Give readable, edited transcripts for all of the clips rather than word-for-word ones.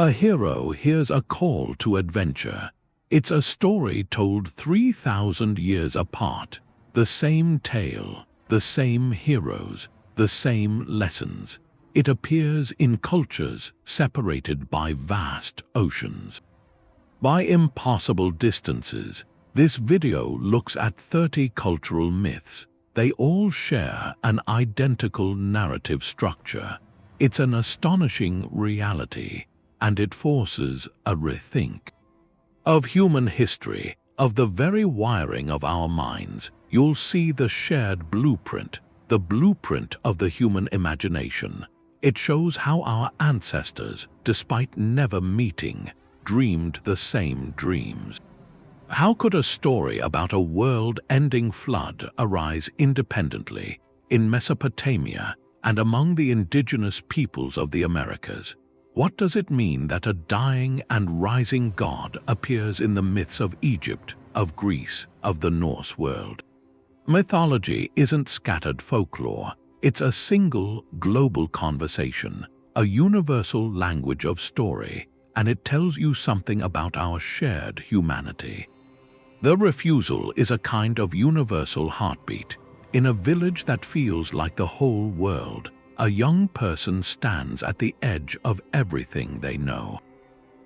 A hero hears a call to adventure. It's a story told 3,000 years apart. The same tale, the same heroes, the same lessons. It appears in cultures separated by vast oceans. By impossible distances, this video looks at 30 cultural myths. They all share an identical narrative structure. It's an astonishing reality, and it forces a rethink. Of human history, of the very wiring of our minds, you'll see the shared blueprint, the blueprint of the human imagination. It shows how our ancestors, despite never meeting, dreamed the same dreams. How could a story about a world-ending flood arise independently in Mesopotamia and among the indigenous peoples of the Americas? What does it mean that a dying and rising god appears in the myths of Egypt, of Greece, of the Norse world? Mythology isn't scattered folklore. It's a single, global conversation, a universal language of story, and it tells you something about our shared humanity. The refusal is a kind of universal heartbeat. In a village that feels like the whole world, a young person stands at the edge of everything they know.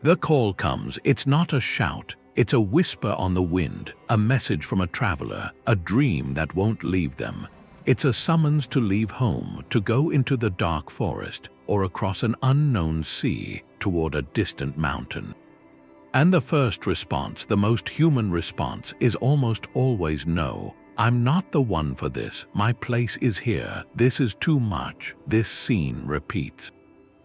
The call comes. It's not a shout. It's a whisper on the wind, a message from a traveler, a dream that won't leave them. It's a summons to leave home, to go into the dark forest, or across an unknown sea toward a distant mountain. And the first response, the most human response, is almost always no. I'm not the one for this. My place is here. This is too much. This scene repeats.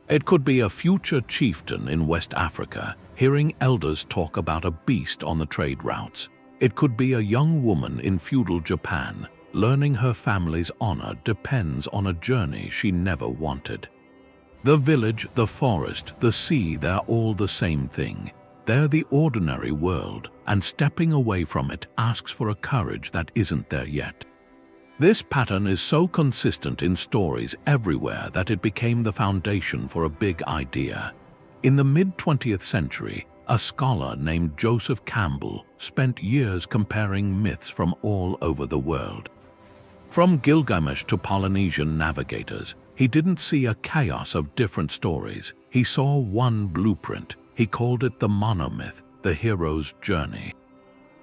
It could be a future chieftain in West Africa, hearing elders talk about a beast on the trade routes. It could be a young woman in feudal Japan, learning her family's honor depends on a journey she never wanted. The village, the forest, the sea, they're all the same thing. They're the ordinary world, and stepping away from it asks for a courage that isn't there yet. This pattern is so consistent in stories everywhere that it became the foundation for a big idea. In the mid-20th century, a scholar named Joseph Campbell spent years comparing myths from all over the world. From Gilgamesh to Polynesian navigators, he didn't see a chaos of different stories. He saw one blueprint. He called it the Monomyth, the hero's journey.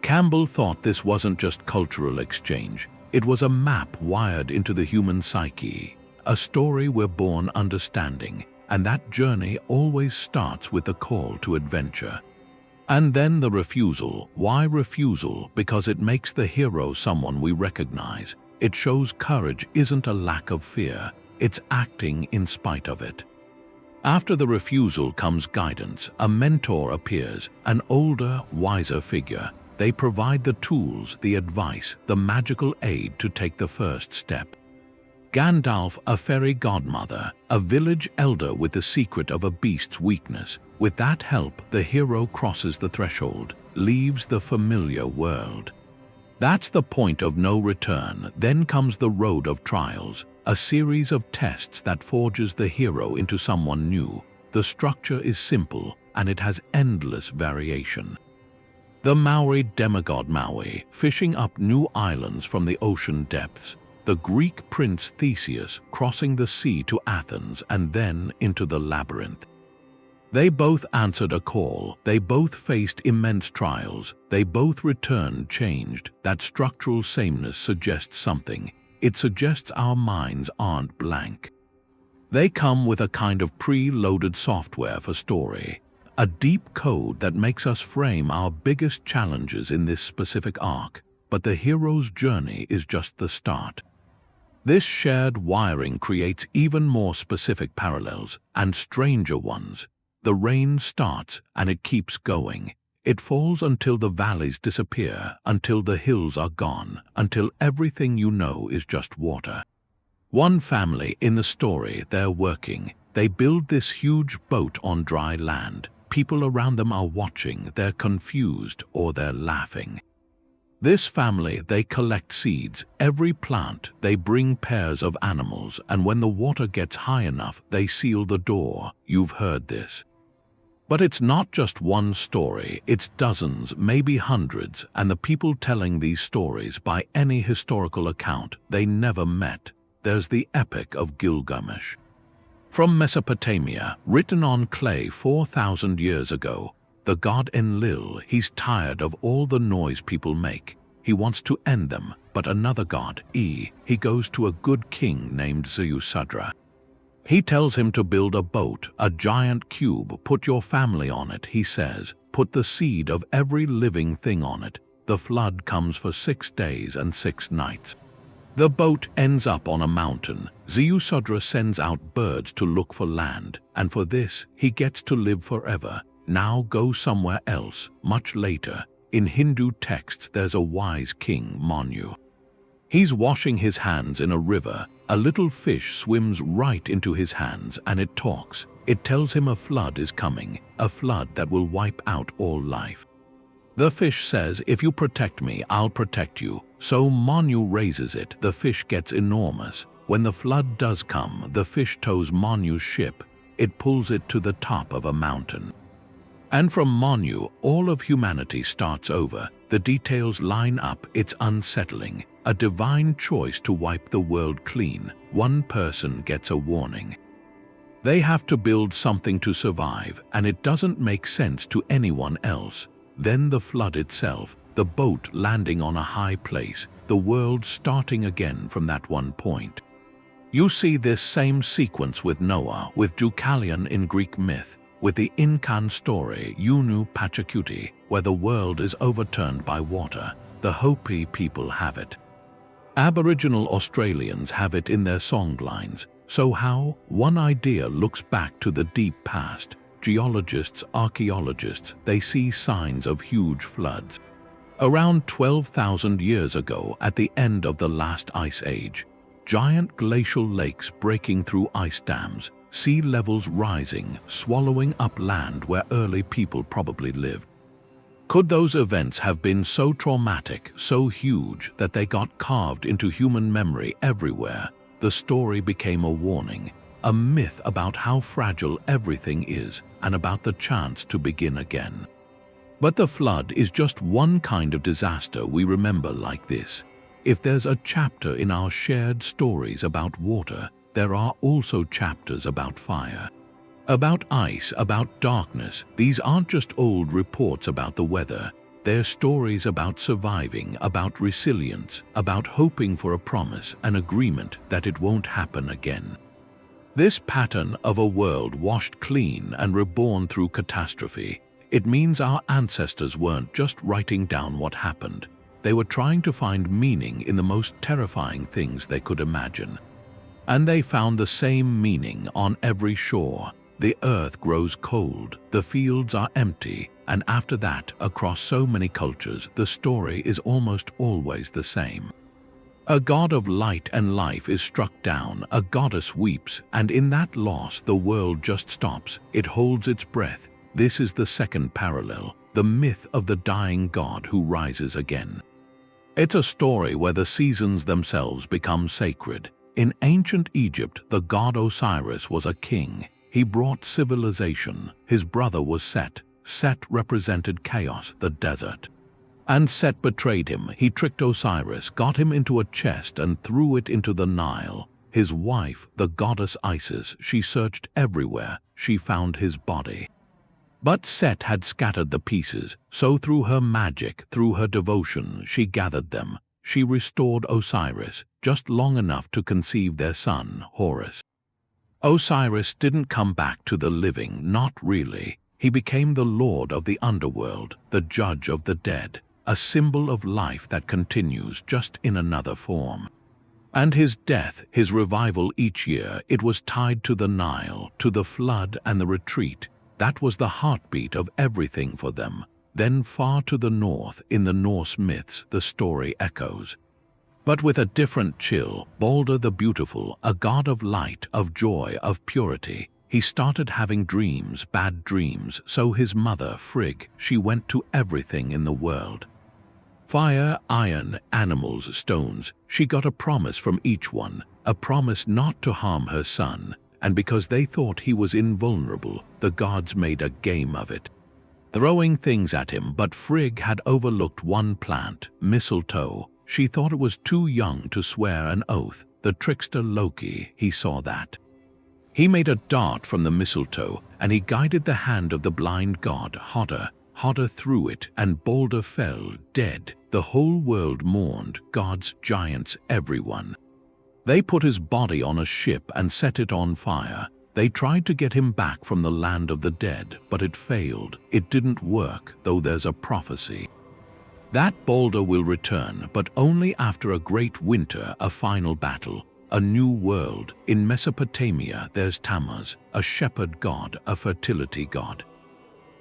Campbell thought this wasn't just cultural exchange. It was a map wired into the human psyche, a story we're born understanding, and that journey always starts with the call to adventure. And then the refusal. Why refusal? Because it makes the hero someone we recognize. It shows courage isn't a lack of fear, it's acting in spite of it. After the refusal comes guidance. A mentor appears, an older, wiser figure. They provide the tools, the advice, the magical aid to take the first step. Gandalf, a fairy godmother, a village elder with the secret of a beast's weakness. With that help, the hero crosses the threshold, leaves the familiar world. That's the point of no return. Then comes the road of trials, a series of tests that forges the hero into someone new. The structure is simple, and it has endless variation. The Maori demigod Maui, fishing up new islands from the ocean depths. The Greek prince Theseus, crossing the sea to Athens and then into the labyrinth. They both answered a call. They both faced immense trials. They both returned changed. That structural sameness suggests something. It suggests our minds aren't blank. They come with a kind of pre-loaded software for story, a deep code that makes us frame our biggest challenges in this specific arc, but the hero's journey is just the start. This shared wiring creates even more specific parallels, and stranger ones. The rain starts and it keeps going. It falls until the valleys disappear, until the hills are gone, until everything you know is just water. One family in the story, they're working. They build this huge boat on dry land. People around them are watching. They're confused or they're laughing. This family, they collect seeds. Every plant, they bring pairs of animals, and when the water gets high enough, they seal the door. You've heard this. But it's not just one story, it's dozens, maybe hundreds, and the people telling these stories, by any historical account, they never met. There's the Epic of Gilgamesh. From Mesopotamia, written on clay 4,000 years ago, the god Enlil, he's tired of all the noise people make. He wants to end them, but another god, he goes to a good king named Ziusudra. He tells him to build a boat, a giant cube, put your family on it, he says, put the seed of every living thing on it. The flood comes for 6 days and 6 nights. The boat ends up on a mountain. Ziusudra sends out birds to look for land, and for this, he gets to live forever. Now go somewhere else. Much later, in Hindu texts, there's a wise king, Manu. He's washing his hands in a river. A little fish swims right into his hands and it talks. It tells him a flood is coming, a flood that will wipe out all life. The fish says, if you protect me, I'll protect you. So Manu raises it. The fish gets enormous. When the flood does come, the fish tows Manu's ship. It pulls it to the top of a mountain. And from Manu, all of humanity starts over. The details line up. It's unsettling. A divine choice to wipe the world clean. One person gets a warning. They have to build something to survive, and it doesn't make sense to anyone else. Then the flood itself, the boat landing on a high place, the world starting again from that one point. You see this same sequence with Noah, with Deucalion in Greek myth, with the Incan story, Unu Pachacuti, where the world is overturned by water. The Hopi people have it. Aboriginal Australians have it in their songlines. So how? One idea looks back to the deep past. Geologists, archaeologists, they see signs of huge floods. Around 12,000 years ago, at the end of the last ice age, giant glacial lakes breaking through ice dams, sea levels rising, swallowing up land where early people probably lived. Could those events have been so traumatic, so huge, that they got carved into human memory everywhere? The story became a warning, a myth about how fragile everything is and about the chance to begin again. But the flood is just one kind of disaster we remember like this. If there's a chapter in our shared stories about water, there are also chapters about fire. About ice, about darkness. These aren't just old reports about the weather. They're stories about surviving, about resilience, about hoping for a promise, an agreement that it won't happen again. This pattern of a world washed clean and reborn through catastrophe, it means our ancestors weren't just writing down what happened. They were trying to find meaning in the most terrifying things they could imagine. And they found the same meaning on every shore. The earth grows cold, the fields are empty, and after that, across so many cultures, the story is almost always the same. A god of light and life is struck down, a goddess weeps, and in that loss the world just stops, it holds its breath. This is the second parallel, the myth of the dying god who rises again. It's a story where the seasons themselves become sacred. In ancient Egypt, the god Osiris was a king. He brought civilization. His brother was Set. Set represented chaos, the desert. And Set betrayed him. He tricked Osiris, got him into a chest and threw it into the Nile. His wife, the goddess Isis, she searched everywhere. She found his body. But Set had scattered the pieces, so through her magic, through her devotion, she gathered them. She restored Osiris, just long enough to conceive their son, Horus. Osiris didn't come back to the living, not really. He became the lord of the underworld, the judge of the dead, a symbol of life that continues just in another form. And his death, his revival each year, it was tied to the Nile, to the flood and the retreat. That was the heartbeat of everything for them. Then far to the north, in the Norse myths, the story echoes. But with a different chill, Balder the Beautiful, a god of light, of joy, of purity, he started having dreams, bad dreams, so his mother, Frigg, she went to everything in the world. Fire, iron, animals, stones, she got a promise from each one, a promise not to harm her son, and because they thought he was invulnerable, the gods made a game of it, throwing things at him. But Frigg had overlooked one plant, mistletoe. She thought it was too young to swear an oath. The trickster Loki, he saw that. He made a dart from the mistletoe, and he guided the hand of the blind god hotter through it, and Balder fell, dead. The whole world mourned, gods, giants, everyone. They put his body on a ship and set it on fire. They tried to get him back from the land of the dead, but it failed. It didn't work, though there's a prophecy that Balder will return, but only after a great winter, a final battle, a new world. In Mesopotamia, there's Tammuz, a shepherd god, a fertility god.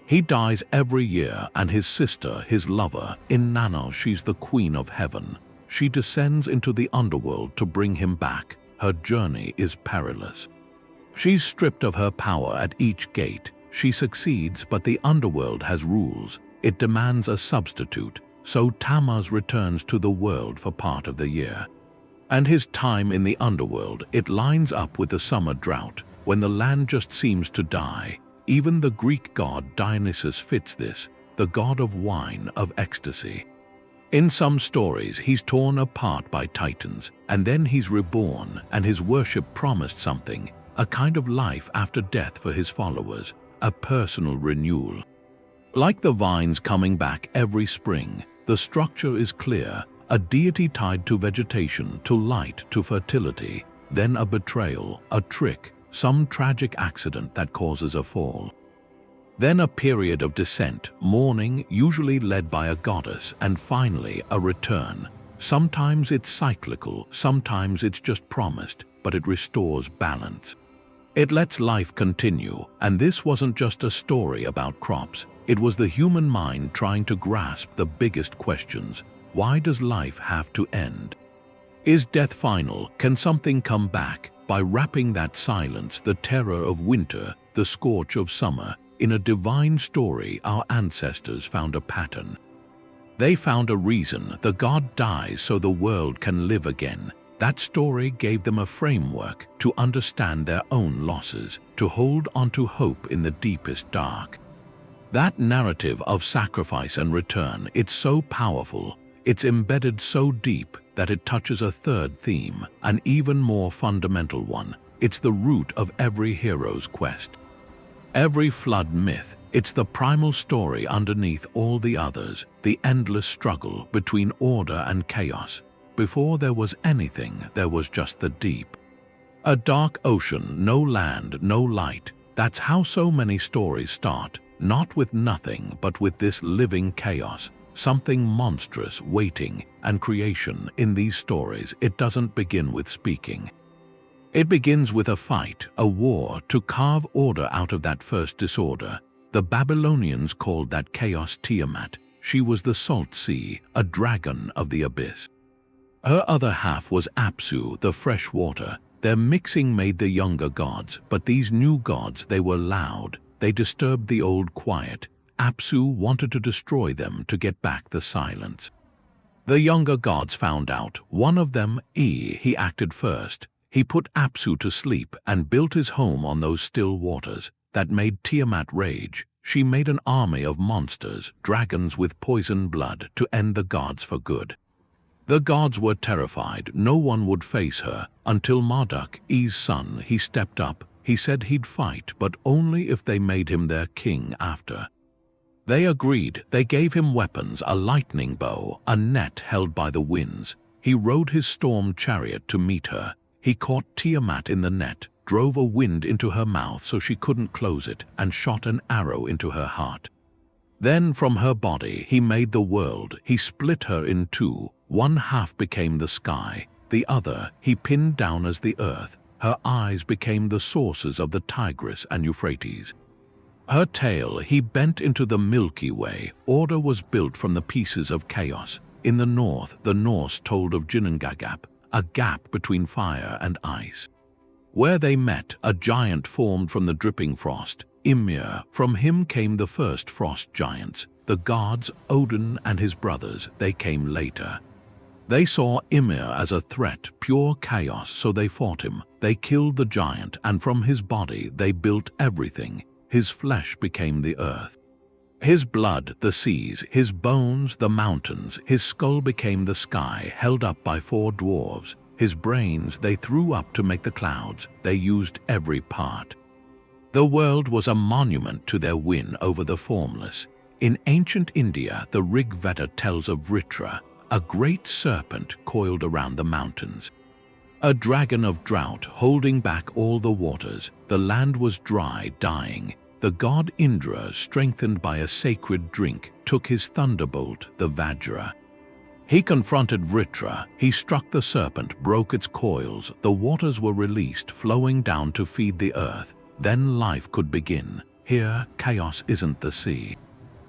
He dies every year, and his sister, his lover, Inanna, she's the queen of heaven. She descends into the underworld to bring him back. Her journey is perilous. She's stripped of her power at each gate. She succeeds, but the underworld has rules. It demands a substitute, so Tammuz returns to the world for part of the year. And his time in the underworld, it lines up with the summer drought, when the land just seems to die. Even the Greek god Dionysus fits this, the god of wine, of ecstasy. In some stories, he's torn apart by titans, and then he's reborn, and his worship promised something, a kind of life after death for his followers, a personal renewal. Like the vines coming back every spring, the structure is clear, a deity tied to vegetation, to light, to fertility, then a betrayal, a trick, some tragic accident that causes a fall. Then a period of descent, mourning, usually led by a goddess, and finally a return. Sometimes it's cyclical, sometimes it's just promised, but it restores balance. It lets life continue, and this wasn't just a story about crops. It was the human mind trying to grasp the biggest questions. Why does life have to end? Is death final? Can something come back? By wrapping that silence, the terror of winter, the scorch of summer, in a divine story, our ancestors found a pattern. They found a reason. The god dies so the world can live again. That story gave them a framework to understand their own losses, to hold onto hope in the deepest dark. That narrative of sacrifice and return, it's so powerful. It's embedded so deep that it touches a third theme, an even more fundamental one. It's the root of every hero's quest. Every flood myth, it's the primal story underneath all the others, the endless struggle between order and chaos. Before there was anything, there was just the deep. A dark ocean, no land, no light. That's how so many stories start, not with nothing, but with this living chaos. Something monstrous waiting, and creation. In these stories, it doesn't begin with speaking. It begins with a fight, a war, to carve order out of that first disorder. The Babylonians called that chaos Tiamat. She was the salt sea, a dragon of the abyss. Her other half was Apsu, the fresh water. Their mixing made the younger gods, but these new gods, they were loud. They disturbed the old quiet. Apsu wanted to destroy them to get back the silence. The younger gods found out. One of them, he acted first. He put Apsu to sleep and built his home on those still waters. That made Tiamat rage. She made an army of monsters, dragons with poison blood, to end the gods for good. The gods were terrified. No one would face her, until Marduk, E's son, he stepped up. He said he'd fight, but only if they made him their king after. They agreed. They gave him weapons, a lightning bow, a net held by the winds. He rode his storm chariot to meet her. He caught Tiamat in the net, drove a wind into her mouth so she couldn't close it, and shot an arrow into her heart. Then from her body he made the world. He split her in two. One half became the sky, the other he pinned down as the earth. Her eyes became the sources of the Tigris and Euphrates. Her tail he bent into the Milky Way. Order was built from the pieces of chaos. In the north, the Norse told of Ginnungagap, a gap between fire and ice. Where they met, a giant formed from the dripping frost, Ymir. From him came the first frost giants. The gods, Odin and his brothers, they came later. They saw Ymir as a threat, pure chaos, so they fought him. They killed the giant, and from his body they built everything. His flesh became the earth. His blood, the seas, his bones, the mountains, his skull became the sky, held up by 4 dwarves. His brains they threw up to make the clouds. They used every part. The world was a monument to their win over the formless. In ancient India, the Rig Veda tells of Vritra, a great serpent coiled around the mountains. A dragon of drought holding back all the waters. The land was dry, dying. The god Indra, strengthened by a sacred drink, took his thunderbolt, the Vajra. He confronted Vritra. He struck the serpent, broke its coils. The waters were released, flowing down to feed the earth. Then life could begin. Here, chaos isn't the sea.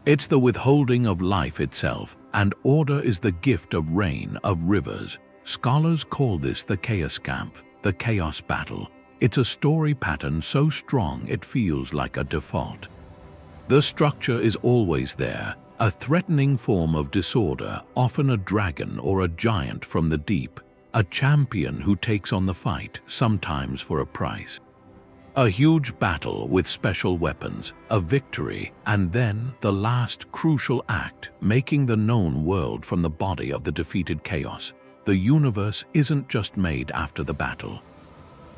It's the withholding of life itself, and order is the gift of rain, of rivers. Scholars call this the chaos camp, the chaos battle. It's a story pattern so strong it feels like a default. The structure is always there, a threatening form of disorder, often a dragon or a giant from the deep, a champion who takes on the fight, sometimes for a price. A huge battle with special weapons, a victory, and then the last crucial act, making the known world from the body of the defeated chaos. The universe isn't just made after the battle.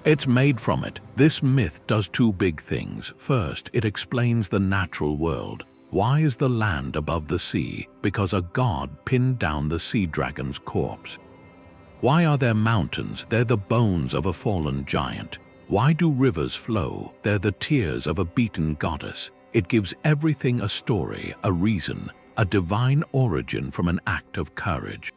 It's made from it. This myth does 2 big things. First, it explains the natural world. Why is the land above the sea? Because a god pinned down the sea dragon's corpse. Why are there mountains? They're the bones of a fallen giant. Why do rivers flow? They're the tears of a beaten goddess. It gives everything a story, a reason, a divine origin from an act of courage.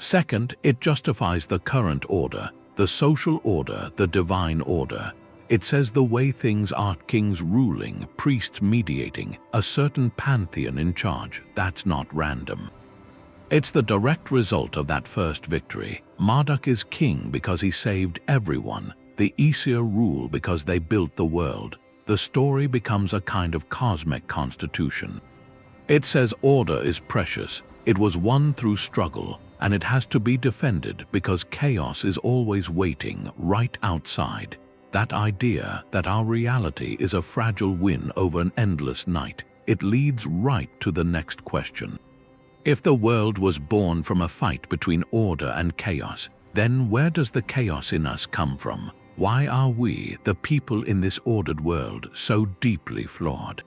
Second, it justifies the current order, the social order, the divine order. It says the way things are, kings ruling, priests mediating, a certain pantheon in charge. That's not random. It's the direct result of that first victory. Marduk is king because he saved everyone. The Aesir rule because they built the world. The story becomes a kind of cosmic constitution. It says order is precious. It was won through struggle, and it has to be defended because chaos is always waiting right outside. That idea that our reality is a fragile win over an endless night, it leads right to the next question. If the world was born from a fight between order and chaos, then where does the chaos in us come from? Why are we, the people in this ordered world, so deeply flawed?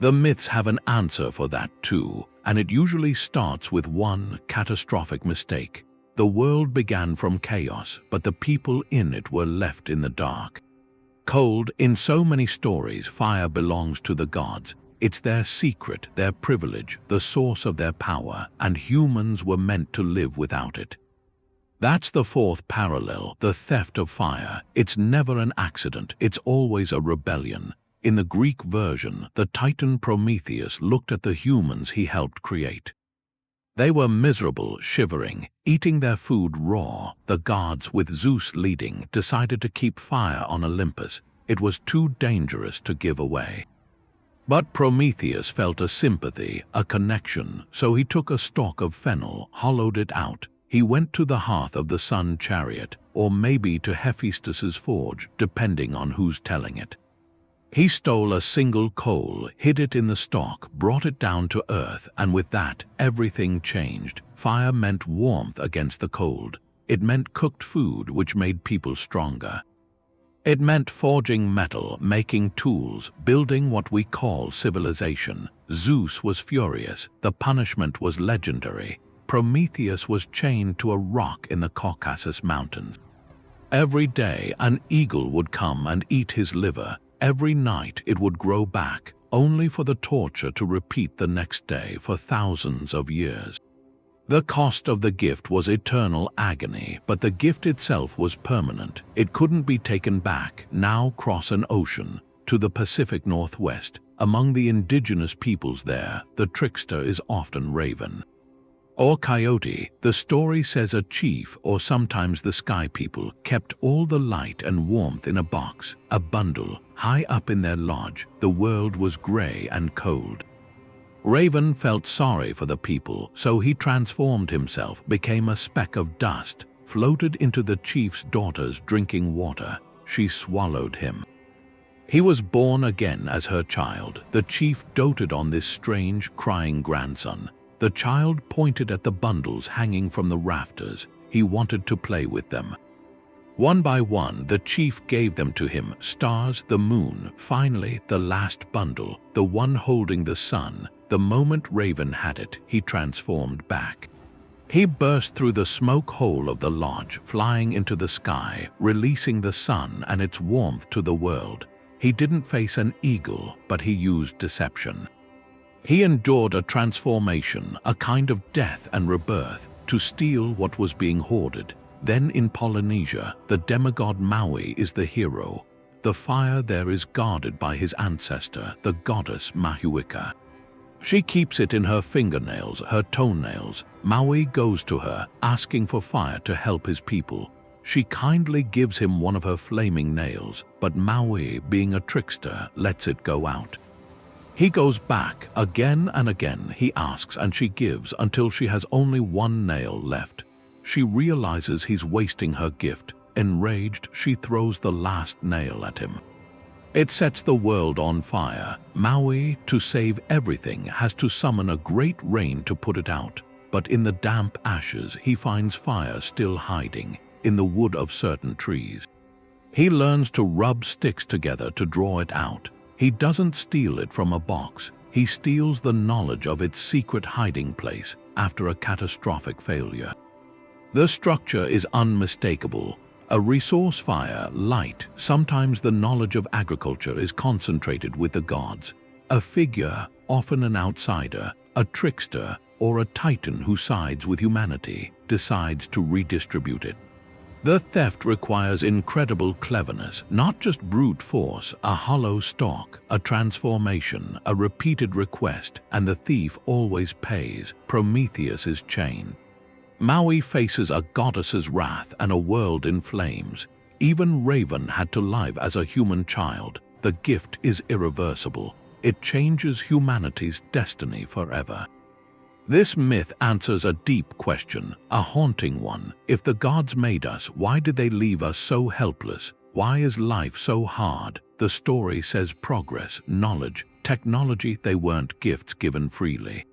The myths have an answer for that too, and it usually starts with one catastrophic mistake. The world began from chaos, but the people in it were left in the dark. Cold, in so many stories, fire belongs to the gods. It's their secret, their privilege, the source of their power, and humans were meant to live without it. That's the 4th parallel, the theft of fire. It's never an accident, it's always a rebellion. In the Greek version, the Titan Prometheus looked at the humans he helped create. They were miserable, shivering, eating their food raw. The gods, with Zeus leading, decided to keep fire on Olympus. It was too dangerous to give away. But Prometheus felt a sympathy, a connection, so he took a stalk of fennel, hollowed it out. He went to the hearth of the sun chariot, or maybe to Hephaestus's forge, depending on who's telling it. He stole a single coal, hid it in the stalk, brought it down to earth, and with that, everything changed. Fire meant warmth against the cold. It meant cooked food, which made people stronger. It meant forging metal, making tools, building what we call civilization. Zeus was furious. The punishment was legendary. Prometheus was chained to a rock in the Caucasus Mountains. Every day, an eagle would come and eat his liver. Every night, it would grow back, only for the torture to repeat the next day for thousands of years. The cost of the gift was eternal agony, but the gift itself was permanent. It couldn't be taken back. Now cross an ocean to the Pacific Northwest. Among the indigenous peoples there, the trickster is often raven or coyote. The story says a chief, or sometimes the sky people, kept all the light and warmth in a box, a bundle, high up in their lodge. The world was gray and cold. Raven felt sorry for the people, so he transformed himself, became a speck of dust, floated into the chief's daughter's drinking water. She swallowed him. He was born again as her child. The chief doted on this strange, crying grandson. The child pointed at the bundles hanging from the rafters. He wanted to play with them. One by one, the chief gave them to him: stars, the moon, finally the last bundle, the one holding the sun. The moment Raven had it, he transformed back. He burst through the smoke hole of the lodge, flying into the sky, releasing the sun and its warmth to the world. He didn't face an eagle, but he used deception. He endured a transformation, a kind of death and rebirth, to steal what was being hoarded. Then in Polynesia, the demigod Maui is the hero. The fire there is guarded by his ancestor, the goddess Mahuika. She keeps it in her fingernails, her toenails. Maui goes to her, asking for fire to help his people. She kindly gives him one of her flaming nails, but Maui, being a trickster, lets it go out. He goes back again and again. He asks and she gives until she has only one nail left. She realizes he's wasting her gift. Enraged, she throws the last nail at him. It sets the world on fire. Maui, to save everything, has to summon a great rain to put it out. But in the damp ashes, he finds fire still hiding in the wood of certain trees. He learns to rub sticks together to draw it out. He doesn't steal it from a box. He steals the knowledge of its secret hiding place after a catastrophic failure. The structure is unmistakable. A resource, fire, light. Sometimes the knowledge of agriculture is concentrated with the gods. A figure, often an outsider, a trickster, or a titan who sides with humanity, decides to redistribute it. The theft requires incredible cleverness, not just brute force, a hollow stalk, a transformation, a repeated request, and the thief always pays. Prometheus is chained. Maui faces a goddess's wrath and a world in flames. Even Raven had to live as a human child. The gift is irreversible. It changes humanity's destiny forever. This myth answers a deep question, a haunting one. If the gods made us, why did they leave us so helpless? Why is life so hard? The story says progress, knowledge, technology, they weren't gifts given freely.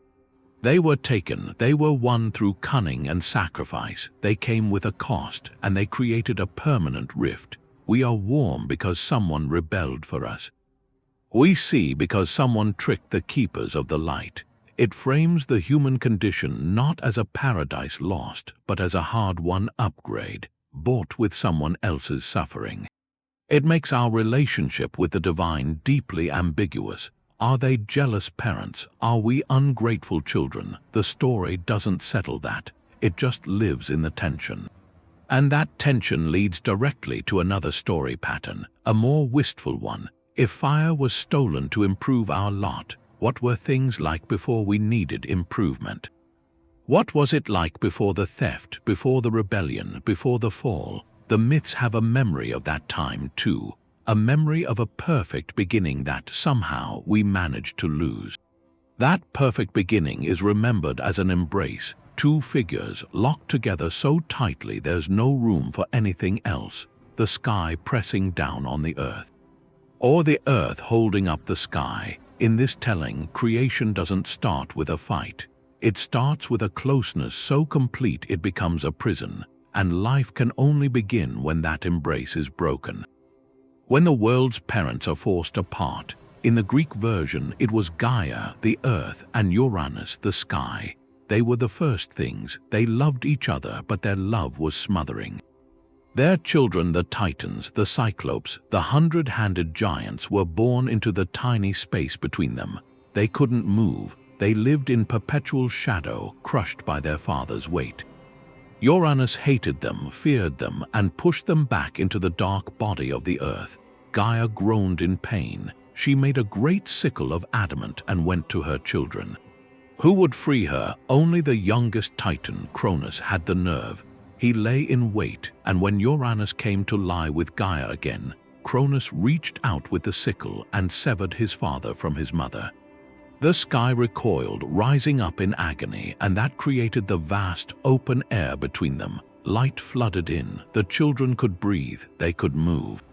They were taken, they were won through cunning and sacrifice. They came with a cost, and they created a permanent rift. We are warm because someone rebelled for us. We see because someone tricked the keepers of the light. It frames the human condition not as a paradise lost, but as a hard-won upgrade, bought with someone else's suffering. It makes our relationship with the divine deeply ambiguous. Are they jealous parents? Are we ungrateful children? The story doesn't settle that. It just lives in the tension. And that tension leads directly to another story pattern, a more wistful one. If fire was stolen to improve our lot, what were things like before we needed improvement? What was it like before the theft, before the rebellion, before the fall? The myths have a memory of that time too, a memory of a perfect beginning that somehow we managed to lose. That perfect beginning is remembered as an embrace, two figures locked together so tightly there's no room for anything else, the sky pressing down on the earth. Or the earth holding up the sky. In this telling, creation doesn't start with a fight. It starts with a closeness so complete it becomes a prison, and life can only begin when that embrace is broken. When the world's parents are forced apart, in the Greek version it was Gaia, the earth, and Uranus, the sky. They were the first things. They loved each other, but their love was smothering. Their children, the Titans, the Cyclopes, the hundred-handed giants, were born into the tiny space between them. They couldn't move. They lived in perpetual shadow, crushed by their father's weight. Uranus hated them, feared them, and pushed them back into the dark body of the earth. Gaia groaned in pain. She made a great sickle of adamant and went to her children. Who would free her? Only the youngest Titan, Cronus, had the nerve. He lay in wait, and when Uranus came to lie with Gaia again, Cronus reached out with the sickle and severed his father from his mother. The sky recoiled, rising up in agony, and that created the vast, open air between them. light flooded in, the children could breathe, they could move.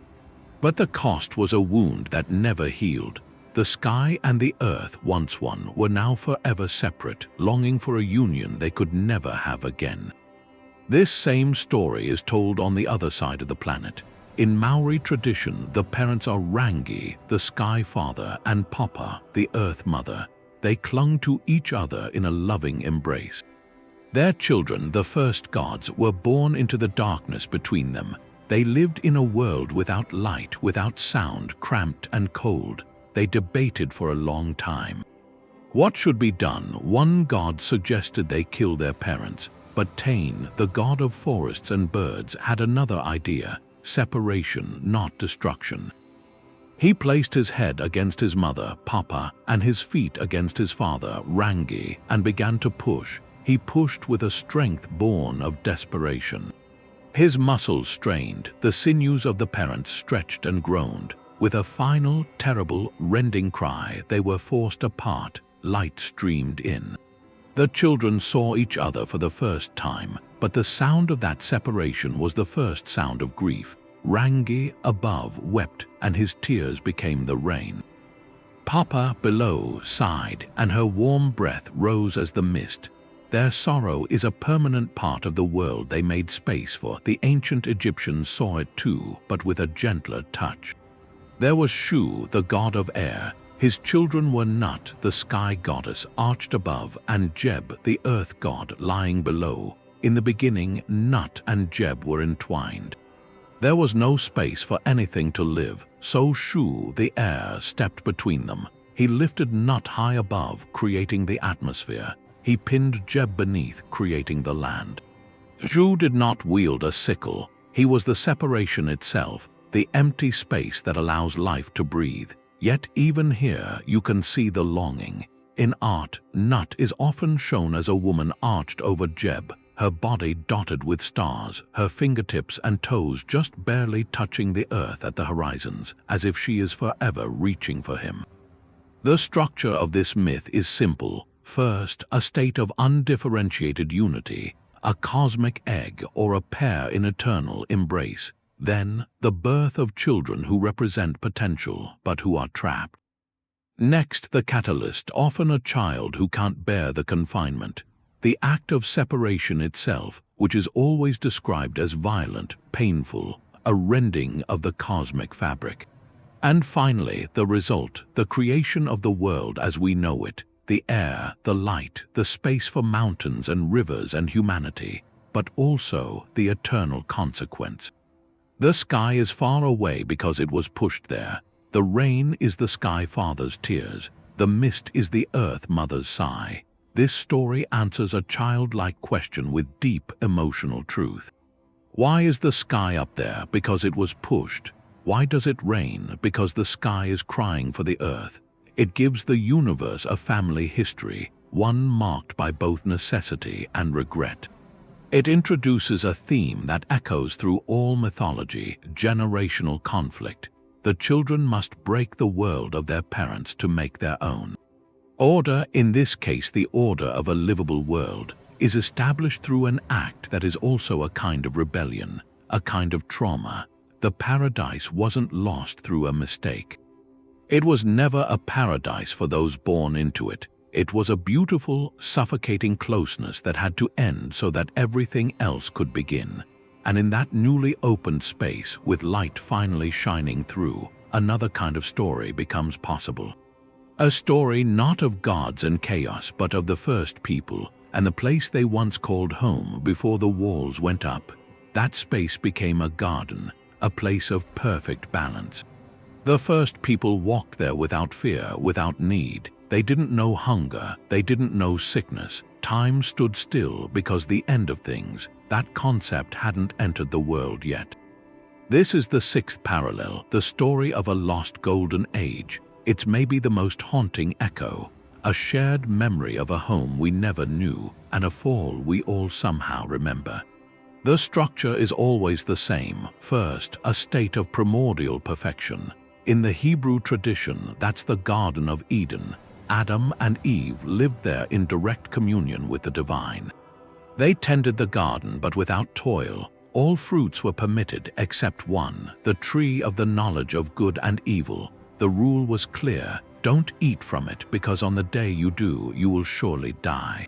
But the cost was a wound that never healed. The sky and the earth, once one, were now forever separate, longing for a union they could never have again. This same story is told on the other side of the planet. In Maori tradition, the parents are Rangi, the Sky Father, and Papa, the Earth Mother. They clung to each other in a loving embrace. Their children, the first gods, were born into the darkness between them. They lived in a world without light, without sound, cramped and cold. They debated for a long time. What should be done? One god suggested they kill their parents, but Tain, the god of forests and birds, had another idea: separation, not destruction. He placed his head against his mother, Papa, and his feet against his father, Rangi, and began to push. He pushed with a strength born of desperation. His muscles strained, the sinews of the parents stretched and groaned. With a final, terrible, rending cry, they were forced apart. Light streamed in. The children saw each other for the first time, but the sound of that separation was the first sound of grief. Rangi, above, wept, and his tears became the rain. Papa, below, sighed, and her warm breath rose as the mist. Their sorrow is a permanent part of the world they made space for. The ancient Egyptians saw it too, but with a gentler touch. There was Shu, the god of air. His children were Nut, the sky goddess, arched above, and Jeb, the earth god, lying below. In the beginning, Nut and Jeb were entwined. There was no space for anything to live, so Shu, the air, stepped between them. He lifted Nut high above, creating the atmosphere. He pinned Jeb beneath, creating the land. Shu did not wield a sickle. He was the separation itself, the empty space that allows life to breathe. Yet even here you can see the longing. In art, Nut is often shown as a woman arched over Jeb, her body dotted with stars, her fingertips and toes just barely touching the earth at the horizons, as if she is forever reaching for him. The structure of this myth is simple. First, a state of undifferentiated unity, a cosmic egg or a pair in eternal embrace. Then, the birth of children who represent potential but who are trapped. Next, the catalyst, often a child who can't bear the confinement. The act of separation itself, which is always described as violent, painful, a rending of the cosmic fabric. And finally, the result, the creation of the world as we know it, the air, the light, the space for mountains and rivers and humanity, but also the eternal consequence. The sky is far away because it was pushed there. The rain is the sky father's tears. The mist is the earth mother's sigh. This story answers a childlike question with deep emotional truth. Why is the sky up there? Because it was pushed. Why does it rain? Because the sky is crying for the earth. It gives the universe a family history, one marked by both necessity and regret. It introduces a theme that echoes through all mythology: generational conflict. The children must break the world of their parents to make their own. Order, in this case the order of a livable world, is established through an act that is also a kind of rebellion, a kind of trauma. The paradise wasn't lost through a mistake. It was never a paradise for those born into it. It was a beautiful, suffocating closeness that had to end so that everything else could begin. And in that newly opened space, with light finally shining through, another kind of story becomes possible. A story not of gods and chaos, but of the first people, and the place they once called home before the walls went up. That space became a garden, a place of perfect balance. The first people walked there without fear, without need. They didn't know hunger, they didn't know sickness. Time stood still because the end of things, that concept hadn't entered the world yet. This is the sixth parallel, the story of a lost golden age. It's maybe the most haunting echo, a shared memory of a home we never knew and a fall we all somehow remember. The structure is always the same. First, a state of primordial perfection. In the Hebrew tradition, that's the Garden of Eden. Adam and Eve lived there in direct communion with the divine. They tended the garden but without toil. All fruits were permitted except one, the tree of the knowledge of good and evil. The rule was clear: don't eat from it, because on the day you do, you will surely die.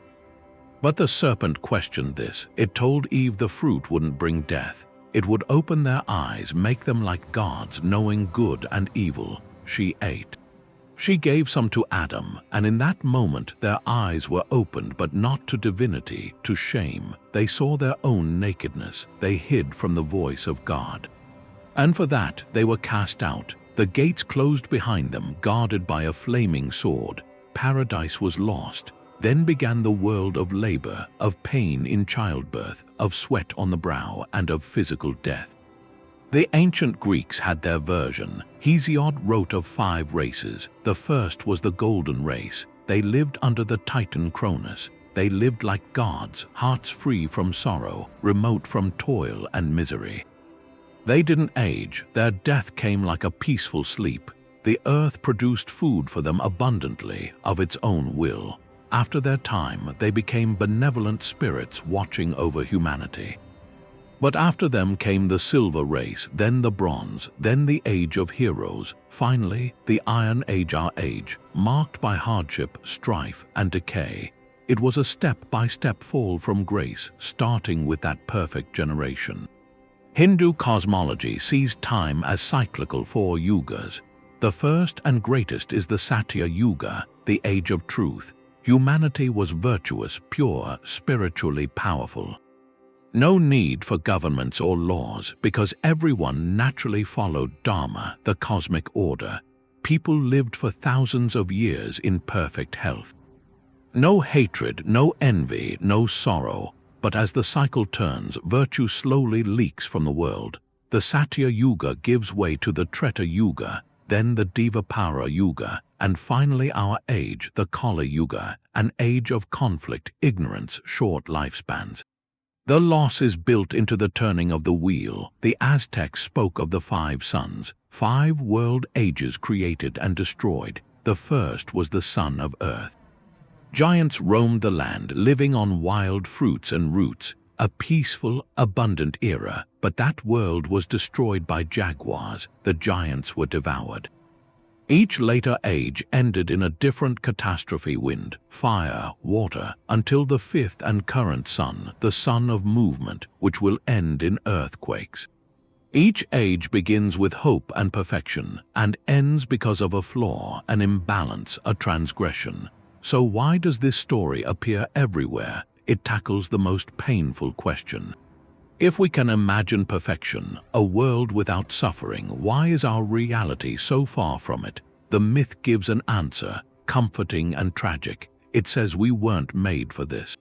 But the serpent questioned this. It told Eve the fruit wouldn't bring death. It would open their eyes, make them like gods, knowing good and evil. She ate. She gave some to Adam, and in that moment their eyes were opened, but not to divinity, to shame. They saw their own nakedness. They hid from the voice of God. And for that they were cast out. The gates closed behind them, guarded by a flaming sword. Paradise was lost. Then began the world of labor, of pain in childbirth, of sweat on the brow, and of physical death. The ancient Greeks had their version. Hesiod wrote of 5 races. The first was the golden race. They lived under the Titan Cronus. They lived like gods, hearts free from sorrow, remote from toil and misery. They didn't age. Their death came like a peaceful sleep. The earth produced food for them abundantly, of its own will. After their time, they became benevolent spirits watching over humanity. But after them came the Silver Race, then the Bronze, then the Age of Heroes, finally the Iron Age, our age, marked by hardship, strife, and decay. It was a step-by-step fall from grace, starting with that perfect generation. Hindu cosmology sees time as cyclical 4 yugas. The first and greatest is the Satya Yuga, the age of truth. Humanity was virtuous, pure, spiritually powerful. No need for governments or laws, because everyone naturally followed Dharma, the cosmic order. People lived for thousands of years in perfect health. No hatred, no envy, no sorrow. But as the cycle turns, virtue slowly leaks from the world. The Satya Yuga gives way to the Treta Yuga, then the Devapara Yuga, and finally our age, the Kali Yuga, an age of conflict, ignorance, short lifespans. The loss is built into the turning of the wheel. The Aztecs spoke of the 5 suns, 5 world ages created and destroyed. The first was the sun of earth. Giants roamed the land, living on wild fruits and roots, a peaceful, abundant era, but that world was destroyed by jaguars. The giants were devoured. Each later age ended in a different catastrophe: wind, fire, water, until the 5th and current sun, the sun of movement, which will end in earthquakes. Each age begins with hope and perfection, and ends because of a flaw, an imbalance, a transgression. So why does this story appear everywhere? It tackles the most painful question. If we can imagine perfection, a world without suffering, why is our reality so far from it? The myth gives an answer, comforting and tragic. It says we weren't made for this.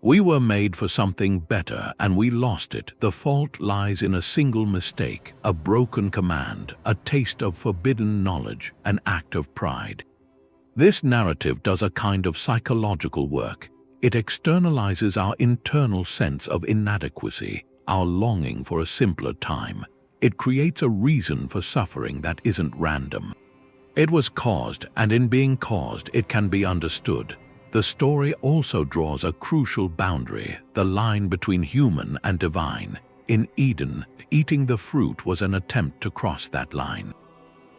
We were made for something better, and we lost it. The fault lies in a single mistake, a broken command, a taste of forbidden knowledge, an act of pride. This narrative does a kind of psychological work. It externalizes our internal sense of inadequacy, our longing for a simpler time. It creates a reason for suffering that isn't random. It was caused, and in being caused, it can be understood. The story also draws a crucial boundary, the line between human and divine. In Eden, eating the fruit was an attempt to cross that line.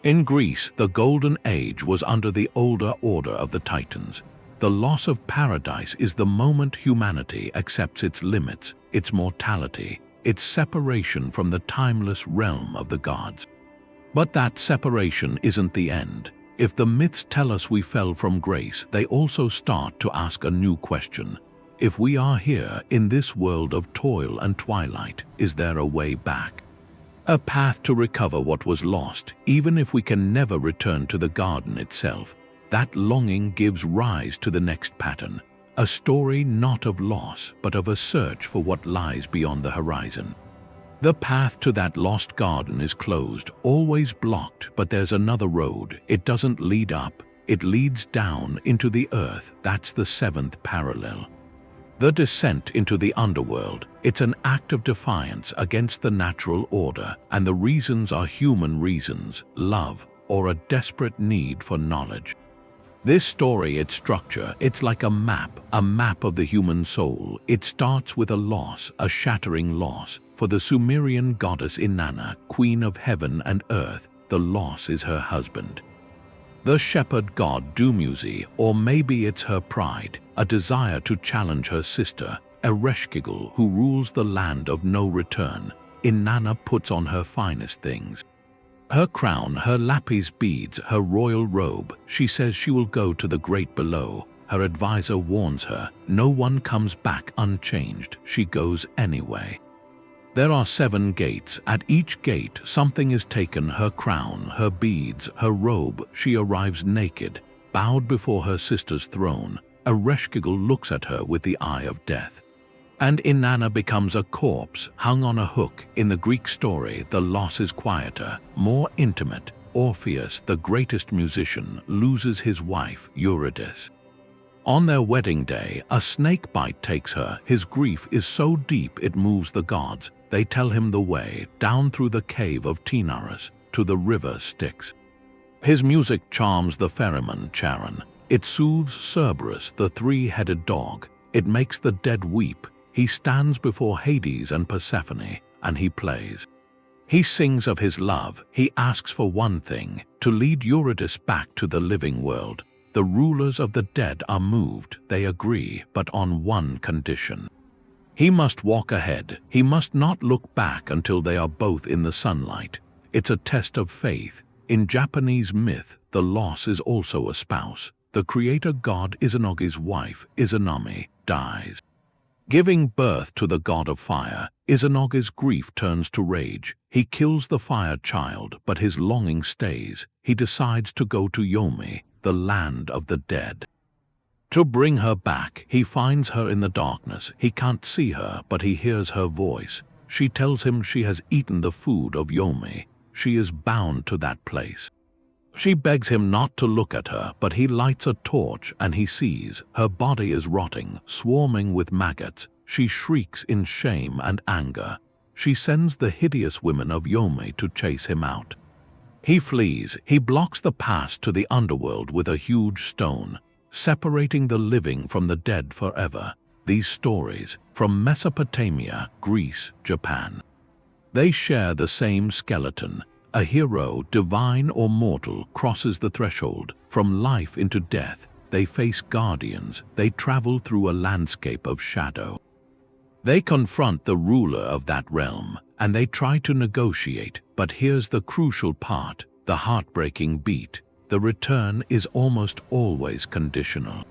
In Greece, the Golden Age was under the older order of the Titans. The loss of paradise is the moment humanity accepts its limits, its mortality, its separation from the timeless realm of the gods. But that separation isn't the end. If the myths tell us we fell from grace, they also start to ask a new question. If we are here in this world of toil and twilight, is there a way back? A path to recover what was lost, even if we can never return to the garden itself? That longing gives rise to the next pattern, a story not of loss, but of a search for what lies beyond the horizon. The path to that lost garden is closed, always blocked, but there's another road. It doesn't lead up, it leads down into the earth. That's the 7th parallel. The descent into the underworld. It's an act of defiance against the natural order, and the reasons are human reasons, love, or a desperate need for knowledge. This story, its structure, it's like a map of the human soul. It starts with a loss, a shattering loss. For the Sumerian goddess Inanna, queen of heaven and earth, the loss is her husband. The shepherd god Dumuzi, or maybe it's her pride, a desire to challenge her sister, Ereshkigal, who rules the land of no return. Inanna puts on her finest things. Her crown, her lapis beads, her royal robe. She says she will go to the great below. Her advisor warns her, no one comes back unchanged. She goes anyway. There are 7 gates. At each gate, something is taken: her crown, her beads, her robe. She arrives naked, bowed before her sister's throne. Ereshkigal looks at her with the eye of death. And Inanna becomes a corpse, hung on a hook. In the Greek story, the loss is quieter, more intimate. Orpheus, the greatest musician, loses his wife, Eurydice. On their wedding day, a snake bite takes her. His grief is so deep it moves the gods. They tell him the way, down through the cave of Taenarus, to the river Styx. His music charms the ferryman Charon. It soothes Cerberus, the 3-headed dog. It makes the dead weep. He stands before Hades and Persephone, and he plays. He sings of his love. He asks for one thing: to lead Eurydice back to the living world. The rulers of the dead are moved. They agree, but on one condition. He must walk ahead. He must not look back until they are both in the sunlight. It's a test of faith. In Japanese myth, the loss is also a spouse. The creator god Izanagi's wife, Izanami, dies. Giving birth to the god of fire, Izanagi's grief turns to rage. He kills the fire child, but his longing stays. He decides to go to Yomi, the land of the dead. To bring her back, he finds her in the darkness. He can't see her, but he hears her voice. She tells him she has eaten the food of Yomi. She is bound to that place. She begs him not to look at her, but he lights a torch and he sees her body is rotting, swarming with maggots. She shrieks in shame and anger. She sends the hideous women of Yomi to chase him out. He flees. He blocks the pass to the underworld with a huge stone, separating the living from the dead forever. These stories, from Mesopotamia, Greece, Japan, they share the same skeleton. A hero, divine or mortal, crosses the threshold. From life into death, they face guardians. They travel through a landscape of shadow. They confront the ruler of that realm, and they try to negotiate. But here's the crucial part, the heartbreaking beat. The return is almost always conditional.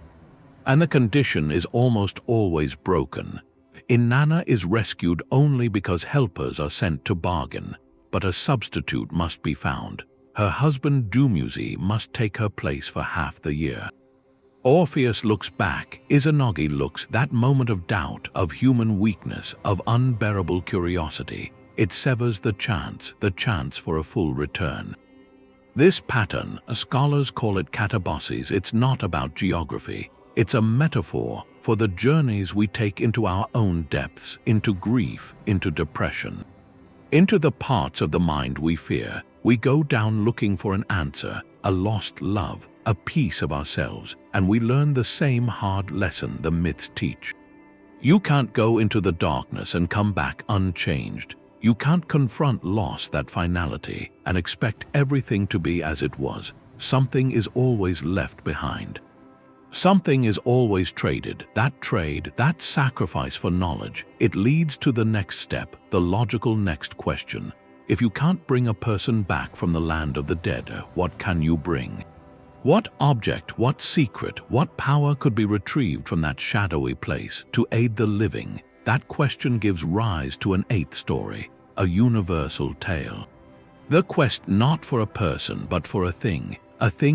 And the condition is almost always broken. Inanna is rescued only because helpers are sent to bargain. But a substitute must be found. Her husband Dumuzi must take her place for half the year. Orpheus looks back. Izanagi looks. That moment of doubt, of human weakness, of unbearable curiosity. It severs the chance for a full return. This pattern, scholars call it katabasis. It's not about geography. It's a metaphor for the journeys we take into our own depths, into grief, into depression. Into the parts of the mind we fear. We go down looking for an answer, a lost love, a piece of ourselves, and we learn the same hard lesson the myths teach. You can't go into the darkness and come back unchanged. You can't confront loss, that finality, and expect everything to be as it was. Something is always left behind. Something is always traded. That trade, that sacrifice for knowledge, it leads to the next step, the logical next question. If you can't bring a person back from the land of the dead, what can you bring? What object, what secret, what power could be retrieved from that shadowy place to aid the living? That question gives rise to an 8th story, a universal tale. The quest not for a person but for a thing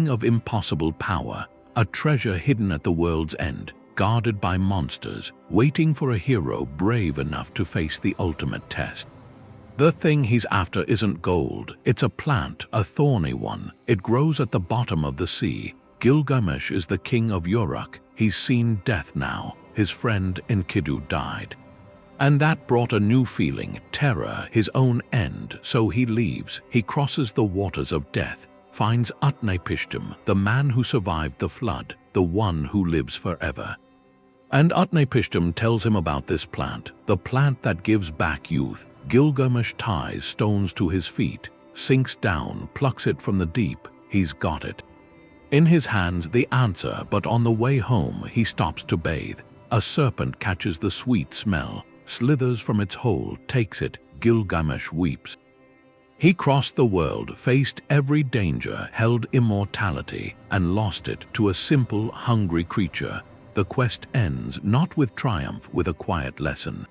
of impossible power. A treasure hidden at the world's end, guarded by monsters, waiting for a hero brave enough to face the ultimate test. The thing he's after isn't gold. It's a plant, a thorny one. It grows at the bottom of the sea. Gilgamesh is the king of Uruk. He's seen death now. His friend Enkidu died. And that brought a new feeling, terror, his own end. So he leaves. He crosses the waters of death. finds Utnapishtim, the man who survived the flood, the one who lives forever. And Utnapishtim tells him about this plant, the plant that gives back youth. Gilgamesh ties stones to his feet, sinks down, plucks it from the deep. He's got it. In his hands the answer, but on the way home he stops to bathe. A serpent catches the sweet smell, slithers from its hole, takes it. Gilgamesh weeps. He crossed the world, faced every danger, held immortality, and lost it to a simple, hungry creature. The quest ends not with triumph, with a quiet lesson.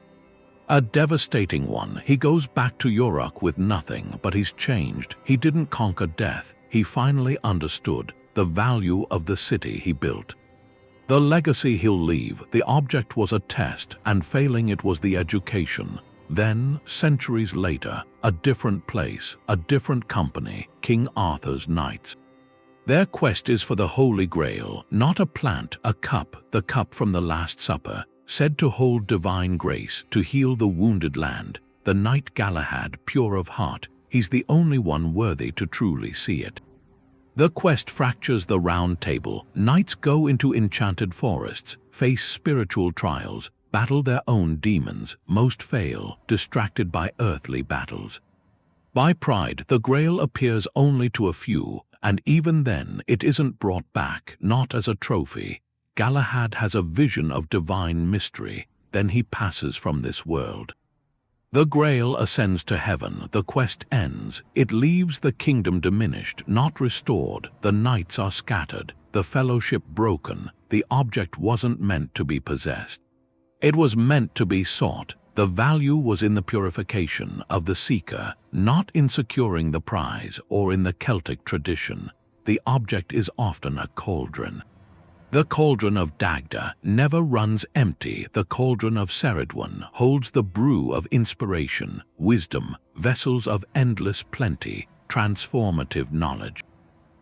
A devastating one. He goes back to Uruk with nothing, but he's changed. He didn't conquer death. He finally understood the value of the city he built. The legacy he'll leave. The object was a test, and failing it was the education. Then, centuries later, a different place, a different company, King Arthur's knights. Their quest is for the Holy Grail, not a plant, a cup, the cup from the Last Supper, said to hold divine grace, to heal the wounded land. The knight Galahad, pure of heart, he's the only one worthy to truly see it. The quest fractures the round table. Knights go into enchanted forests, face spiritual trials, battle their own demons. Most fail, distracted by earthly battles. By pride, the Grail appears only to a few, and even then it isn't brought back, not as a trophy. Galahad has a vision of divine mystery, then he passes from this world. The Grail ascends to heaven, the quest ends. It leaves the kingdom diminished, not restored. The knights are scattered, the fellowship broken. The object wasn't meant to be possessed. It was meant to be sought. The value was in the purification of the seeker, not in securing the prize or in the Celtic tradition. The object is often a cauldron. The cauldron of Dagda never runs empty. The cauldron of Ceridwen holds the brew of inspiration, wisdom, vessels of endless plenty, transformative knowledge.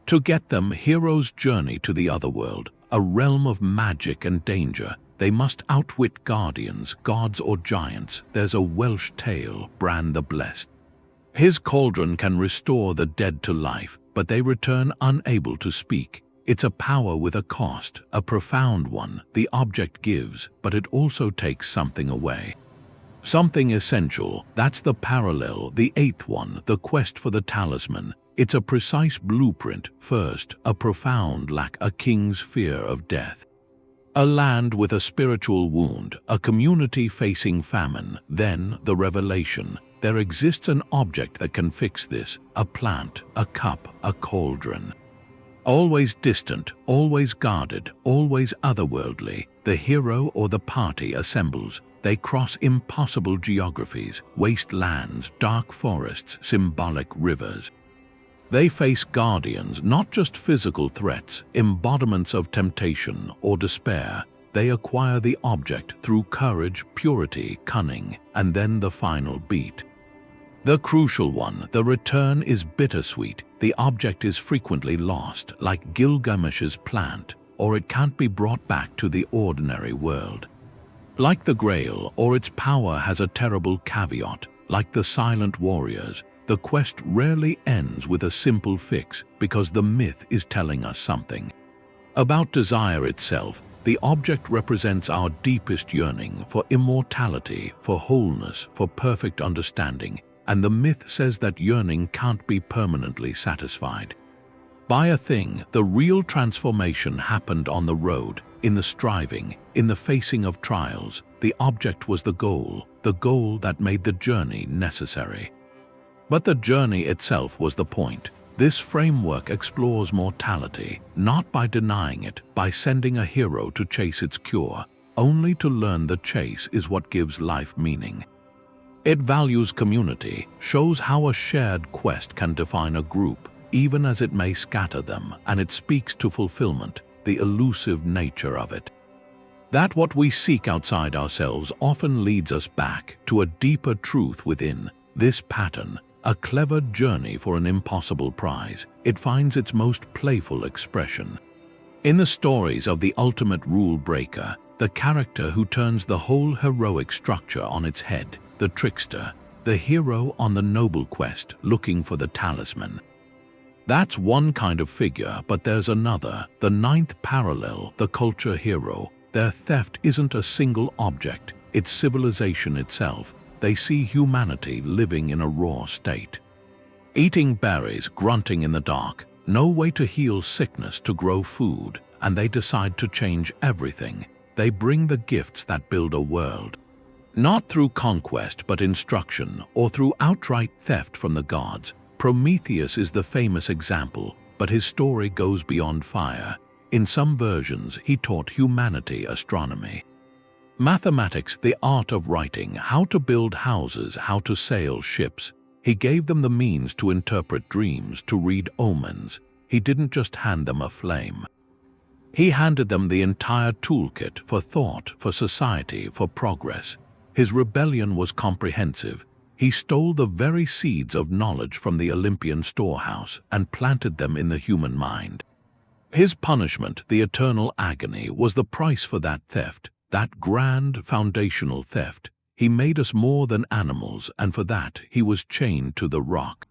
To get them, heroes journey to the otherworld, a realm of magic and danger. They must outwit guardians, gods or giants. There's a Welsh tale, Bran the Blessed. His cauldron can restore the dead to life, but they return unable to speak. It's a power with a cost, a profound one. The object gives, but it also takes something away. Something essential. That's the parallel. The eighth one, the quest for the talisman. It's a precise blueprint. First, a profound lack, a king's fear of death. A land with a spiritual wound, a community facing famine. Then, the revelation. There exists an object that can fix this, a plant, a cup, a cauldron. Always distant, always guarded, always otherworldly, the hero or the party assembles. They cross impossible geographies, wastelands, dark forests, symbolic rivers. They face guardians, not just physical threats, embodiments of temptation or despair. They acquire the object through courage, purity, cunning, and then the final beat. The crucial one, the return, is bittersweet. The object is frequently lost, like Gilgamesh's plant, or it can't be brought back to the ordinary world. Like the Grail, or its power has a terrible caveat. Like the silent warriors, the quest rarely ends with a simple fix, because the myth is telling us something. About desire itself, the object represents our deepest yearning for immortality, for wholeness, for perfect understanding, and the myth says that yearning can't be permanently satisfied. By a thing, the real transformation happened on the road, in the striving, in the facing of trials. The object was the goal that made the journey necessary. But the journey itself was the point. This framework explores mortality, not by denying it, by sending a hero to chase its cure, only to learn the chase is what gives life meaning. It values community, shows how a shared quest can define a group, even as it may scatter them, and it speaks to fulfillment, the elusive nature of it. That what we seek outside ourselves often leads us back to a deeper truth within. This pattern, a clever journey for an impossible prize, it finds its most playful expression in the stories of the ultimate rule breaker, the character who turns the whole heroic structure on its head, the trickster, the hero on the noble quest looking for the talisman. That's one kind of figure, but there's another, the ninth parallel, the culture hero. Their theft isn't a single object, it's civilization itself. They see humanity living in a raw state. Eating berries, grunting in the dark, no way to heal sickness, to grow food, and they decide to change everything. They bring the gifts that build a world. Not through conquest, but instruction, or through outright theft from the gods. Prometheus is the famous example, but his story goes beyond fire. In some versions, he taught humanity astronomy, mathematics, the art of writing, how to build houses, how to sail ships. He gave them the means to interpret dreams, to read omens. He didn't just hand them a flame. He handed them the entire toolkit for thought, for society, for progress. His rebellion was comprehensive. He stole the very seeds of knowledge from the Olympian storehouse and planted them in the human mind. His punishment, the eternal agony, was the price for that theft, that grand foundational theft. He made us more than animals, and for that he was chained to the rock.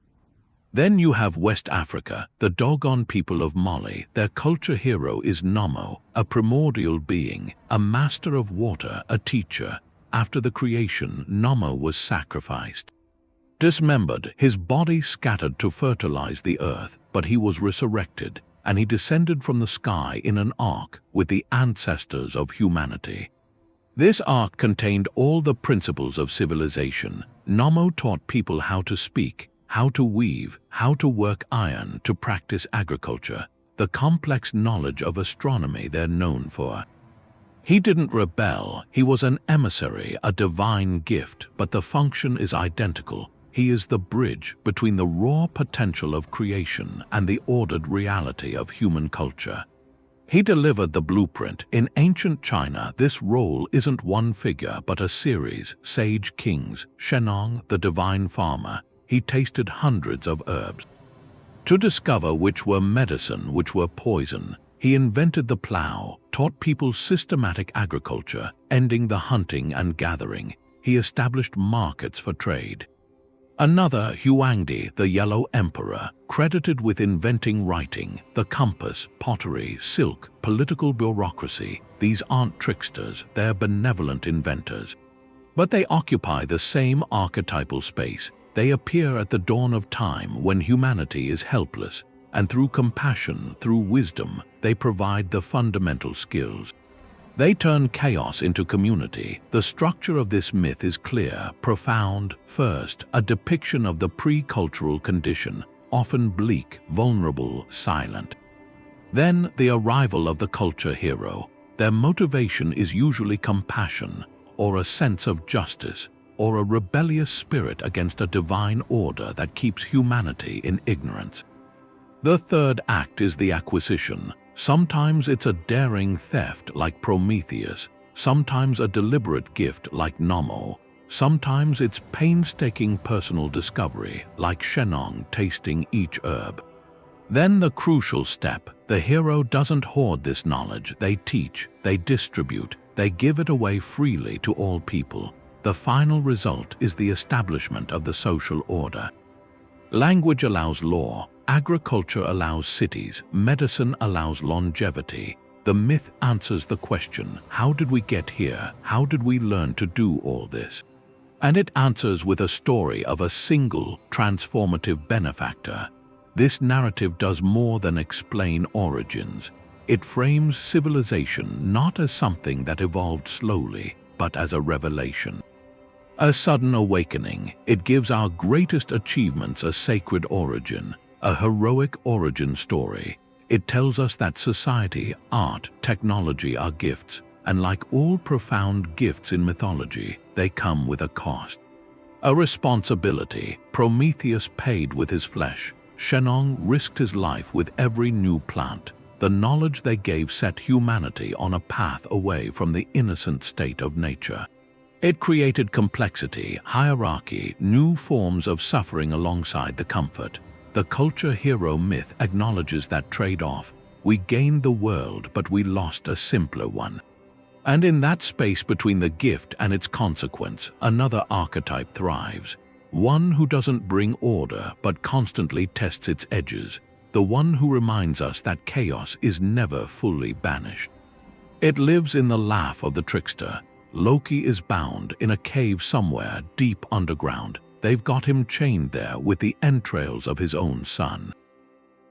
Then you have West Africa, the Dogon people of Mali. Their culture hero is Nomo, a primordial being, a master of water, a teacher. After the creation, Nomo was sacrificed. Dismembered, his body scattered to fertilize the earth, but he was resurrected, and he descended from the sky in an ark with the ancestors of humanity. This ark contained all the principles of civilization. Nomo taught people how to speak, how to weave, how to work iron, to practice agriculture, the complex knowledge of astronomy they're known for. He didn't rebel, he was an emissary, a divine gift, but the function is identical. He is the bridge between the raw potential of creation and the ordered reality of human culture. He delivered the blueprint. In ancient China, this role isn't one figure but a series. Sage kings, Shennong, the divine farmer, he tasted hundreds of herbs to discover which were medicine, which were poison. He invented the plow, taught people systematic agriculture, ending the hunting and gathering. He established markets for trade. Another, Huangdi, the Yellow Emperor, credited with inventing writing, the compass, pottery, silk, political bureaucracy. These aren't tricksters, they're benevolent inventors. But they occupy the same archetypal space. They appear at the dawn of time when humanity is helpless, and through compassion, through wisdom, they provide the fundamental skills. They turn chaos into community. The structure of this myth is clear, profound. First, a depiction of the pre-cultural condition, often bleak, vulnerable, silent. Then, the arrival of the culture hero. Their motivation is usually compassion, or a sense of justice, or a rebellious spirit against a divine order that keeps humanity in ignorance. The third act is the acquisition. Sometimes it's a daring theft like Prometheus, sometimes a deliberate gift like Nomo, sometimes it's painstaking personal discovery like Shennong tasting each herb. Then the crucial step, the hero doesn't hoard this knowledge, they teach, they distribute, they give it away freely to all people. The final result is the establishment of the social order. Language allows law, agriculture allows cities, medicine allows longevity. The myth answers the question, how did we get here? How did we learn to do all this? And it answers with a story of a single, transformative benefactor. This narrative does more than explain origins. It frames civilization not as something that evolved slowly, but as a revelation. A sudden awakening. It gives our greatest achievements a sacred origin, a heroic origin story. It tells us that society, art, technology are gifts, and like all profound gifts in mythology, they come with a cost. A responsibility. Prometheus paid with his flesh. Shennong risked his life with every new plant. The knowledge they gave set humanity on a path away from the innocent state of nature. It created complexity, hierarchy, new forms of suffering alongside the comfort. The culture hero myth acknowledges that trade-off. We gained the world, but we lost a simpler one. And in that space between the gift and its consequence, another archetype thrives. One who doesn't bring order, but constantly tests its edges. the one who reminds us that chaos is never fully banished. It lives in the laugh of the trickster. Loki is bound in a cave somewhere deep underground. They've got him chained there with the entrails of his own son.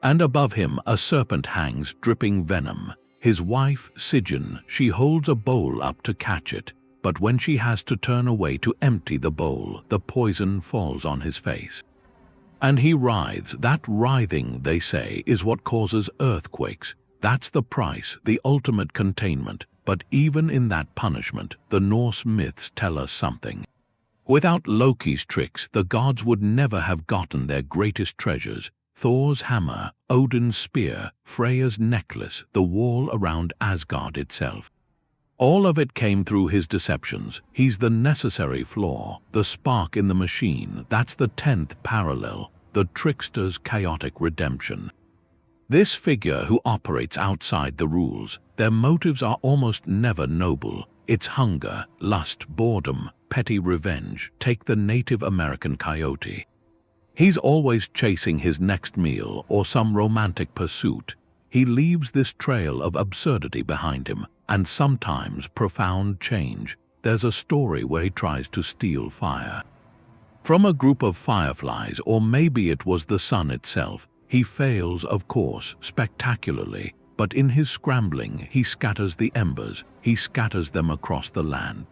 And above him a serpent hangs, dripping venom. His wife, Sigyn, she holds a bowl up to catch it, but when she has to turn away to empty the bowl, the poison falls on his face. And he writhes. That writhing, they say, is what causes earthquakes. That's the price, the ultimate containment. But even in that punishment, the Norse myths tell us something. Without Loki's tricks, the gods would never have gotten their greatest treasures: Thor's hammer, Odin's spear, Freya's necklace, the wall around Asgard itself. All of it came through his deceptions. He's the necessary flaw, the spark in the machine. That's the 10th parallel, the trickster's chaotic redemption. This figure who operates outside the rules, their motives are almost never noble. It's hunger, lust, boredom, petty revenge. Take the Native American coyote. He's always chasing his next meal or some romantic pursuit. He leaves this trail of absurdity behind him, and sometimes profound change. There's a story where he tries to steal fire from a group of fireflies, or maybe it was the sun itself. He fails, of course, spectacularly, but in his scrambling, he scatters the embers. He scatters them across the land.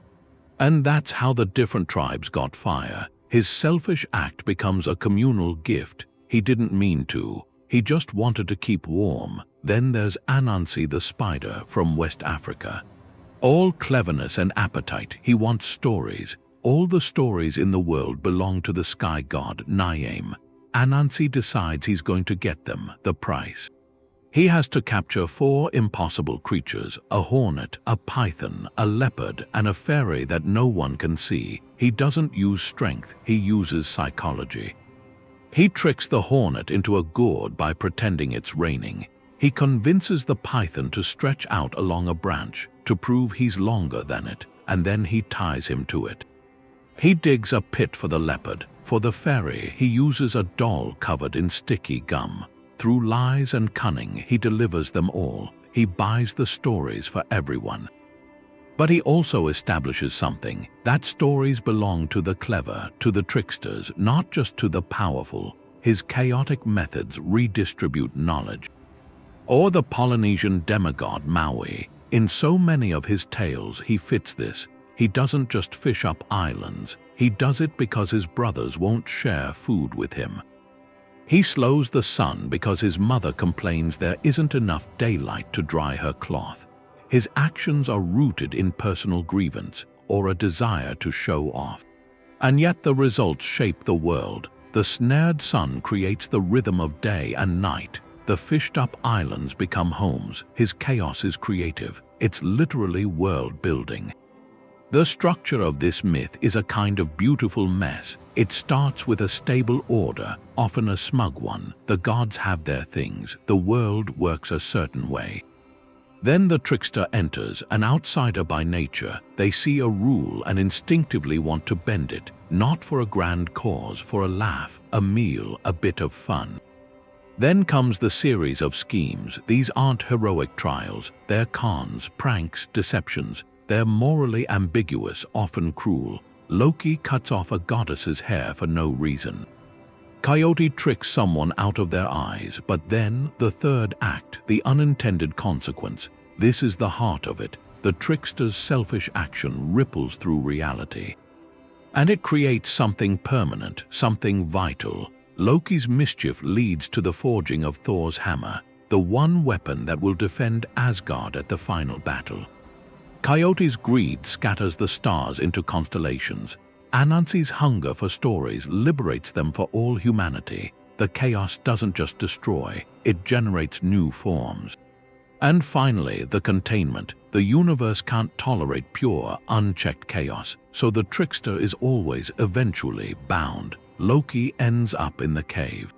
And that's how the different tribes got fire. His selfish act becomes a communal gift. He didn't mean to. He just wanted to keep warm. Then there's Anansi the spider from West Africa. All cleverness and appetite. He wants stories. All the stories in the world belong to the sky god Niamh. Anansi decides he's going to get them, the price. He has to capture 4 impossible creatures: a hornet, a python, a leopard, and a fairy that no one can see. He doesn't use strength, he uses psychology. He tricks the hornet into a gourd by pretending it's raining. He convinces the python to stretch out along a branch to prove he's longer than it, and then he ties him to it. He digs a pit for the leopard. For the fairy, he uses a doll covered in sticky gum. Through lies and cunning, he delivers them all. He buys the stories for everyone. But he also establishes something, that stories belong to the clever, to the tricksters, not just to the powerful. His chaotic methods redistribute knowledge. Or the Polynesian demigod Maui. In so many of his tales, he fits this. He doesn't just fish up islands. He does it because his brothers won't share food with him. He slows the sun because his mother complains there isn't enough daylight to dry her cloth. His actions are rooted in personal grievance or a desire to show off. And yet the results shape the world. The snared sun creates the rhythm of day and night. The fished-up islands become homes. His chaos is creative. It's literally world-building. The structure of this myth is a kind of beautiful mess. It starts with a stable order, often a smug one. The gods have their things. The world works a certain way. Then the trickster enters, an outsider by nature. They see a rule and instinctively want to bend it, not for a grand cause, for a laugh, a meal, a bit of fun. Then comes the series of schemes. These aren't heroic trials. They're cons, pranks, deceptions. They're morally ambiguous, often cruel. Loki cuts off a goddess's hair for no reason. Coyote tricks someone out of their eyes, but then the third act, the unintended consequence. This is the heart of it. The trickster's selfish action ripples through reality. And it creates something permanent, something vital. Loki's mischief leads to the forging of Thor's hammer, the one weapon that will defend Asgard at the final battle. Coyote's greed scatters the stars into constellations. Anansi's hunger for stories liberates them for all humanity. The chaos doesn't just destroy, it generates new forms. And finally, the containment. The universe can't tolerate pure, unchecked chaos, so the trickster is always, eventually, bound. Loki ends up in the cave.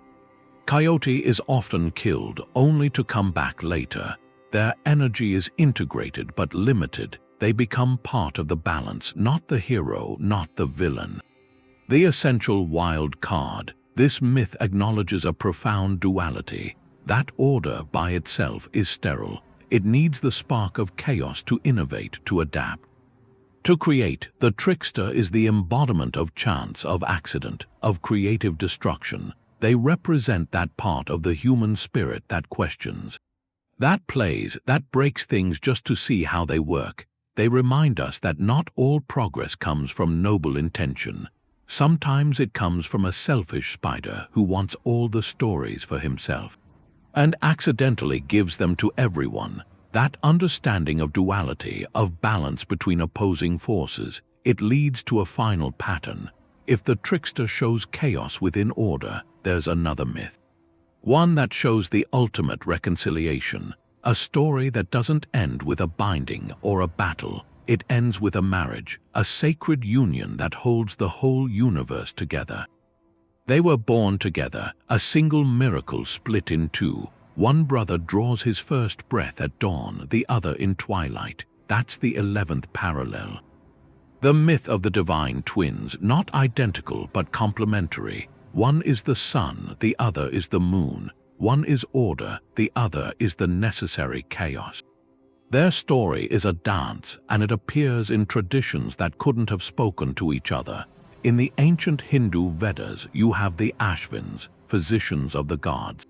Coyote is often killed, only to come back later. Their energy is integrated but limited. They become part of the balance, not the hero, not the villain. The essential wild card. This myth acknowledges a profound duality. That order by itself is sterile. It needs the spark of chaos to innovate, to adapt. To create, the trickster is the embodiment of chance, of accident, of creative destruction. They represent that part of the human spirit that questions, that plays, that breaks things just to see how they work. They remind us that not all progress comes from noble intention. Sometimes it comes from a selfish spider who wants all the stories for himself and accidentally gives them to everyone. That understanding of duality, of balance between opposing forces, it leads to a final pattern. If the trickster shows chaos within order, there's another myth. One that shows the ultimate reconciliation. A story that doesn't end with a binding or a battle. It ends with a marriage, a sacred union that holds the whole universe together. They were born together, a single miracle split in two. One brother draws his first breath at dawn, the other in twilight. That's the 11th parallel. The myth of the divine twins, not identical but complementary. One is the sun, the other is the moon. One is order, the other is the necessary chaos. Their story is a dance, and it appears in traditions that couldn't have spoken to each other. In the ancient Hindu Vedas, you have the Ashvins, physicians of the gods.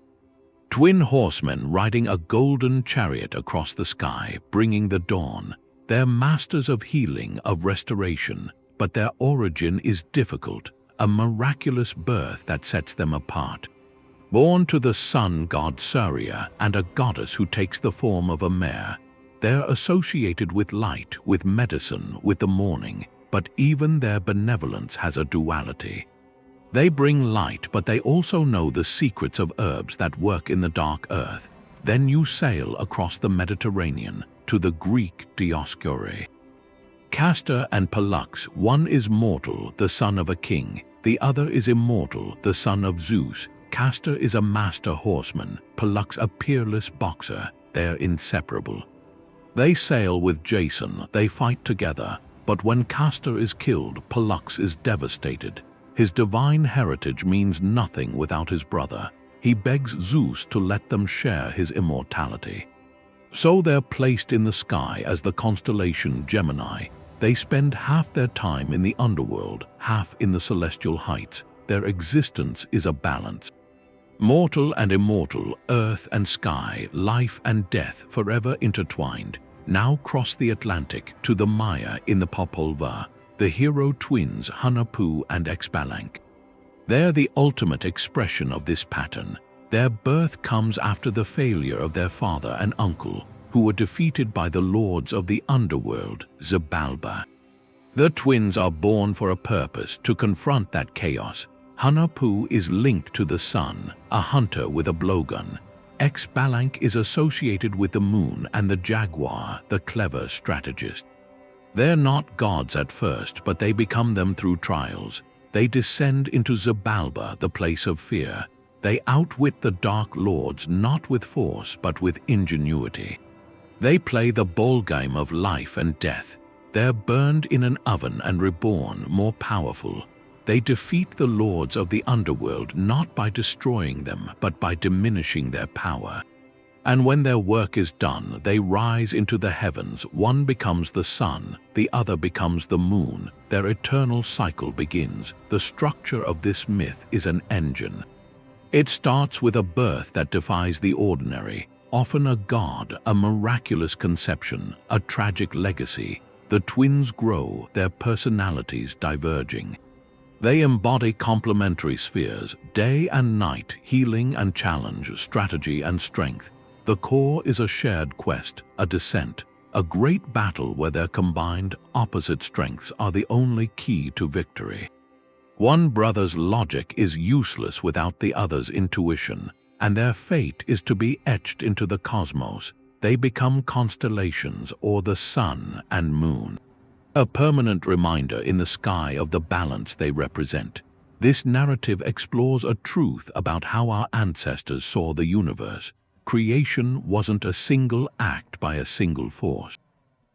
Twin horsemen riding a golden chariot across the sky, bringing the dawn. They're masters of healing, of restoration, but their origin is difficult, a miraculous birth that sets them apart. Born to the sun god Surya and a goddess who takes the form of a mare, they're associated with light, with medicine, with the morning, but even their benevolence has a duality. They bring light, but they also know the secrets of herbs that work in the dark earth. Then you sail across the Mediterranean to the Greek Dioscuri. Castor and Pollux, one is mortal, the son of a king. The other is immortal, the son of Zeus. Castor is a master horseman, Pollux a peerless boxer. They're inseparable. They sail with Jason, they fight together, but when Castor is killed, Pollux is devastated. His divine heritage means nothing without his brother. He begs Zeus to let them share his immortality. So they're placed in the sky as the constellation Gemini. They spend half their time in the underworld, half in the celestial heights. Their existence is a balance. Mortal and immortal, earth and sky, life and death forever intertwined, now cross the Atlantic to the Maya in the Popolvuh, the hero twins Hunahpu and Exbalanque. They're the ultimate expression of this pattern. Their birth comes after the failure of their father and uncle, who were defeated by the lords of the underworld, Xibalba. The twins are born for a purpose, to confront that chaos. Hunahpu is linked to the sun, a hunter with a blowgun. Exbalanque is associated with the moon and the jaguar, the clever strategist. They're not gods at first, but they become them through trials. They descend into Xibalba, the place of fear. They outwit the Dark Lords not with force, but with ingenuity. They play the ball game of life and death. They're burned in an oven and reborn, more powerful. They defeat the lords of the underworld not by destroying them, but by diminishing their power. And when their work is done, they rise into the heavens. One becomes the sun, the other becomes the moon. Their eternal cycle begins. The structure of this myth is an engine. It starts with a birth that defies the ordinary, often a god, a miraculous conception, a tragic legacy. The twins grow, their personalities diverging. They embody complementary spheres, day and night, healing and challenge, strategy and strength. The core is a shared quest, a descent, a great battle where their combined opposite strengths are the only key to victory. One brother's logic is useless without the other's intuition, and their fate is to be etched into the cosmos. They become constellations, or the sun and moon, a permanent reminder in the sky of the balance they represent. This narrative explores a truth about how our ancestors saw the universe. Creation wasn't a single act by a single force.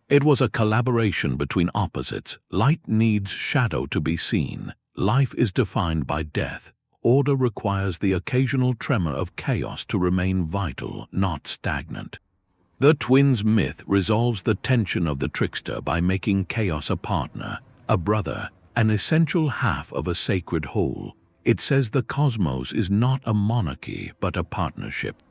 It was a collaboration between opposites. Light needs shadow to be seen. Life is defined by death. order requires the occasional tremor of chaos to remain vital, not stagnant. The twins myth resolves the tension of the trickster by making chaos a partner, a brother, an essential half of a sacred whole. It says the cosmos is not a monarchy but a partnership.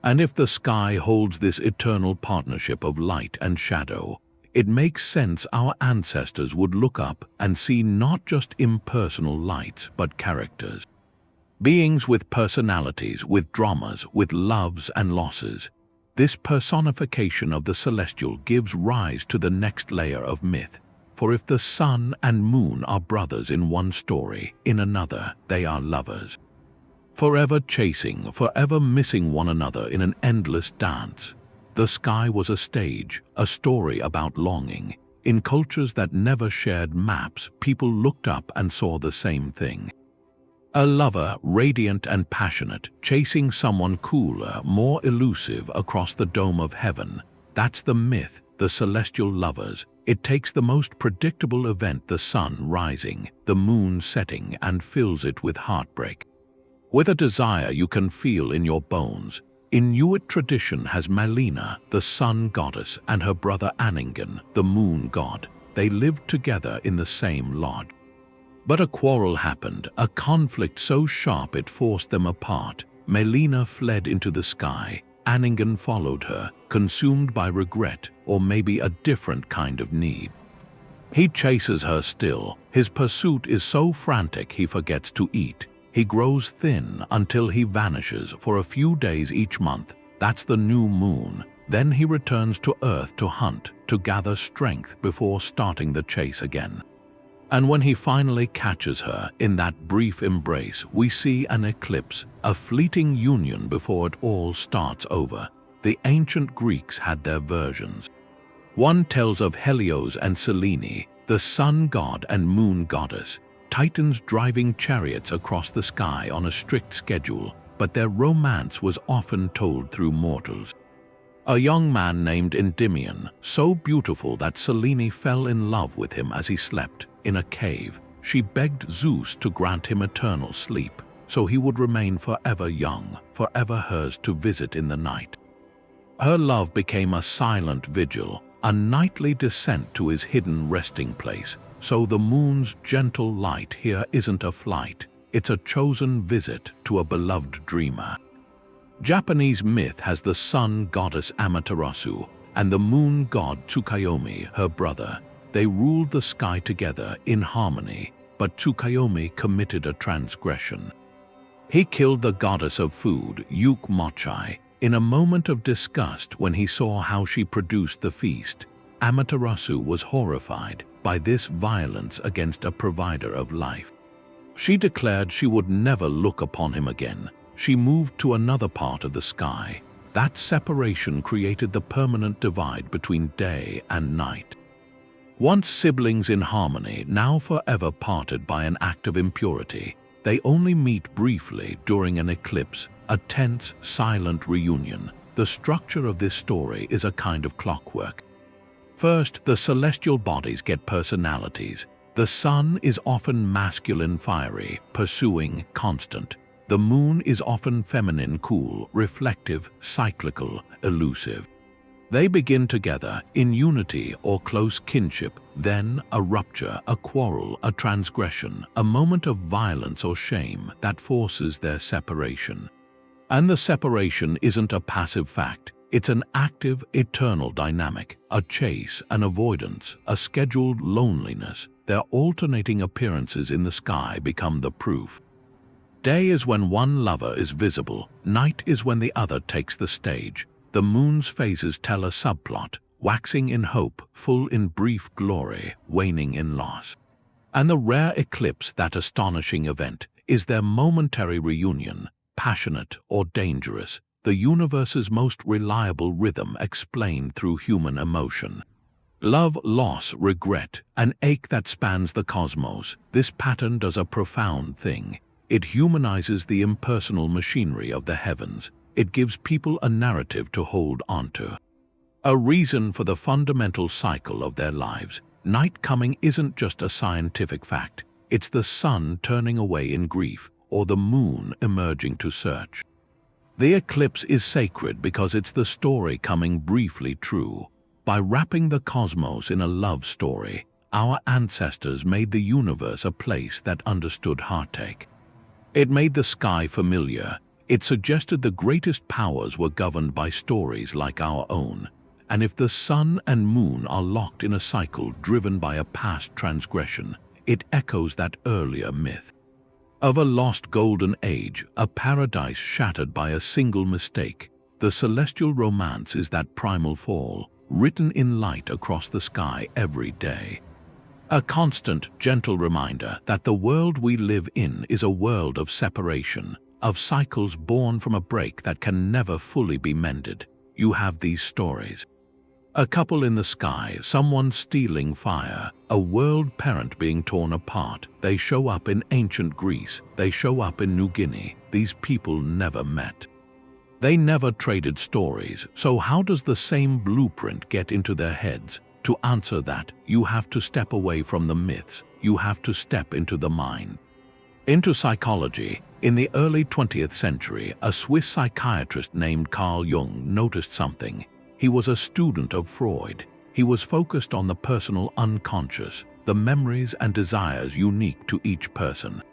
And if the sky holds this eternal partnership of light and shadow, it makes sense our ancestors would look up and see not just impersonal lights but characters. Beings with personalities, with dramas, with loves and losses. This personification of the celestial gives rise to the next layer of myth. For if the sun and moon are brothers in one story, in another they are lovers. Forever chasing, forever missing one another in an endless dance. The sky was a stage, a story about longing. In cultures that never shared maps, people looked up and saw the same thing. A lover, radiant and passionate, chasing someone cooler, more elusive across the dome of heaven. That's the myth, the celestial lovers. It takes the most predictable event, the sun rising, the moon setting, and fills it with heartbreak. With a desire you can feel in your bones. Inuit tradition has Malina, the sun goddess, and her brother Anningen, the moon god. They lived together in the same lodge. But a quarrel happened, a conflict so sharp it forced them apart. Malina fled into the sky. Anningen followed her, consumed by regret or maybe a different kind of need. He chases her still. His pursuit is so frantic he forgets to eat. He grows thin until he vanishes for a few days each month. That's the new moon. Then he returns to Earth to hunt, to gather strength before starting the chase again. And when he finally catches her, in that brief embrace, we see an eclipse, a fleeting union before it all starts over. The ancient Greeks had their versions. One tells of Helios and Selene, the sun god and moon goddess, titans driving chariots across the sky on a strict schedule, but their romance was often told through mortals. A young man named Endymion, so beautiful that Selene fell in love with him as he slept. In a cave, she begged Zeus to grant him eternal sleep, so he would remain forever young, forever hers to visit in the night. Her love became a silent vigil, a nightly descent to his hidden resting place, so the moon's gentle light here isn't a flight, it's a chosen visit to a beloved dreamer. Japanese myth has the sun goddess Amaterasu and the moon god Tsukuyomi, her brother. They ruled the sky together in harmony, but Tsukuyomi committed a transgression. He killed the goddess of food, Yuk Mochai, in a moment of disgust when he saw how she produced the feast. Amaterasu was horrified by this violence against a provider of life. She declared she would never look upon him again. She moved to another part of the sky. That separation created the permanent divide between day and night. Once siblings in harmony, now forever parted by an act of impurity, they only meet briefly during an eclipse, a tense, silent reunion. The structure of this story is a kind of clockwork. First, the celestial bodies get personalities. The sun is often masculine, fiery, pursuing, constant. The moon is often feminine, cool, reflective, cyclical, elusive. They begin together in unity or close kinship, then a rupture, a quarrel, a transgression, a moment of violence or shame that forces their separation. And the separation isn't a passive fact, it's an active, eternal dynamic, a chase, an avoidance, a scheduled loneliness. Their alternating appearances in the sky become the proof. Day is when one lover is visible, night is when the other takes the stage. The moon's phases tell a subplot, waxing in hope, full in brief glory, waning in loss. And the rare eclipse, that astonishing event, is their momentary reunion, passionate or dangerous, the universe's most reliable rhythm explained through human emotion. Love, loss, regret, an ache that spans the cosmos. This pattern does a profound thing. It humanizes the impersonal machinery of the heavens. It gives people a narrative to hold onto, a reason for the fundamental cycle of their lives. Night coming isn't just a scientific fact. It's the sun turning away in grief, or the moon emerging to search. The eclipse is sacred because it's the story coming briefly true. By wrapping the cosmos in a love story, our ancestors made the universe a place that understood heartache. It made the sky familiar. It suggested the greatest powers were governed by stories like our own. And if the sun and moon are locked in a cycle driven by a past transgression, it echoes that earlier myth of a lost golden age, a paradise shattered by a single mistake. The celestial romance is that primal fall, written in light across the sky every day. A constant, gentle reminder that the world we live in is a world of separation, of cycles born from a break that can never fully be mended. You have these stories. A couple in the sky, someone stealing fire, a world parent being torn apart. They show up in ancient Greece, they show up in New Guinea. These people never met. They never traded stories, so how does the same blueprint get into their heads? To answer that, you have to step away from the myths, you have to step into the mind. Into psychology. In the early 20th century, a Swiss psychiatrist named Carl Jung noticed something. He was a student of Freud. He was focused on the personal unconscious, the memories and desires unique to each person.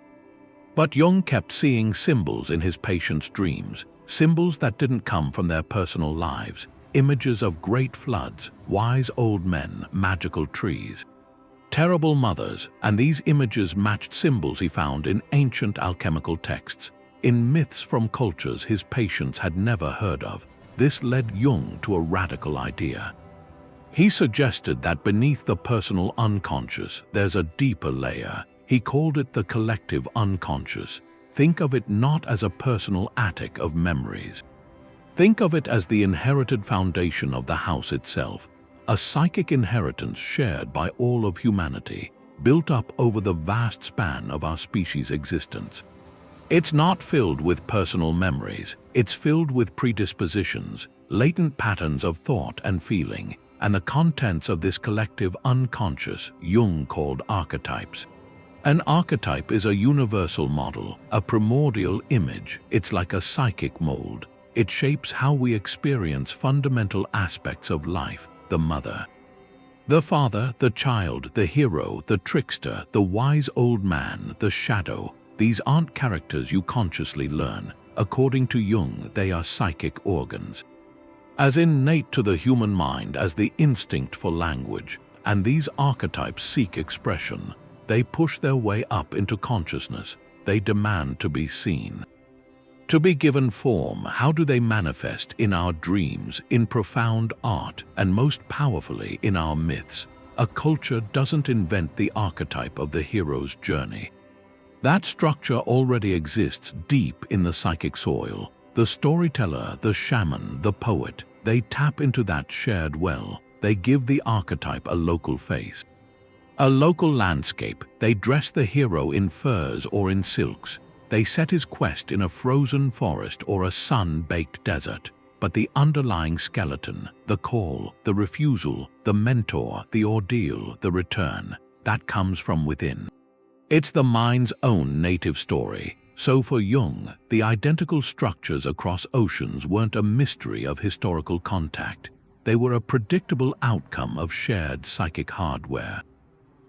But Jung kept seeing symbols in his patients' dreams, symbols that didn't come from their personal lives, images of great floods, wise old men, magical trees, terrible mothers, and these images matched symbols he found in ancient alchemical texts, in myths from cultures his patients had never heard of. This led Jung to a radical idea. He suggested that beneath the personal unconscious, there's a deeper layer. He called it the collective unconscious. Think of it not as a personal attic of memories. Think of it as the inherited foundation of the house itself, a psychic inheritance shared by all of humanity, built up over the vast span of our species' existence. It's not filled with personal memories, it's filled with predispositions, latent patterns of thought and feeling, and the contents of this collective unconscious Jung called archetypes. An archetype is a universal model, a primordial image. It's like a psychic mold. It shapes how we experience fundamental aspects of life: the mother, the father, the child, the hero, the trickster, the wise old man, the shadow. These aren't characters you consciously learn. According to Jung, they are psychic organs, as innate to the human mind as the instinct for language, and these archetypes seek expression. They push their way up into consciousness. They demand to be seen, to be given form. How do they manifest? In our dreams, in profound art, and most powerfully in our myths. A culture doesn't invent the archetype of the hero's journey. That structure already exists deep in the psychic soil. The storyteller, the shaman, the poet, they tap into that shared well. They give the archetype a local face, a local landscape. They dress the hero in furs or in silks. They set his quest in a frozen forest or a sun-baked desert. But the underlying skeleton, the call, the refusal, the mentor, the ordeal, the return, that comes from within. It's the mind's own native story. So for Jung, the identical structures across oceans weren't a mystery of historical contact. They were a predictable outcome of shared psychic hardware.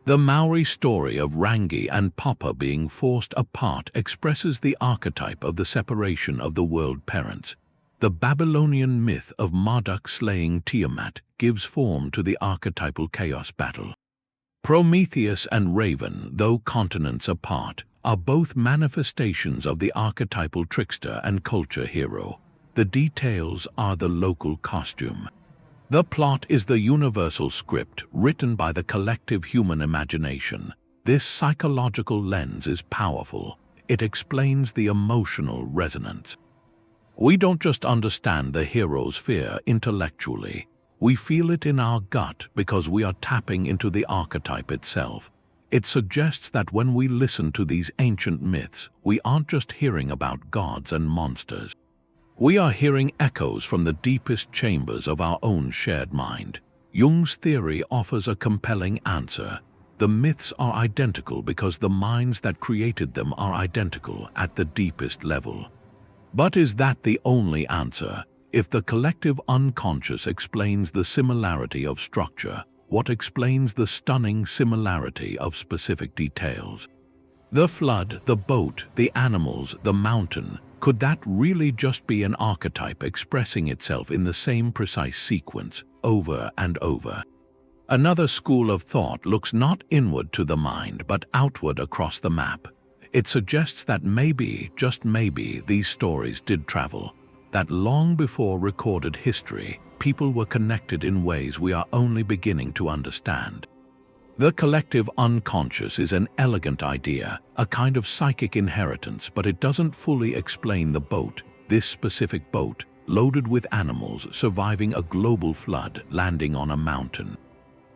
The Maori story of Rangi and Papa being forced apart expresses the archetype of the separation of the world parents. The Babylonian myth of Marduk slaying Tiamat gives form to the archetypal chaos battle. Prometheus and Raven, though continents apart, are both manifestations of the archetypal trickster and culture hero. The details are the local costume. The plot is the universal script written by the collective human imagination. This psychological lens is powerful. It explains the emotional resonance. We don't just understand the hero's fear intellectually. We feel it in our gut because we are tapping into the archetype itself. It suggests that when we listen to these ancient myths, we aren't just hearing about gods and monsters. We are hearing echoes from the deepest chambers of our own shared mind. Jung's theory offers a compelling answer. The The myths are identical because the minds that created them are identical at the deepest level. But is that the only answer? If the collective unconscious explains the similarity of structure, what explains the stunning similarity of specific details? The flood, the boat, the animals, the mountain, could that really just be an archetype expressing itself in the same precise sequence over and over? Another school of thought looks not inward to the mind but outward across the map. It suggests that maybe, just maybe, these stories did travel, that long before recorded history, people were connected in ways we are only beginning to understand. The collective unconscious is an elegant idea, a kind of psychic inheritance, but it doesn't fully explain the boat, this specific boat, loaded with animals surviving a global flood landing on a mountain.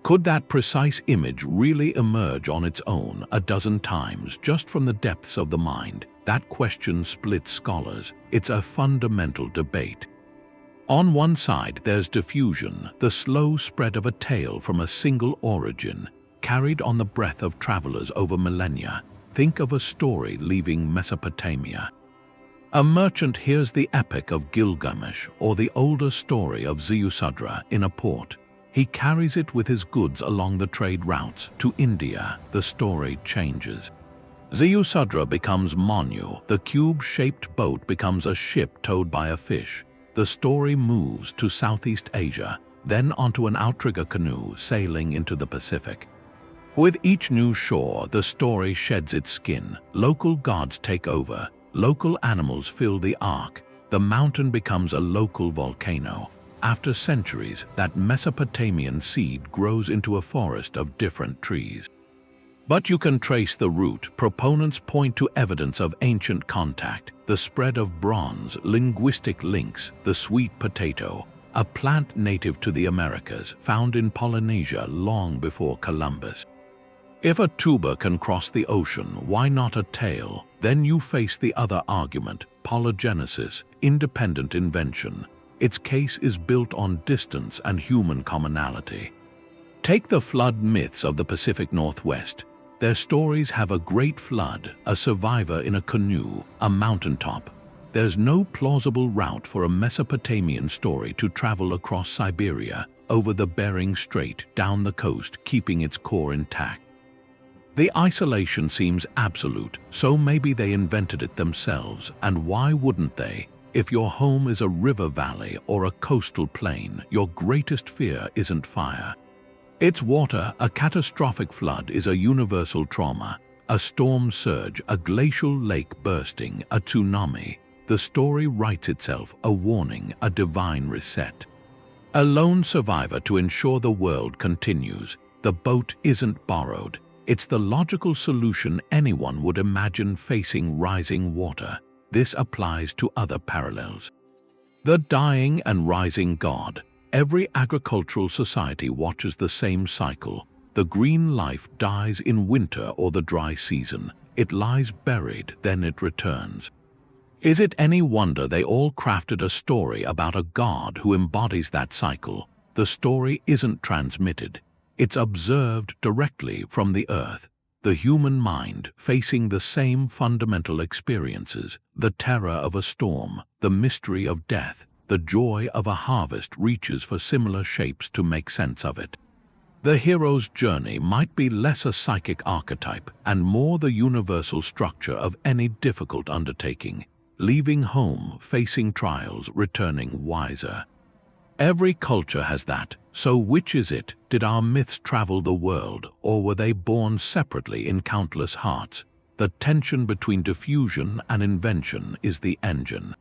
Could that precise image really emerge on its own a dozen times just from the depths of the mind? That question splits scholars. It's a fundamental debate. On one side, there's diffusion, the slow spread of a tale from a single origin, carried on the breath of travelers over millennia. Think of a story leaving Mesopotamia. A merchant hears the epic of Gilgamesh or the older story of Ziusudra in a port. He carries it with his goods along the trade routes to India. The story changes. Ziusudra becomes Manu, the cube-shaped boat becomes a ship towed by a fish. The story moves to Southeast Asia, then onto an outrigger canoe sailing into the Pacific. With each new shore, the story sheds its skin. Local gods take over, local animals fill the ark, the mountain becomes a local volcano. After centuries, that Mesopotamian seed grows into a forest of different trees. But you can trace the root. Proponents point to evidence of ancient contact, the spread of bronze, linguistic links, the sweet potato, a plant native to the Americas, found in Polynesia long before Columbus. If a tuber can cross the ocean, why not a tail? Then you face the other argument, polygenesis, independent invention. Its case is built on distance and human commonality. Take the flood myths of the Pacific Northwest. Their stories have a great flood, a survivor in a canoe, a mountaintop. There's no plausible route for a Mesopotamian story to travel across Siberia, over the Bering Strait, down the coast, keeping its core intact. The isolation seems absolute, so maybe they invented it themselves, and why wouldn't they? If your home is a river valley or a coastal plain, your greatest fear isn't fire. It's water. A catastrophic flood is a universal trauma. A storm surge, a glacial lake bursting, a tsunami. The story writes itself, a warning, a divine reset. A lone survivor to ensure the world continues. The boat isn't borrowed. It's the logical solution anyone would imagine facing rising water. This applies to other parallels. The dying and rising god. Every agricultural society watches the same cycle. The green life dies in winter or the dry season. It lies buried, then it returns. Is it any wonder they all crafted a story about a god who embodies that cycle? The story isn't transmitted. It's observed directly from the earth. The human mind facing the same fundamental experiences, the terror of a storm, the mystery of death, the joy of a harvest reaches for similar shapes to make sense of it. The hero's journey might be less a psychic archetype and more the universal structure of any difficult undertaking, leaving home, facing trials, returning wiser. Every culture has that, so which is it? Did our myths travel the world, or were they born separately in countless hearts? The tension between diffusion and invention is the engine.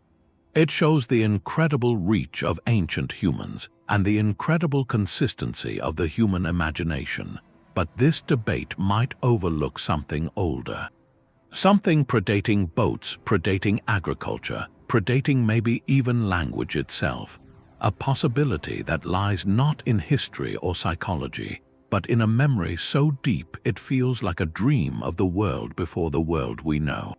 It shows the incredible reach of ancient humans and the incredible consistency of the human imagination. But this debate might overlook something older. Something predating boats, predating agriculture, predating maybe even language itself. A possibility that lies not in history or psychology, but in a memory so deep it feels like a dream of the world before the world we know.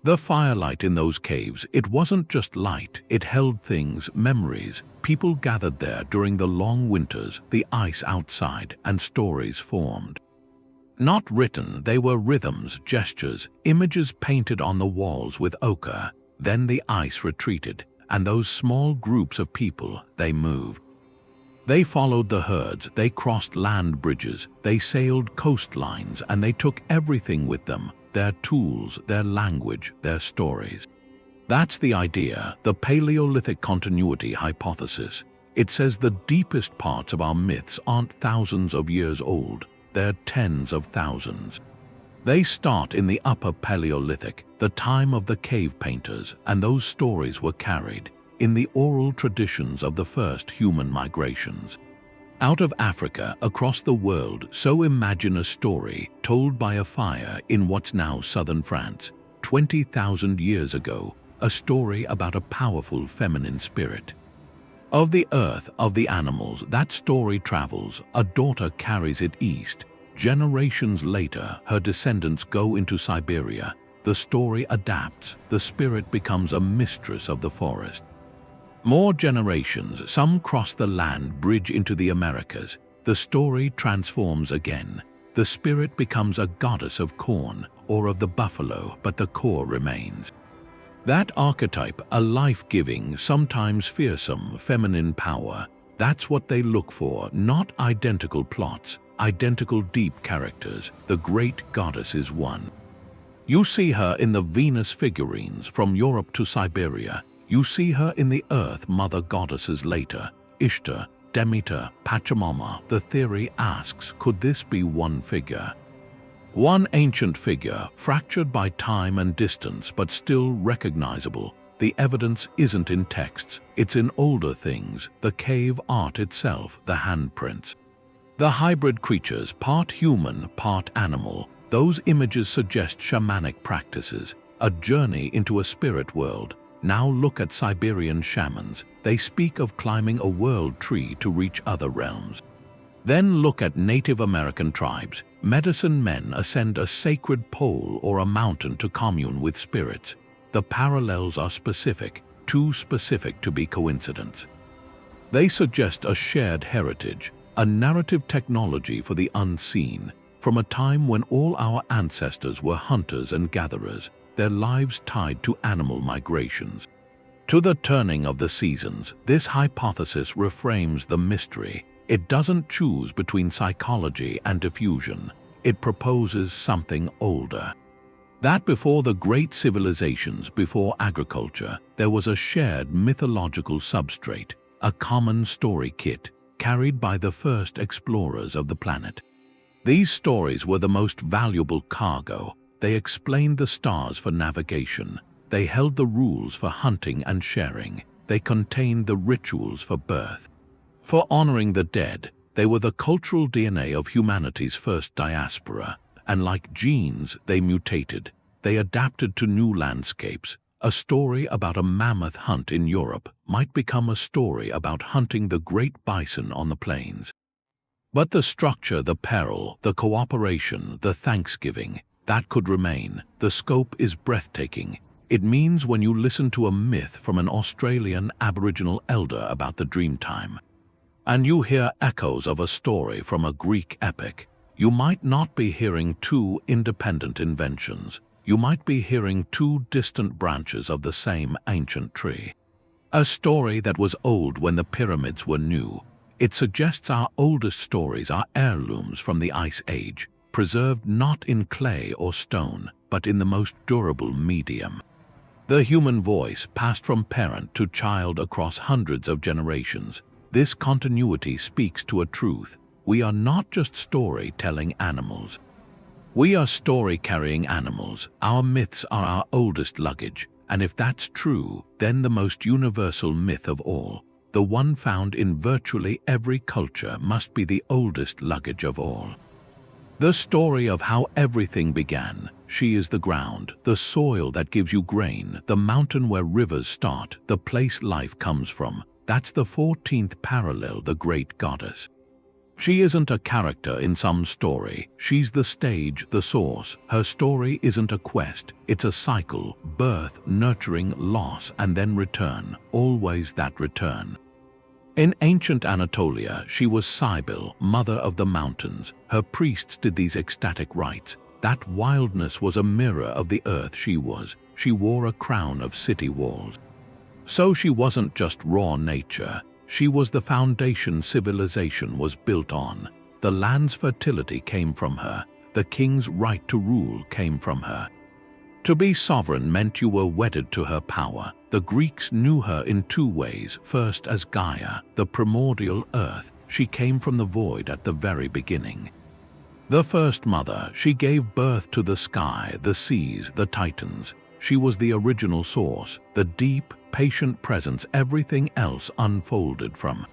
The firelight in those caves, it wasn't just light, it held things, memories. People gathered there during the long winters, the ice outside, and stories formed. Not written, they were rhythms, gestures, images painted on the walls with ochre. Then the ice retreated, and those small groups of people, they moved. They followed the herds, they crossed land bridges, they sailed coastlines, and they took everything with them, their tools, their language, their stories. That's the idea, the Paleolithic continuity hypothesis. It says the deepest parts of our myths aren't thousands of years old, they're tens of thousands. They start in the Upper Paleolithic, the time of the cave painters, and those stories were carried in the oral traditions of the first human migrations. Out of Africa, across the world, so imagine a story told by a fire in what's now southern France, 20,000 years ago, a story about a powerful feminine spirit. Of the earth, of the animals, that story travels, a daughter carries it east. Generations later, her descendants go into Siberia. The story adapts, the spirit becomes a mistress of the forest. More generations, some cross the land bridge into the Americas. The story transforms again. The spirit becomes a goddess of corn or of the buffalo, but the core remains. That archetype, a life-giving, sometimes fearsome, feminine power, that's what they look for, not identical plots, identical deep characters. The great goddess is one. You see her in the Venus figurines from Europe to Siberia. You see her in the Earth Mother goddesses later, Ishtar, Demeter, Pachamama. The theory asks, could this be one figure? One ancient figure, fractured by time and distance but still recognizable. The evidence isn't in texts, it's in older things, the cave art itself, the handprints. The hybrid creatures, part human, part animal. Those images suggest shamanic practices, a journey into a spirit world. Now look at Siberian shamans. They speak of climbing a world tree to reach other realms. Then look at Native American tribes. Medicine men ascend a sacred pole or a mountain to commune with spirits. The parallels are specific, too specific to be coincidence. They suggest a shared heritage, a narrative technology for the unseen, from a time when all our ancestors were hunters and gatherers, their lives tied to animal migrations. To the turning of the seasons, this hypothesis reframes the mystery. It doesn't choose between psychology and diffusion. It proposes something older. That before the great civilizations, before agriculture, there was a shared mythological substrate, a common story kit, carried by the first explorers of the planet. These stories were the most valuable cargo. They explained the stars for navigation. They held the rules for hunting and sharing. They contained the rituals for birth. For honoring the dead, they were the cultural DNA of humanity's first diaspora. And like genes, they mutated. They adapted to new landscapes. A story about a mammoth hunt in Europe might become a story about hunting the great bison on the plains. But the structure, the peril, the cooperation, the thanksgiving, that could remain. The scope is breathtaking. It means when you listen to a myth from an Australian Aboriginal elder about the Dreamtime, and you hear echoes of a story from a Greek epic, you might not be hearing two independent inventions. You might be hearing two distant branches of the same ancient tree. A story that was old when the pyramids were new. It suggests our oldest stories are heirlooms from the Ice Age, preserved not in clay or stone, but in the most durable medium. The human voice passed from parent to child across hundreds of generations. This continuity speaks to a truth. We are not just story-telling animals. We are story-carrying animals. Our myths are our oldest luggage, and if that's true, then the most universal myth of all, the one found in virtually every culture, must be the oldest luggage of all. The story of how everything began. She is the ground, the soil that gives you grain, the mountain where rivers start, the place life comes from. That's the 14th parallel, the great goddess. She isn't a character in some story. She's the stage, the source. Her story isn't a quest. It's a cycle: birth, nurturing, loss, and then return. Always that return. In ancient Anatolia, she was Cybele, mother of the mountains. Her priests did these ecstatic rites. That wildness was a mirror of the earth she was. She wore a crown of city walls. So she wasn't just raw nature. She was the foundation civilization was built on. The land's fertility came from her. The king's right to rule came from her. To be sovereign meant you were wedded to her power. The Greeks knew her in two ways. First as Gaia, the primordial earth. She came from the void at the very beginning. The first mother, she gave birth to the sky, the seas, the titans. She was the original source, the deep, patient presence everything else unfolded from.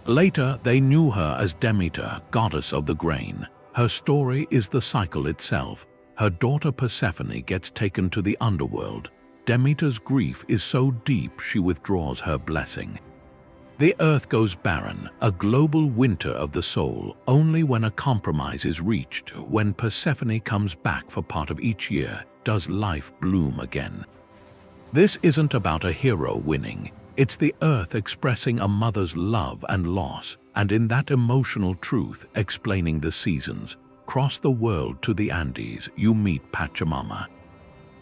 Later, they knew her as Demeter, goddess of the grain. Her story is the cycle itself. Her daughter Persephone gets taken to the underworld. Demeter's grief is so deep she withdraws her blessing. The earth goes barren, a global winter of the soul. Only when a compromise is reached, when Persephone comes back for part of each year, does life bloom again. This isn't about a hero winning. It's the earth expressing a mother's love and loss, and in that emotional truth, explaining the seasons. Cross the world to the Andes, you meet Pachamama.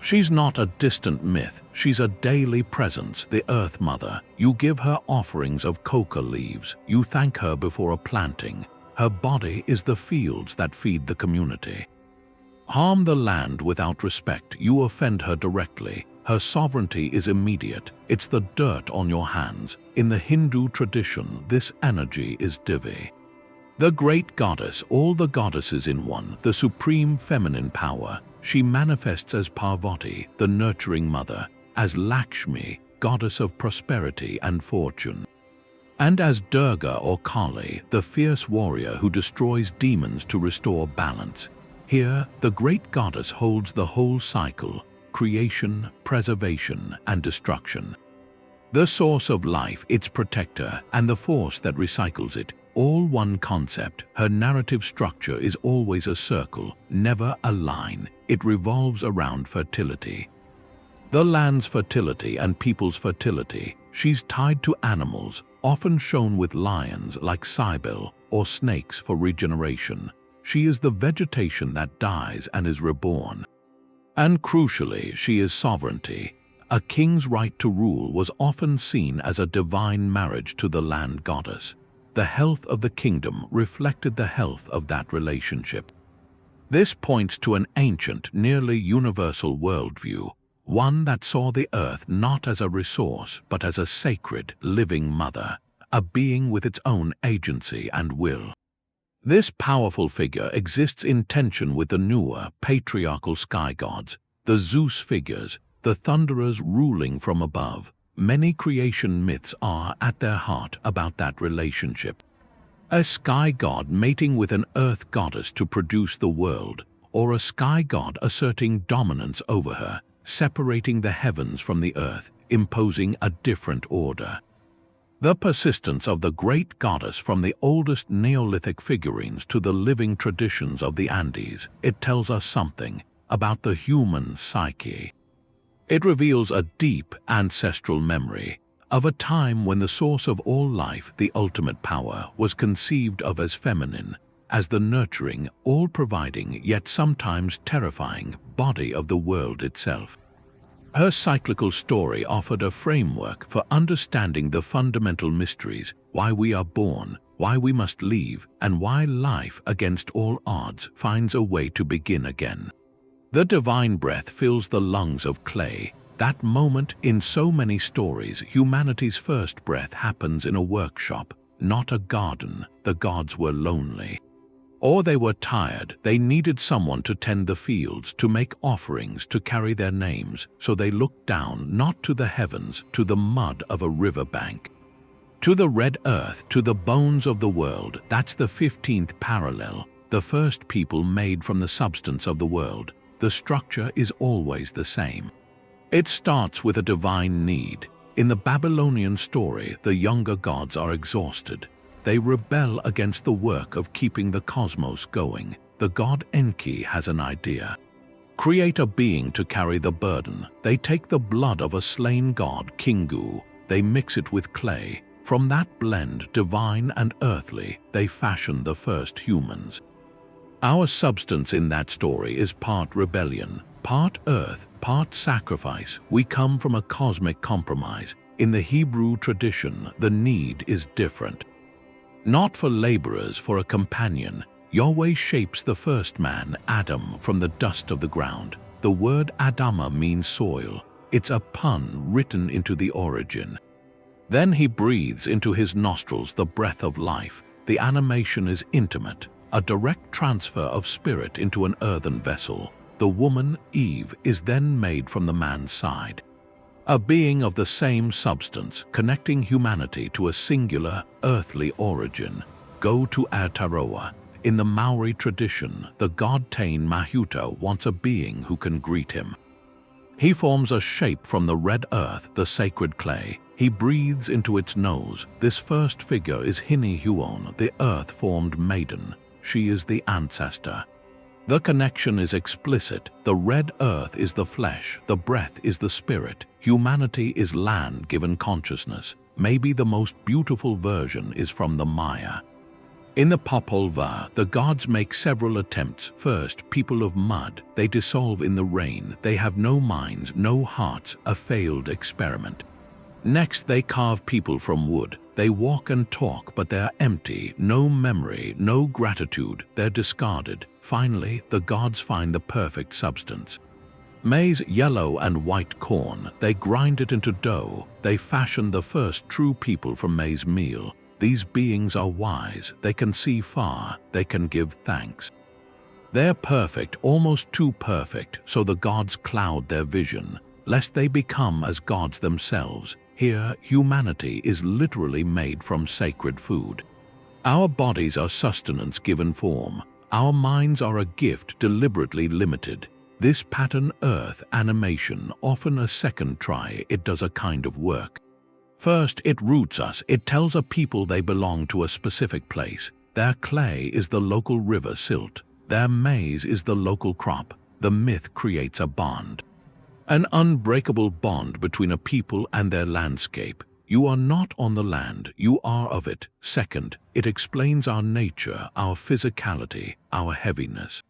She's not a distant myth, she's a daily presence, the Earth Mother. You give her offerings of coca leaves, you thank her before a planting. Her body is the fields that feed the community. Harm the land without respect, you offend her directly. Her sovereignty is immediate, it's the dirt on your hands. In the Hindu tradition, this energy is Divi. The great goddess, all the goddesses in one, the supreme feminine power. She manifests as Parvati, the nurturing mother, as Lakshmi, goddess of prosperity and fortune, and as Durga or Kali, the fierce warrior who destroys demons to restore balance. Here, the great goddess holds the whole cycle, creation, preservation, and destruction. The source of life, its protector, and the force that recycles it, all one concept. Her narrative structure is always a circle, never a line. It revolves around fertility. The land's fertility and people's fertility. She's tied to animals, often shown with lions like Cybele, or snakes for regeneration. She is the vegetation that dies and is reborn. And crucially, she is sovereignty. A king's right to rule was often seen as a divine marriage to the land goddess. The health of the kingdom reflected the health of that relationship. This points to an ancient, nearly universal worldview, one that saw the earth not as a resource but as a sacred, living mother, a being with its own agency and will. This powerful figure exists in tension with the newer, patriarchal sky gods, the Zeus figures, the thunderers ruling from above. Many creation myths are, at their heart, about that relationship. A sky god mating with an earth goddess to produce the world, or a sky god asserting dominance over her, separating the heavens from the earth, imposing a different order. The persistence of the great goddess from the oldest Neolithic figurines to the living traditions of the Andes, it tells us something about the human psyche. It reveals a deep ancestral memory of a time when the source of all life, the ultimate power, was conceived of as feminine, as the nurturing, all-providing, yet sometimes terrifying body of the world itself. Her cyclical story offered a framework for understanding the fundamental mysteries, why we are born, why we must leave, and why life, against all odds, finds a way to begin again. The divine breath fills the lungs of clay. That moment in so many stories, humanity's first breath happens in a workshop, not a garden. The gods were lonely. Or they were tired. They needed someone to tend the fields, to make offerings, to carry their names. So they looked down, not to the heavens, to the mud of a riverbank, to the red earth, to the bones of the world. That's the 15th parallel. The first people made from the substance of the world. The structure is always the same. It starts with a divine need. In the Babylonian story, the younger gods are exhausted. They rebel against the work of keeping the cosmos going. The god Enki has an idea. Create a being to carry the burden. They take the blood of a slain god, Kingu. They mix it with clay. From that blend, divine and earthly, they fashioned the first humans. Our substance in that story is part rebellion, part earth, part sacrifice. We come from a cosmic compromise. In the Hebrew tradition, the need is different. Not for laborers, for a companion. Yahweh shapes the first man, Adam, from the dust of the ground. The word Adama means soil. It's a pun written into the origin. Then he breathes into his nostrils the breath of life. The animation is intimate, a direct transfer of spirit into an earthen vessel. The woman, Eve, is then made from the man's side. A being of the same substance, connecting humanity to a singular, earthly origin. Go to Aotearoa. In the Maori tradition, the god Tain Mahuta wants a being who can greet him. He forms a shape from the red earth, the sacred clay. He breathes into its nose. This first figure is Hini Huon, the earth-formed maiden. She is the ancestor. The connection is explicit. The red earth is the flesh, the breath is the spirit. Humanity is land given consciousness. Maybe the most beautiful version is from the Maya. In the Popol Vuh, the gods make several attempts. First, people of mud. They dissolve in the rain. They have no minds, no hearts, a failed experiment. Next, they carve people from wood. They walk and talk, but they're empty. No memory, no gratitude. They're discarded. Finally, the gods find the perfect substance. Maize, yellow and white corn. They grind it into dough. They fashion the first true people from maize meal. These beings are wise, they can see far, they can give thanks. They're perfect, almost too perfect, so the gods cloud their vision, lest they become as gods themselves. Here, humanity is literally made from sacred food. Our bodies are sustenance given form. Our minds are a gift deliberately limited. This pattern earth animation, often a second try, it does a kind of work. First, it roots us. It tells a people they belong to a specific place. Their clay is the local river silt. Their maize is the local crop. The myth creates a bond. An unbreakable bond between a people and their landscape. You are not on the land, you are of it. Second, it explains our nature, our physicality, our heaviness.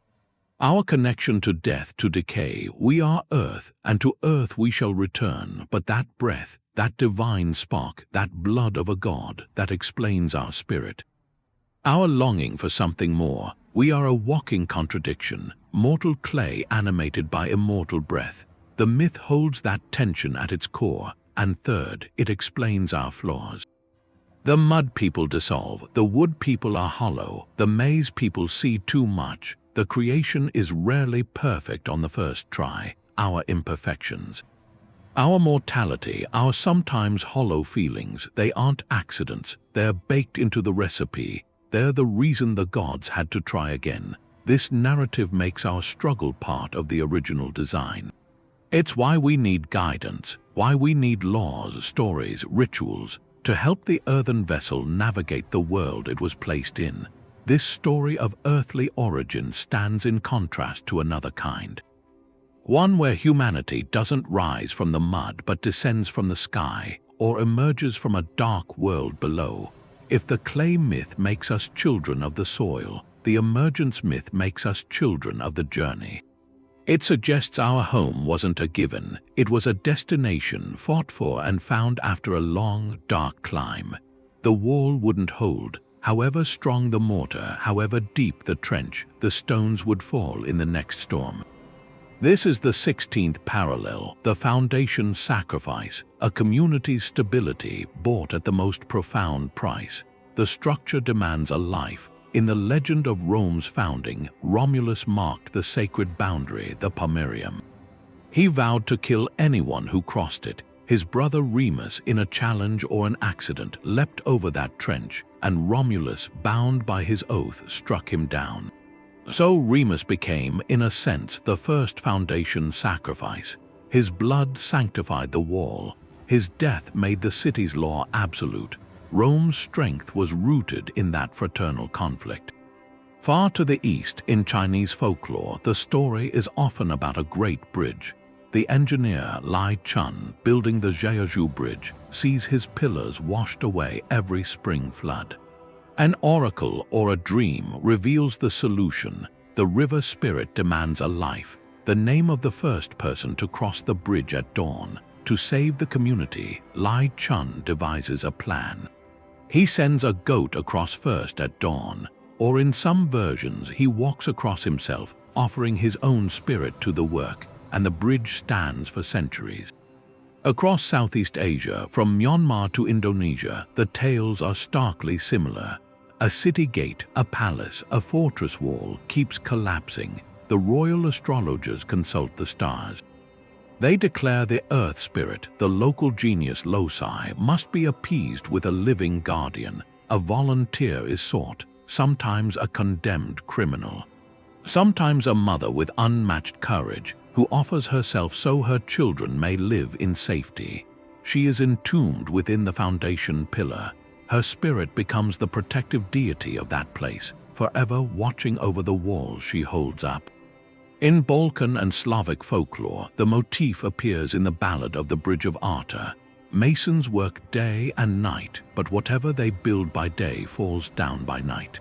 Our connection to death, to decay. We are earth, and to earth we shall return. But that breath, that divine spark, that blood of a god, that explains our spirit. Our longing for something more. We are a walking contradiction, mortal clay animated by immortal breath. The myth holds that tension at its core. And third, it explains our flaws. The mud people dissolve, the wood people are hollow, the maize people see too much. The creation is rarely perfect on the first try, our imperfections. Our mortality, our sometimes hollow feelings, they aren't accidents, they're baked into the recipe. They're the reason the gods had to try again. This narrative makes our struggle part of the original design. It's why we need guidance, why we need laws, stories, rituals, to help the earthen vessel navigate the world it was placed in. This story of earthly origin stands in contrast to another kind. One where humanity doesn't rise from the mud but descends from the sky or emerges from a dark world below. If the clay myth makes us children of the soil, the emergence myth makes us children of the journey. It suggests our home wasn't a given, it was a destination fought for and found after a long, dark climb. The wall wouldn't hold. However strong the mortar, however deep the trench, the stones would fall in the next storm. This is the 16th parallel, the foundation sacrifice, a community's stability bought at the most profound price. The structure demands a life. In the legend of Rome's founding, Romulus marked the sacred boundary, the Pomerium. He vowed to kill anyone who crossed it. His brother Remus, in a challenge or an accident, leapt over that trench, and Romulus, bound by his oath, struck him down. So Remus became, in a sense, the first foundation sacrifice. His blood sanctified the wall. His death made the city's law absolute. Rome's strength was rooted in that fraternal conflict. Far to the east, in Chinese folklore, the story is often about a great bridge. The engineer Lai Chun, building the Jeju Bridge, sees his pillars washed away every spring flood. An oracle or a dream reveals the solution. The river spirit demands a life, the name of the first person to cross the bridge at dawn. To save the community, Lai Chun devises a plan. He sends a goat across first at dawn, or in some versions he walks across himself, offering his own spirit to the work, and the bridge stands for centuries. Across Southeast Asia, from Myanmar to Indonesia, the tales are starkly similar. A city gate, a palace, a fortress wall keeps collapsing. The royal astrologers consult the stars. They declare the earth spirit, the local genius loci, must be appeased with a living guardian. A volunteer is sought, sometimes a condemned criminal. Sometimes a mother with unmatched courage, who offers herself so her children may live in safety. She is entombed within the foundation pillar. Her spirit becomes the protective deity of that place, forever watching over the walls she holds up. In Balkan and Slavic folklore, the motif appears in the ballad of the Bridge of Arta. Masons work day and night, but whatever they build by day falls down by night.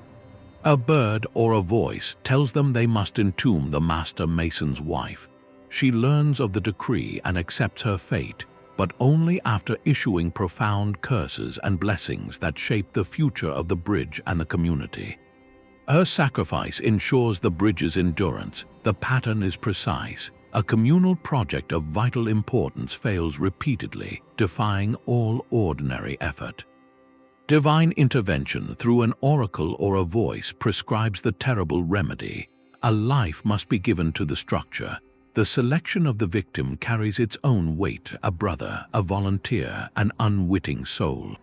A bird or a voice tells them they must entomb the master mason's wife. She learns of the decree and accepts her fate, but only after issuing profound curses and blessings that shape the future of the bridge and the community. Her sacrifice ensures the bridge's endurance. The pattern is precise. A communal project of vital importance fails repeatedly, defying all ordinary effort. Divine intervention through an oracle or a voice prescribes the terrible remedy. A life must be given to the structure. The selection of the victim carries its own weight, a brother, a volunteer, an unwitting soul.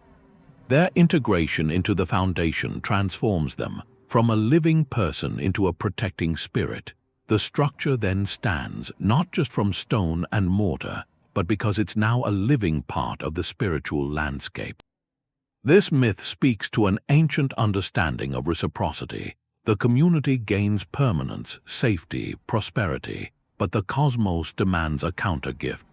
Their integration into the foundation transforms them from a living person into a protecting spirit. The structure then stands not just from stone and mortar, but because it's now a living part of the spiritual landscape. This myth speaks to an ancient understanding of reciprocity. The community gains permanence, safety, prosperity, but the cosmos demands a counter-gift.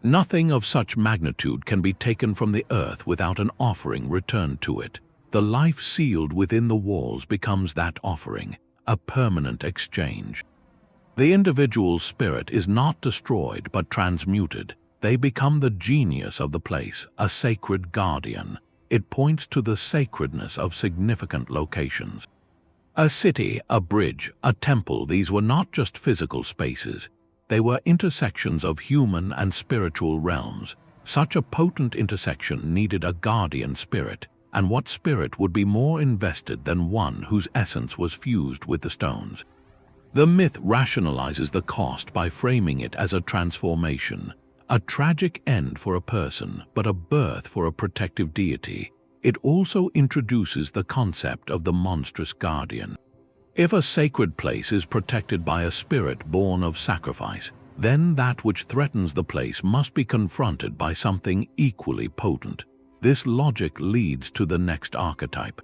Nothing of such magnitude can be taken from the earth without an offering returned to it. The life sealed within the walls becomes that offering, a permanent exchange. The individual's spirit is not destroyed but transmuted. They become the genius of the place, a sacred guardian. It points to the sacredness of significant locations. A city, a bridge, a temple, these were not just physical spaces. They were intersections of human and spiritual realms. Such a potent intersection needed a guardian spirit, and what spirit would be more invested than one whose essence was fused with the stones? The myth rationalizes the cost by framing it as a transformation, a tragic end for a person, but a birth for a protective deity. It also introduces the concept of the monstrous guardian. If a sacred place is protected by a spirit born of sacrifice, then that which threatens the place must be confronted by something equally potent. This logic leads to the next archetype.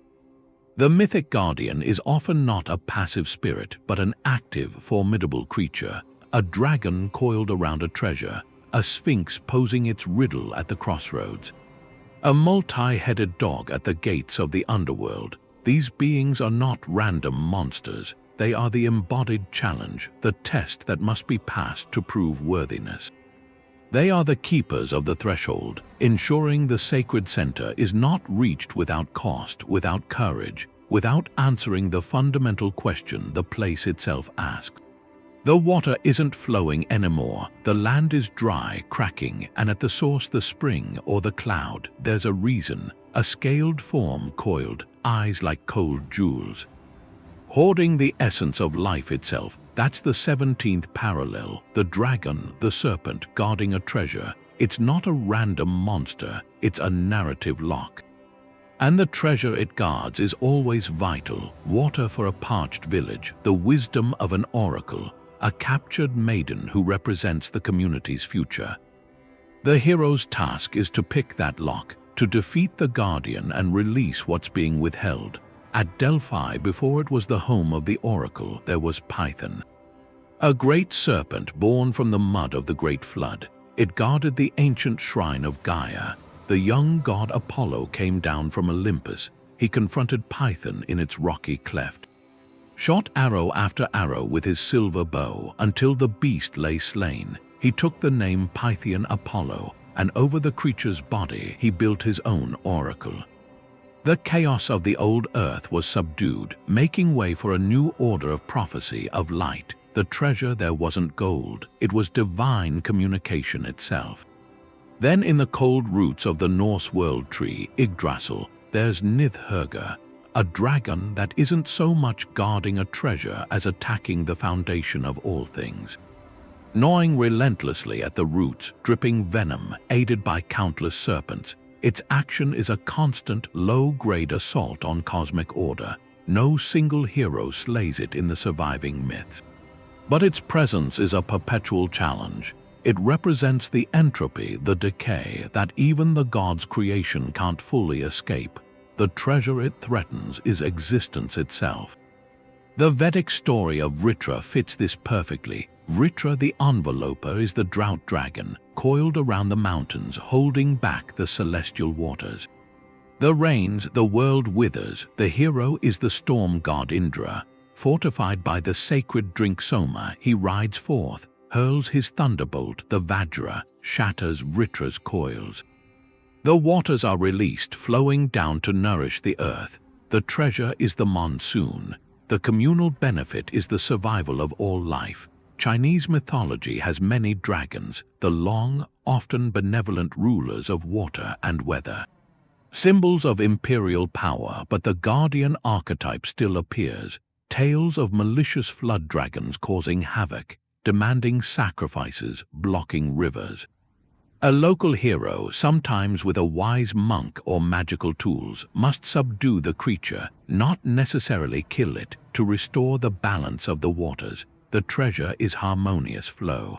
The mythic guardian is often not a passive spirit, but an active, formidable creature, a dragon coiled around a treasure, a sphinx posing its riddle at the crossroads, a multi-headed dog at the gates of the underworld. These beings are not random monsters. They are the embodied challenge, the test that must be passed to prove worthiness. They are the keepers of the threshold, ensuring the sacred center is not reached without cost, without courage, without answering the fundamental question the place itself asks. The water isn't flowing anymore, the land is dry, cracking, and at the source, the spring or the cloud, there's a reason, a scaled form coiled, eyes like cold jewels. Hoarding the essence of life itself, that's the 17th parallel, the dragon, the serpent guarding a treasure. It's not a random monster, it's a narrative lock. And the treasure it guards is always vital, water for a parched village, the wisdom of an oracle, a captured maiden who represents the community's future. The hero's task is to pick that lock, to defeat the guardian and release what's being withheld. At Delphi, before it was the home of the oracle, there was Python. A great serpent born from the mud of the great flood. It guarded the ancient shrine of Gaia. The young god Apollo came down from Olympus. He confronted Python in its rocky cleft, shot arrow after arrow with his silver bow until the beast lay slain. He took the name Pythian Apollo, and over the creature's body he built his own oracle. The chaos of the old earth was subdued, making way for a new order of prophecy, of light. The treasure there wasn't gold, it was divine communication itself. Then in the cold roots of the Norse world tree, Yggdrasil, there's Nidhöggr, a dragon that isn't so much guarding a treasure as attacking the foundation of all things. Gnawing relentlessly at the roots, dripping venom, aided by countless serpents, its action is a constant, low-grade assault on cosmic order. No single hero slays it in the surviving myths. But its presence is a perpetual challenge. It represents the entropy, the decay, that even the gods' creation can't fully escape. The treasure it threatens is existence itself. The Vedic story of Vritra fits this perfectly. Vritra the enveloper is the drought dragon, coiled around the mountains, holding back the celestial waters. The rains, the world withers. The hero is the storm god Indra. Fortified by the sacred drink Soma, he rides forth, hurls his thunderbolt, the Vajra, shatters Vritra's coils. The waters are released, flowing down to nourish the earth. The treasure is the monsoon. The communal benefit is the survival of all life. Chinese mythology has many dragons, the long, often benevolent rulers of water and weather. Symbols of imperial power, but the guardian archetype still appears. Tales of malicious flood dragons causing havoc, demanding sacrifices, blocking rivers. A local hero, sometimes with a wise monk or magical tools, must subdue the creature, not necessarily kill it, to restore the balance of the waters. The treasure is harmonious flow.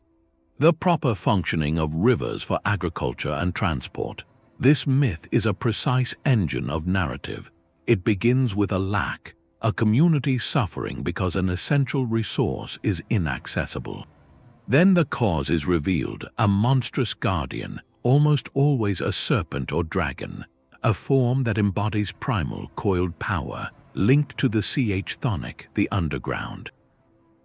The proper functioning of rivers for agriculture and transport. This myth is a precise engine of narrative. It begins with a lack, a community suffering because an essential resource is inaccessible. Then the cause is revealed, a monstrous guardian, almost always a serpent or dragon, a form that embodies primal, coiled power, linked to the chthonic, the underground.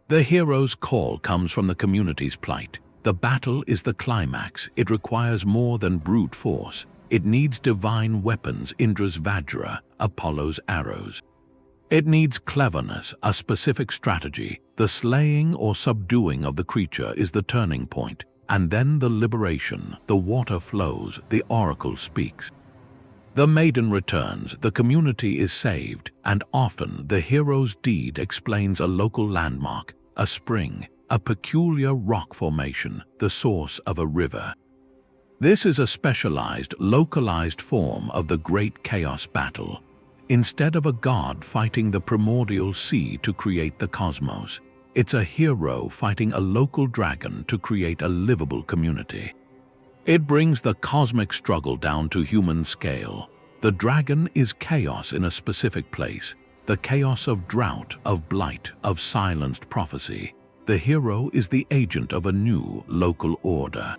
The hero's call comes from the community's plight. The battle is the climax. It requires more than brute force. It needs divine weapons, Indra's Vajra, Apollo's arrows. It needs cleverness, a specific strategy. The slaying or subduing of the creature is the turning point, and then the liberation. The water flows, the oracle speaks. The maiden returns, the community is saved, and often the hero's deed explains a local landmark, a spring, a peculiar rock formation, the source of a river. This is a specialized, localized form of the great chaos battle. Instead of a god fighting the primordial sea to create the cosmos, it's a hero fighting a local dragon to create a livable community. It brings the cosmic struggle down to human scale. The dragon is chaos in a specific place, the chaos of drought, of blight, of silenced prophecy. The hero is the agent of a new local order.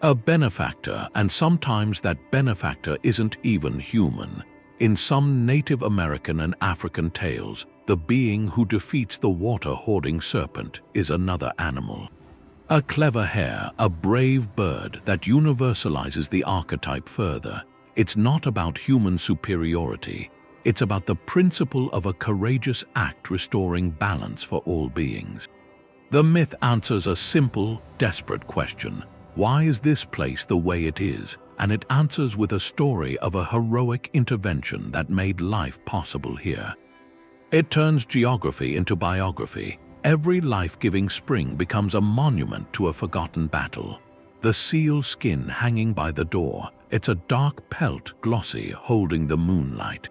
A benefactor, and sometimes that benefactor isn't even human. In some Native American and African tales, the being who defeats the water-hoarding serpent is another animal. A clever hare, a brave bird that universalizes the archetype further. It's not about human superiority. It's about the principle of a courageous act restoring balance for all beings. The myth answers a simple, desperate question. Why is this place the way it is? And it answers with a story of a heroic intervention that made life possible here. It turns geography into biography. Every life-giving spring becomes a monument to a forgotten battle. The seal skin hanging by the door, it's a dark pelt, glossy, holding the moonlight.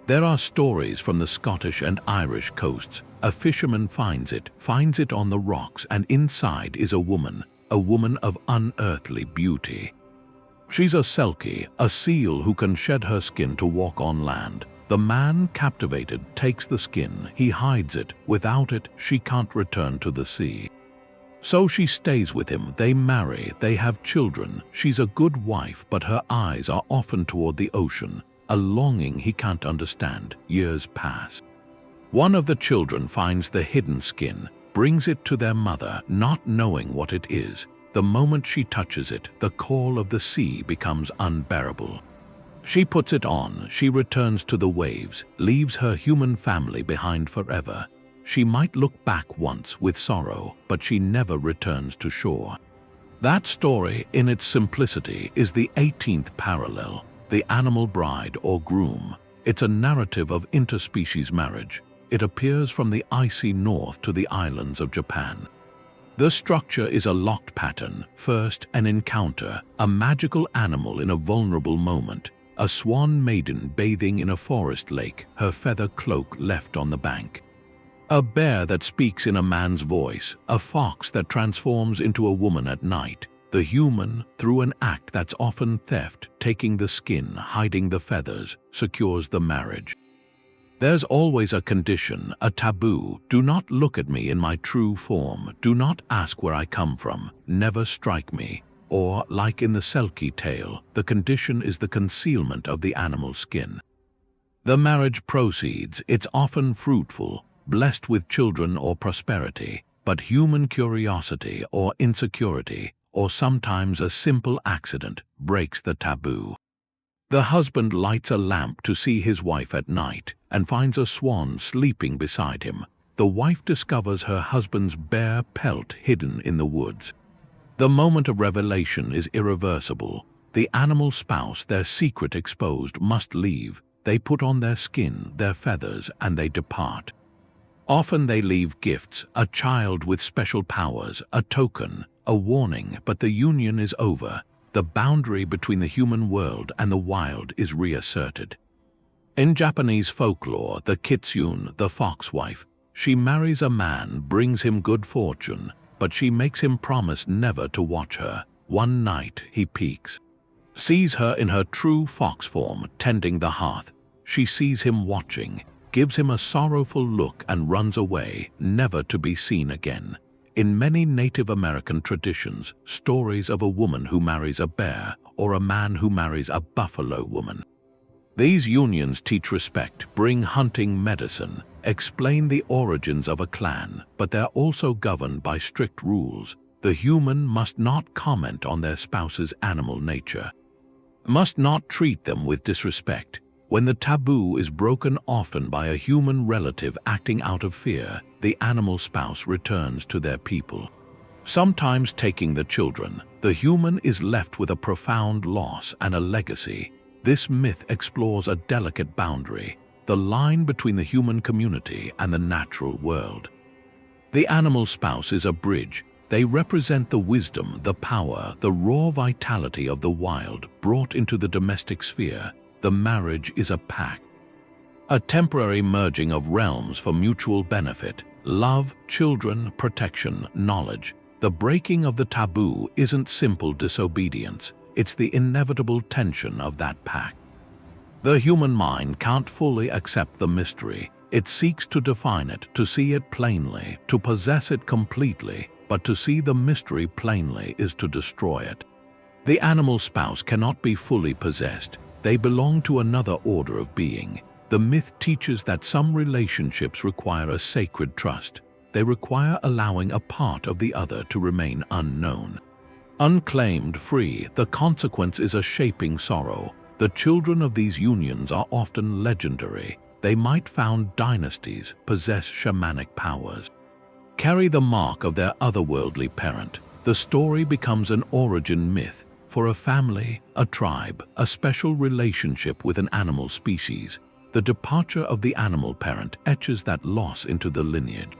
There are stories from the Scottish and Irish coasts. A fisherman finds it on the rocks, and inside is a woman of unearthly beauty. She's a selkie, a seal who can shed her skin to walk on land. The The man, captivated, takes the skin. He hides it. Without it, she can't return to the sea. So she stays with him. They marry. They have children. She's a good wife, but her eyes are often toward the ocean, a longing he can't understand. Years pass. One of the children finds the hidden skin, brings it to their mother, not knowing what it is. The moment she touches it, the call of the sea becomes unbearable. She puts it on. She returns to the waves, leaves her human family behind forever. She might look back once with sorrow, but she never returns to shore. That story, in its simplicity, is the 18th parallel, the animal bride or groom. It's a narrative of interspecies marriage. It appears from the icy north to the islands of Japan. The structure is a locked pattern. First, an encounter, a magical animal in a vulnerable moment, a swan maiden bathing in a forest lake, her feather cloak left on the bank. A bear that speaks in a man's voice, a fox that transforms into a woman at night, the human, through an act that's often theft, taking the skin, hiding the feathers, secures the marriage. There's always a condition, a taboo. Do not look at me in my true form. Do not ask where I come from. Never strike me. Or, like in the Selkie tale, the condition is the concealment of the animal skin. The marriage proceeds. It's often fruitful, blessed with children or prosperity, but human curiosity or insecurity, or sometimes a simple accident, breaks the taboo. The husband lights a lamp to see his wife at night and finds a swan sleeping beside him. The wife discovers her husband's bare pelt hidden in the woods. The moment of revelation is irreversible. The animal spouse, their secret exposed, must leave. They put on their skin, their feathers, and they depart. Often they leave gifts, a child with special powers, a token, a warning, but the union is over. The boundary between the human world and the wild is reasserted. In Japanese folklore, the kitsune, the foxwife, she marries a man, brings him good fortune, but she makes him promise never to watch her. One night he peeks, sees her in her true fox form, tending the hearth. She sees him watching, gives him a sorrowful look and runs away, never to be seen again. In many Native American traditions, stories of a woman who marries a bear or a man who marries a buffalo woman. These unions teach respect, bring hunting medicine, explain the origins of a clan, but they're also governed by strict rules. The human must not comment on their spouse's animal nature, must not treat them with disrespect. When the taboo is broken often by a human relative acting out of fear, the animal spouse returns to their people, sometimes taking the children. The human is left with a profound loss and a legacy. This myth explores a delicate boundary, the line between the human community and the natural world. The animal spouse is a bridge. They represent the wisdom, the power, the raw vitality of the wild brought into the domestic sphere. The marriage is a pact, a temporary merging of realms for mutual benefit, love, children, protection, knowledge. The breaking of the taboo isn't simple disobedience, it's the inevitable tension of that pact. The human mind can't fully accept the mystery. It seeks to define it, to see it plainly, to possess it completely, but to see the mystery plainly is to destroy it. The animal spouse cannot be fully possessed. They belong to another order of being. The myth teaches that some relationships require a sacred trust. They require allowing a part of the other to remain unknown, unclaimed, free. The consequence is a shaping sorrow. The children of these unions are often legendary. They might found dynasties, possess shamanic powers, carry the mark of their otherworldly parent. The story becomes an origin myth for a family, a tribe, a special relationship with an animal species. The departure of the animal parent etches that loss into the lineage,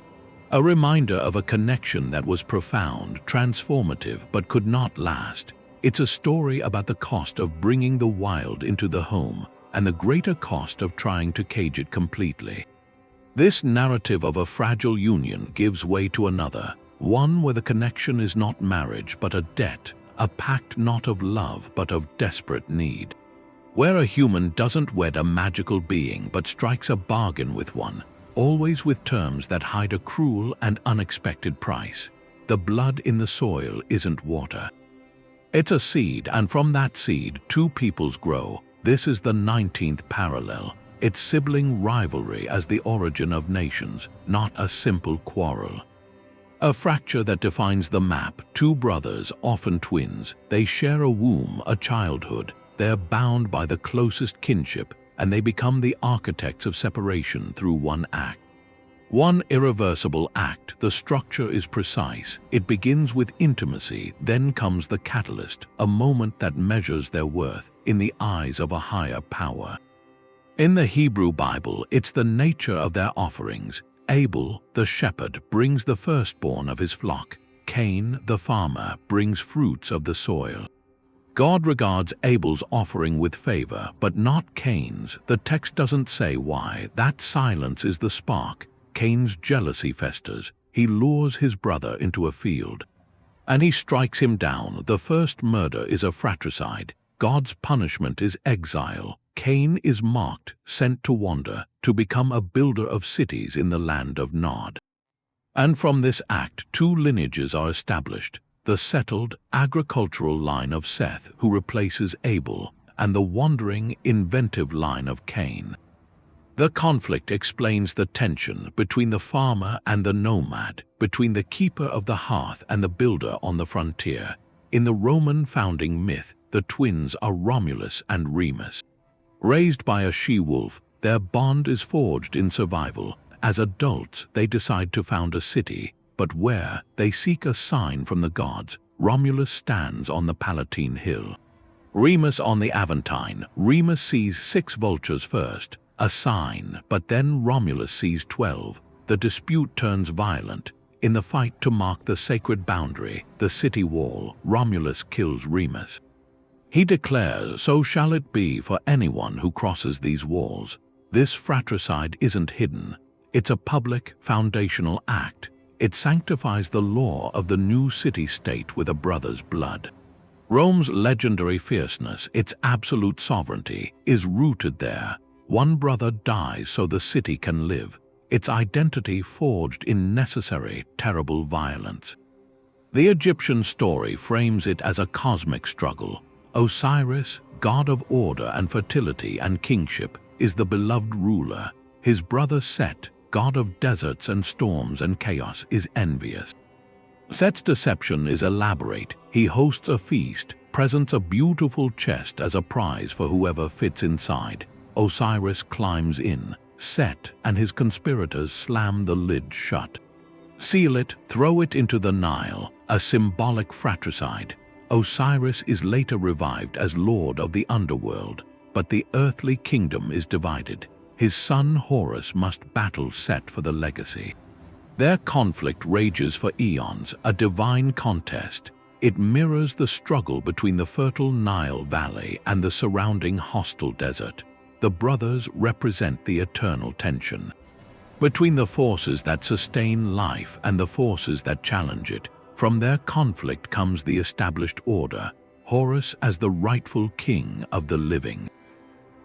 a reminder of a connection that was profound, transformative, but could not last. It's a story about the cost of bringing the wild into the home and the greater cost of trying to cage it completely. This narrative of a fragile union gives way to another, one where the connection is not marriage but a debt, a pact not of love but of desperate need. where a human doesn't wed a magical being but strikes a bargain with one, always with terms that hide a cruel and unexpected price. The blood in the soil isn't water. It's a seed, and from that seed, two peoples grow. This is the 19th parallel. It's sibling rivalry as the origin of nations, not a simple quarrel. A fracture that defines the map. Two brothers, often twins. They share a womb, a childhood. They're bound by the closest kinship, and they become the architects of separation through one act. One irreversible act. The structure is precise. It begins with intimacy, then comes the catalyst, a moment that measures their worth in the eyes of a higher power. In the Hebrew Bible, it's the nature of their offerings. Abel, the shepherd, brings the firstborn of his flock. Cain, the farmer, brings fruits of the soil. God regards Abel's offering with favor, but not Cain's. The text doesn't say why. That silence is the spark. Cain's jealousy festers. He lures his brother into a field, and he strikes him down. The first murder is a fratricide. God's punishment is exile. Cain is mocked, sent to wander, to become a builder of cities in the land of Nod. And from this act, two lineages are established: the settled, agricultural line of Seth, who replaces Abel, and the wandering, inventive line of Cain. The conflict explains the tension between the farmer and the nomad, between the keeper of the hearth and the builder on the frontier. In the Roman founding myth, the twins are Romulus and Remus. Raised by a she-wolf, their bond is forged in survival. As adults, they decide to found a city, but where, they seek a sign from the gods. Romulus stands on the Palatine Hill, Remus on the Aventine. Remus sees 6 vultures first, a sign, but then Romulus sees 12. The dispute turns violent. In the fight to mark the sacred boundary, the city wall, Romulus kills Remus. He declares, "So shall it be for anyone who crosses these walls." This fratricide isn't hidden. It's a public, foundational act. It sanctifies the law of the new city-state with a brother's blood. Rome's legendary fierceness, its absolute sovereignty, is rooted there. One brother dies so the city can live. Its identity forged in necessary, terrible violence. The Egyptian story frames it as a cosmic struggle. Osiris, god of order and fertility and kingship, is the beloved ruler. His brother Set, god of deserts and storms and chaos, is envious. Set's deception is elaborate. He hosts a feast, presents a beautiful chest as a prize for whoever fits inside. Osiris climbs in. Set and his conspirators slam the lid shut. Seal it, throw it into the Nile, a symbolic fratricide. Osiris is later revived as lord of the Underworld, but the earthly kingdom is divided. His son Horus must battle Set for the legacy. Their conflict rages for eons, a divine contest. It mirrors the struggle between the fertile Nile Valley and the surrounding hostile desert. The brothers represent the eternal tension between the forces that sustain life and the forces that challenge it. From their conflict comes the established order, Horus as the rightful king of the living,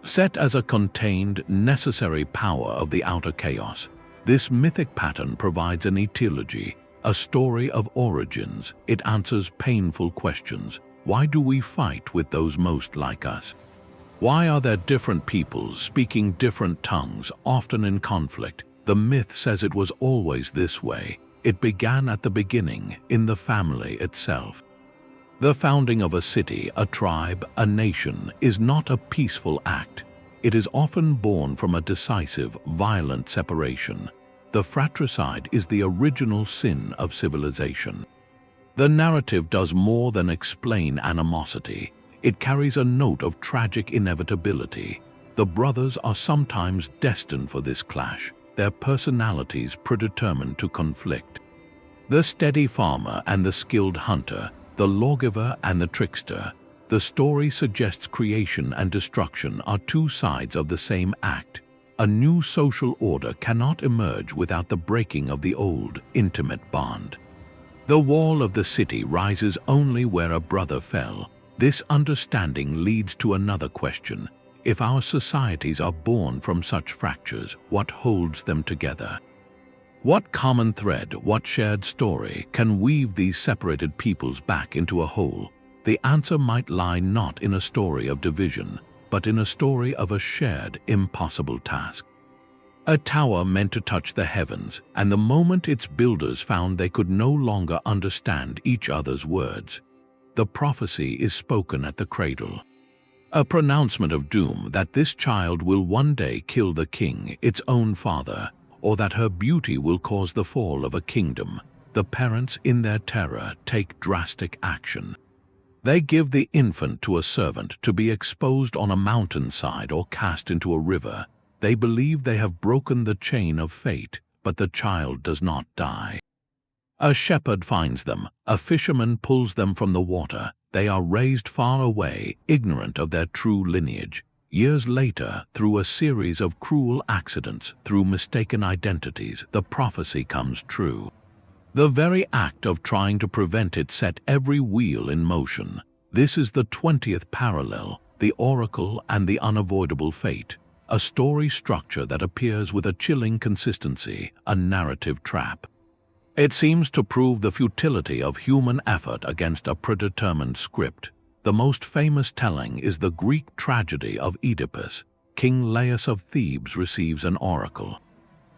Set as a contained, necessary power of the outer chaos. This mythic pattern provides an etiology, a story of origins. It answers painful questions. Why do we fight with those most like us? Why are there different peoples speaking different tongues, often in conflict? The myth says it was always this way. It began at the beginning, in the family itself. The founding of a city, a tribe, a nation is not a peaceful act. It is often born from a decisive, violent separation. The fratricide is the original sin of civilization. The narrative does more than explain animosity. It carries a note of tragic inevitability. The brothers are sometimes destined for this clash, their personalities predetermined to conflict. The steady farmer and the skilled hunter, the lawgiver and the trickster. The story suggests creation and destruction are two sides of the same act. A new social order cannot emerge without the breaking of the old, intimate bond. The wall of the city rises only where a brother fell. This understanding leads to another question. If our societies are born from such fractures, what holds them together? What common thread, what shared story can weave these separated peoples back into a whole? The answer might lie not in a story of division, but in a story of a shared, impossible task. A tower meant to touch the heavens, and the moment its builders found they could no longer understand each other's words, the prophecy is spoken at the cradle. A pronouncement of doom that this child will one day kill the king, its own father, or that her beauty will cause the fall of a kingdom. The parents, in their terror, take drastic action. They give the infant to a servant to be exposed on a mountainside or cast into a river. They believe they have broken the chain of fate, but the child does not die. A shepherd finds them, a fisherman pulls them from the water. They are raised far away, ignorant of their true lineage. Years later, through a series of cruel accidents, through mistaken identities, the prophecy comes true. The very act of trying to prevent it set every wheel in motion. This is the 20th parallel, the oracle and the unavoidable fate. A story structure that appears with a chilling consistency, a narrative trap. It seems to prove the futility of human effort against a predetermined script. The most famous telling is the Greek tragedy of Oedipus. King Laius of Thebes receives an oracle.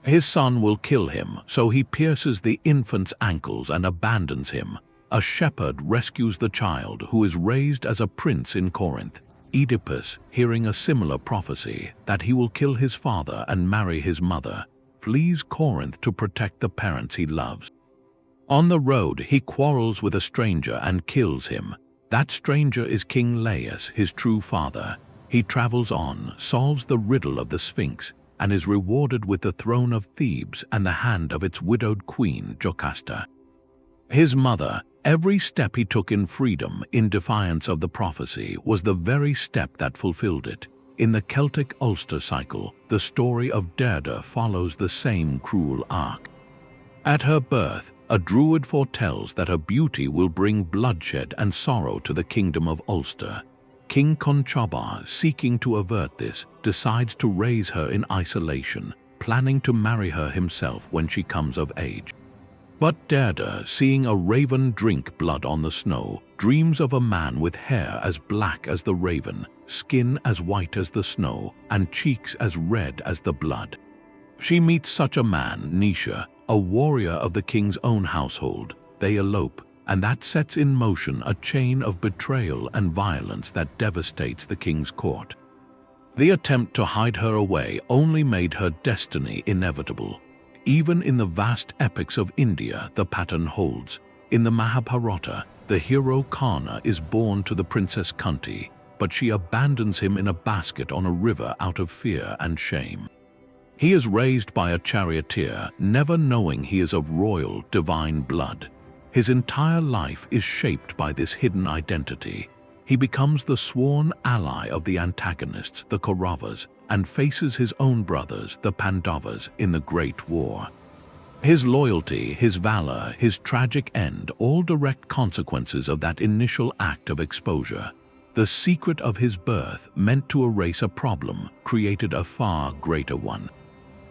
His son will kill him, so he pierces the infant's ankles and abandons him. A shepherd rescues the child, who is raised as a prince in Corinth. Oedipus, hearing a similar prophecy that he will kill his father and marry his mother, flees Corinth to protect the parents he loves. On the road, he quarrels with a stranger and kills him. That stranger is King Laius, his true father. He travels on, solves the riddle of the Sphinx, and is rewarded with the throne of Thebes and the hand of its widowed queen, Jocasta. His mother, every step he took in freedom, in defiance of the prophecy, was the very step that fulfilled it. In the Celtic Ulster cycle, the story of Derda follows the same cruel arc. At her birth, a druid foretells that her beauty will bring bloodshed and sorrow to the kingdom of Ulster. King Conchobar, seeking to avert this, decides to raise her in isolation, planning to marry her himself when she comes of age. But Derda, seeing a raven drink blood on the snow, dreams of a man with hair as black as the raven, skin as white as the snow, and cheeks as red as the blood. She meets such a man, Nisha, a warrior of the king's own household. They elope, and that sets in motion a chain of betrayal and violence that devastates the king's court. The attempt to hide her away only made her destiny inevitable. Even in the vast epics of India, the pattern holds. In the Mahabharata, the hero Karna is born to the princess Kunti, but she abandons him in a basket on a river out of fear and shame. He is raised by a charioteer, never knowing he is of royal, divine blood. His entire life is shaped by this hidden identity. He becomes the sworn ally of the antagonists, the Kauravas, and faces his own brothers, the Pandavas, in the Great War. His loyalty, his valor, his tragic end, all direct consequences of that initial act of exposure. The secret of his birth, meant to erase a problem, created a far greater one.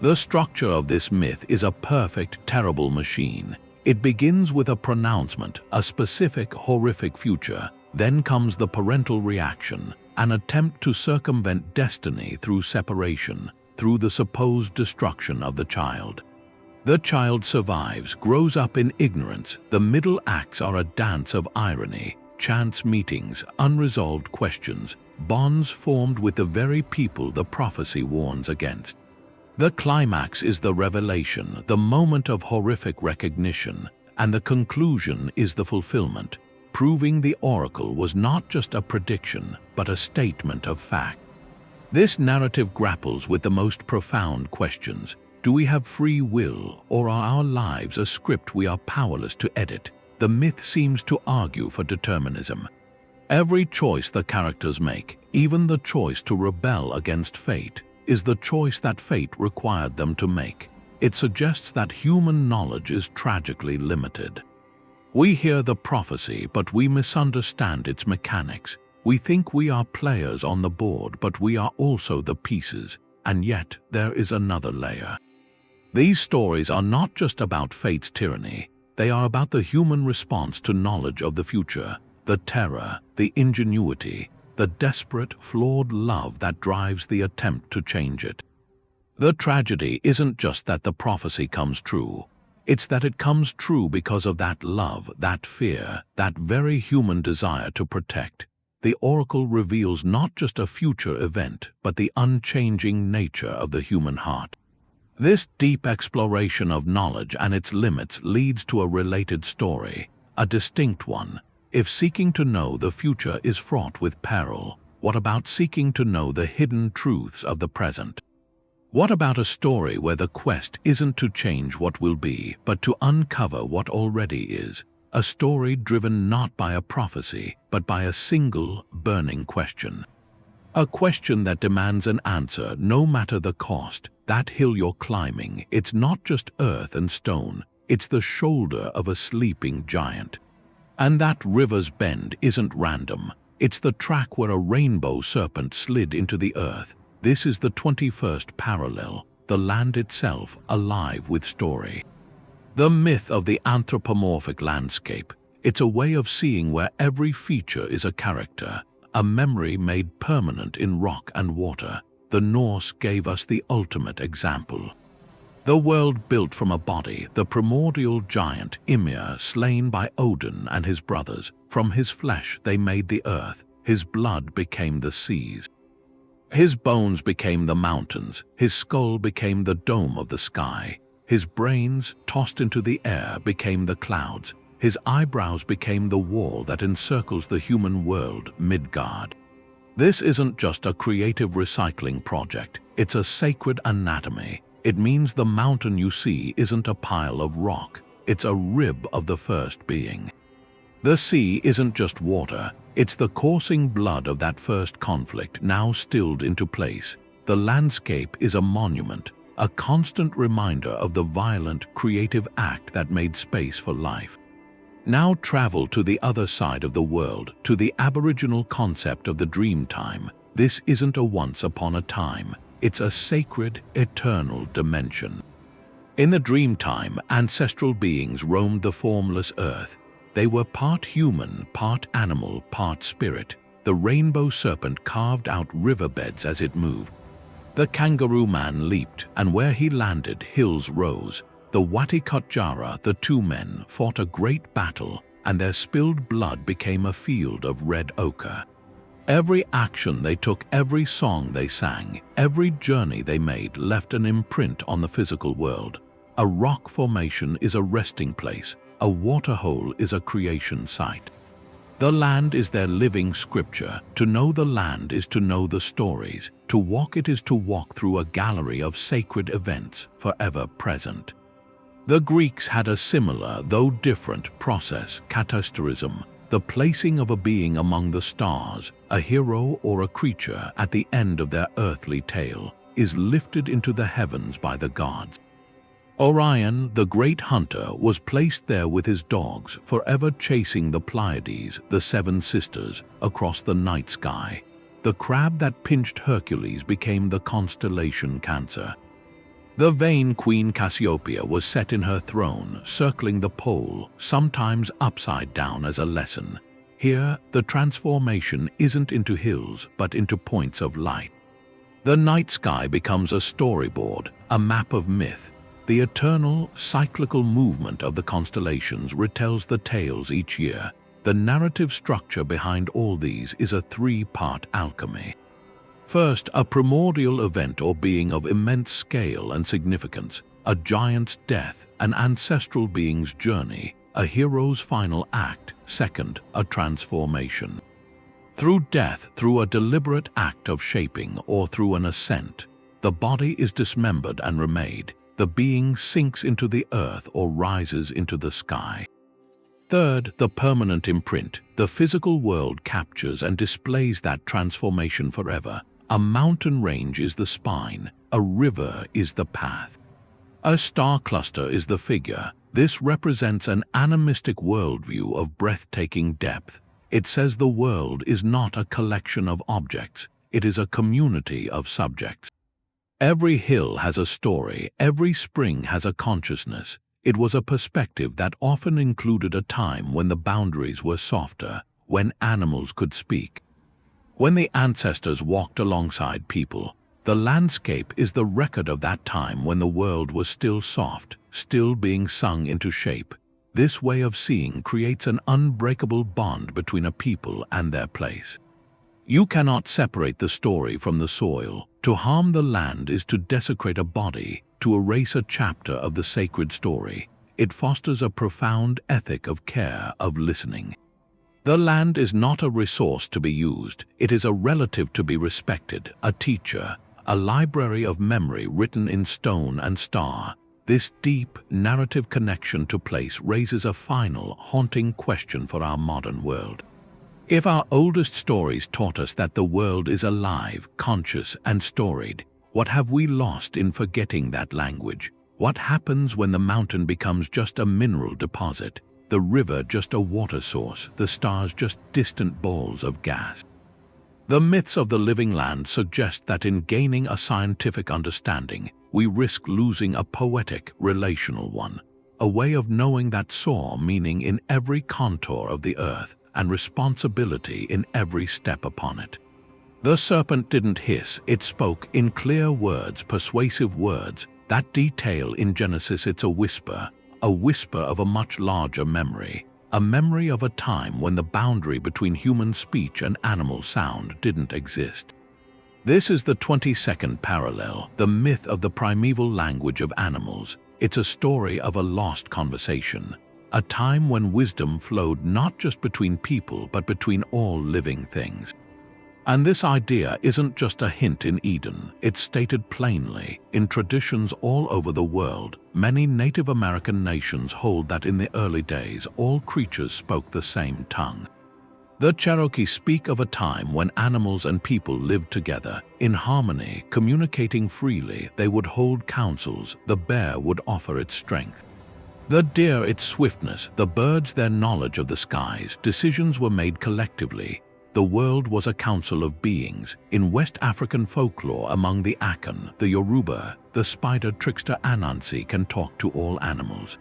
The structure of this myth is a perfect, terrible machine. It begins with a pronouncement, a specific, horrific future. Then comes the parental reaction, an attempt to circumvent destiny through separation, through the supposed destruction of the child. The child survives, grows up in ignorance. The middle acts are a dance of irony, chance meetings, unresolved questions, bonds formed with the very people the prophecy warns against. The climax is the revelation, the moment of horrific recognition, and the conclusion is the fulfillment, proving the oracle was not just a prediction, but a statement of fact. This narrative grapples with the most profound questions. Do we have free will, or are our lives a script we are powerless to edit? The myth seems to argue for determinism. Every choice the characters make, even the choice to rebel against fate, is the choice that fate required them to make. It suggests that human knowledge is tragically limited. We hear the prophecy, but we misunderstand its mechanics. We think we are players on the board, but we are also the pieces, and yet there is another layer. These stories are not just about fate's tyranny, they are about the human response to knowledge of the future, the terror, the ingenuity, the desperate, flawed love that drives the attempt to change it. The tragedy isn't just that the prophecy comes true, it's that it comes true because of that love, that fear, that very human desire to protect. The oracle reveals not just a future event, but the unchanging nature of the human heart. This deep exploration of knowledge and its limits leads to a related story, a distinct one. If seeking to know the future is fraught with peril, what about seeking to know the hidden truths of the present? What about a story where the quest isn't to change what will be, but to uncover what already is? A story driven not by a prophecy, but by a single, burning question. A question that demands an answer no matter the cost. That hill you're climbing, it's not just earth and stone, it's the shoulder of a sleeping giant. And that river's bend isn't random, it's the track where a rainbow serpent slid into the earth. This is the 21st parallel, the land itself alive with story. The myth of the anthropomorphic landscape. It's a way of seeing where every feature is a character, a memory made permanent in rock and water. The Norse gave us the ultimate example. The world built from a body, the primordial giant Ymir slain by Odin and his brothers. From his flesh they made the earth, his blood became the seas. His bones became the mountains, his skull became the dome of the sky. His brains, tossed into the air, became the clouds. His eyebrows became the wall that encircles the human world, Midgard. This isn't just a creative recycling project, it's a sacred anatomy. It means the mountain you see isn't a pile of rock, it's a rib of the first being. The sea isn't just water, it's the coursing blood of that first conflict now stilled into place. The landscape is a monument, a constant reminder of the violent, creative act that made space for life. Now travel to the other side of the world, to the aboriginal concept of the dream time. This isn't a once upon a time, it's a sacred, eternal dimension. In the dream time, ancestral beings roamed the formless earth. They were part human, part animal, part spirit. The rainbow serpent carved out riverbeds as it moved. The kangaroo man leaped, and where he landed, hills rose. The Watikotjara, the two men, fought a great battle, and their spilled blood became a field of red ochre. Every action they took, every song they sang, every journey they made left an imprint on the physical world. A rock formation is a resting place, a waterhole is a creation site. The land is their living scripture. To know the land is to know the stories. To walk it is to walk through a gallery of sacred events, forever present. The Greeks had a similar, though different, process, katasterism, the placing of a being among the stars, a hero or a creature at the end of their earthly tale, is lifted into the heavens by the gods. Orion, the great hunter, was placed there with his dogs, forever chasing the Pleiades, the seven sisters, across the night sky. The crab that pinched Hercules became the constellation Cancer. The vain Queen Cassiopeia was set in her throne, circling the pole, sometimes upside down as a lesson. Here, the transformation isn't into hills, but into points of light. The night sky becomes a storyboard, a map of myth. The eternal, cyclical movement of the constellations retells the tales each year. The narrative structure behind all these is a three-part alchemy. First, a primordial event or being of immense scale and significance, a giant's death, an ancestral being's journey, a hero's final act. Second, a transformation. Through death, through a deliberate act of shaping, or through an ascent, the body is dismembered and remade. The being sinks into the earth or rises into the sky. Third, the permanent imprint. The physical world captures and displays that transformation forever. A mountain range is the spine, a river is the path. A star cluster is the figure. This represents an animistic worldview of breathtaking depth. It says the world is not a collection of objects, it is a community of subjects. Every hill has a story, every spring has a consciousness. It was a perspective that often included a time when the boundaries were softer, when animals could speak. When the ancestors walked alongside people, the landscape is the record of that time when the world was still soft, still being sung into shape. This way of seeing creates an unbreakable bond between a people and their place. You cannot separate the story from the soil. To harm the land is to desecrate a body, to erase a chapter of the sacred story. It fosters a profound ethic of care, of listening. The land is not a resource to be used, it is a relative to be respected, a teacher, a library of memory written in stone and star. This deep, narrative connection to place raises a final, haunting question for our modern world. If our oldest stories taught us that the world is alive, conscious, and storied, what have we lost in forgetting that language? What happens when the mountain becomes just a mineral deposit, the river just a water source, the stars just distant balls of gas? The myths of the living land suggest that in gaining a scientific understanding, we risk losing a poetic, relational one, a way of knowing that saw meaning in every contour of the earth and responsibility in every step upon it. The serpent didn't hiss, it spoke in clear words, persuasive words. That detail in Genesis, it's a whisper of a much larger memory, a memory of a time when the boundary between human speech and animal sound didn't exist. This is the 22nd parallel, the myth of the primeval language of animals. It's a story of a lost conversation, a time when wisdom flowed not just between people but between all living things. And this idea isn't just a hint in Eden, it's stated plainly in traditions all over the world. Many Native American nations hold that in the early days all creatures spoke the same tongue. The Cherokee speak of a time when animals and people lived together, in harmony, communicating freely. They would hold councils, the bear would offer its strength, the deer its swiftness, the birds their knowledge of the skies. Decisions were made collectively. The world was a council of beings. In West African folklore, among the Akan, the Yoruba, the spider trickster Anansi can talk to all animals.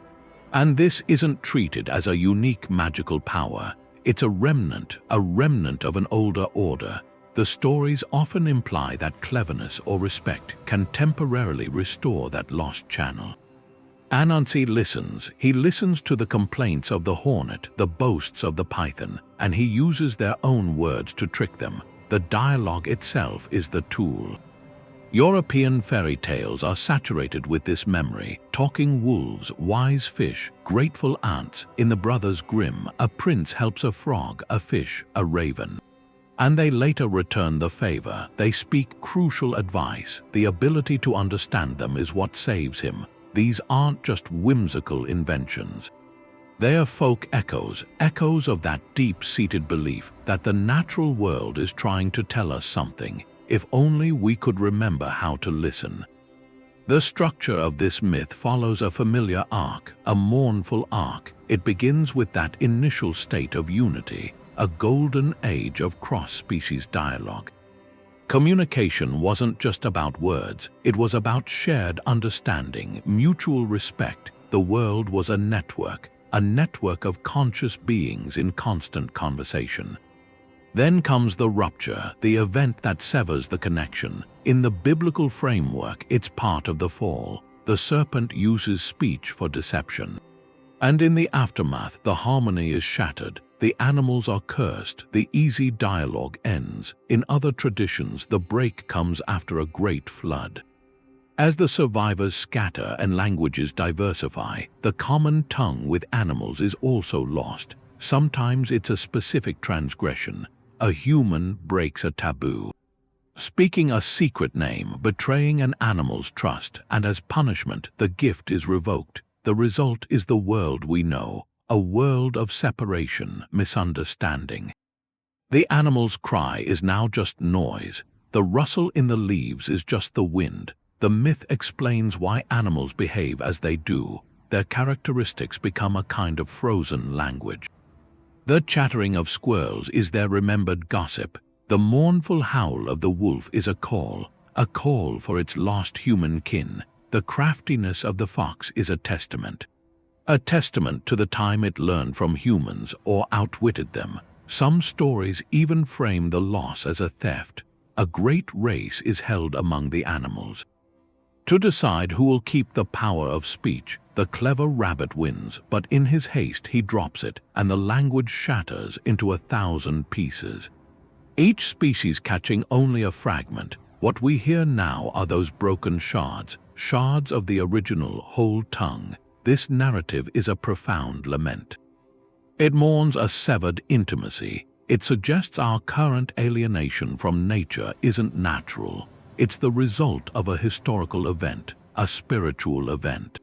And this isn't treated as a unique magical power. It's a remnant of an older order. The stories often imply that cleverness or respect can temporarily restore that lost channel. Anansi listens. He listens to the complaints of the hornet, the boasts of the python, and he uses their own words to trick them. The dialogue itself is the tool. European fairy tales are saturated with this memory. Talking wolves, wise fish, grateful ants. In the Brothers Grimm, a prince helps a frog, a fish, a raven. And they later return the favor. They speak crucial advice. The ability to understand them is what saves him. These aren't just whimsical inventions. They are folk echoes of that deep-seated belief that the natural world is trying to tell us something, if only we could remember how to listen. The structure of this myth follows a familiar arc, a mournful arc. It begins with that initial state of unity, a golden age of cross-species dialogue. Communication wasn't just about words, it was about shared understanding, mutual respect. The world was a network of conscious beings in constant conversation. Then comes the rupture, the event that severs the connection. In the biblical framework, it's part of the fall. The serpent uses speech for deception. And in the aftermath, the harmony is shattered. The animals are cursed, the easy dialogue ends. In other traditions, the break comes after a great flood. As the survivors scatter and languages diversify, the common tongue with animals is also lost. Sometimes it's a specific transgression. A human breaks a taboo, speaking a secret name, betraying an animal's trust, and as punishment, the gift is revoked. The result is the world we know. A world of separation, misunderstanding. The animal's cry is now just noise. The rustle in the leaves is just the wind. The myth explains why animals behave as they do. Their characteristics become a kind of frozen language. The chattering of squirrels is their remembered gossip. The mournful howl of the wolf is a call for its lost human kin. The craftiness of the fox is a testament to the time it learned from humans or outwitted them. Some stories even frame the loss as a theft. A great race is held among the animals. To decide who will keep the power of speech, the clever rabbit wins, but in his haste he drops it, and the language shatters into 1,000 pieces. Each species catching only a fragment. What we hear now are those broken shards of the original whole tongue. This narrative is a profound lament. It mourns a severed intimacy. It suggests our current alienation from nature isn't natural. It's the result of a historical event, a spiritual event.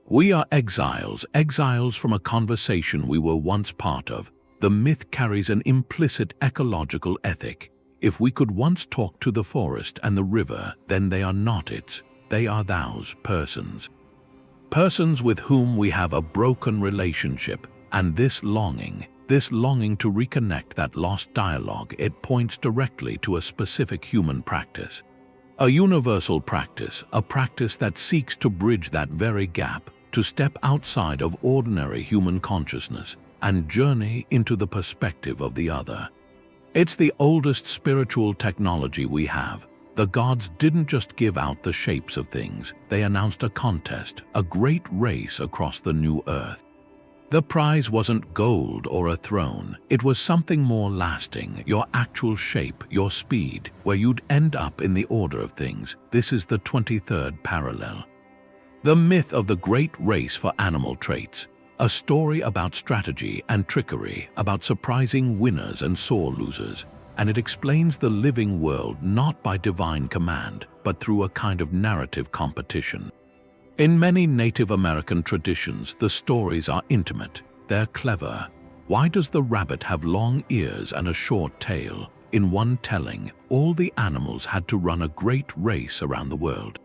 We are exiles from a conversation we were once part of. The myth carries an implicit ecological ethic. If we could once talk to the forest and the river, then they are not its, they are thous persons. Persons with whom we have a broken relationship, and this longing to reconnect that lost dialogue, it points directly to a specific human practice. A universal practice, a practice that seeks to bridge that very gap, to step outside of ordinary human consciousness and journey into the perspective of the other. It's the oldest spiritual technology we have. The gods didn't just give out the shapes of things, they announced a contest, a great race across the new earth. The prize wasn't gold or a throne, it was something more lasting, your actual shape, your speed, where you'd end up in the order of things. This is the 23rd parallel. The myth of the great race for animal traits, a story about strategy and trickery, about surprising winners and sore losers, and it explains the living world not by divine command, but through a kind of narrative competition. In many Native American traditions, the stories are intimate, they're clever. Why does the rabbit have long ears and a short tail? In one telling, all the animals had to run a great race around the world.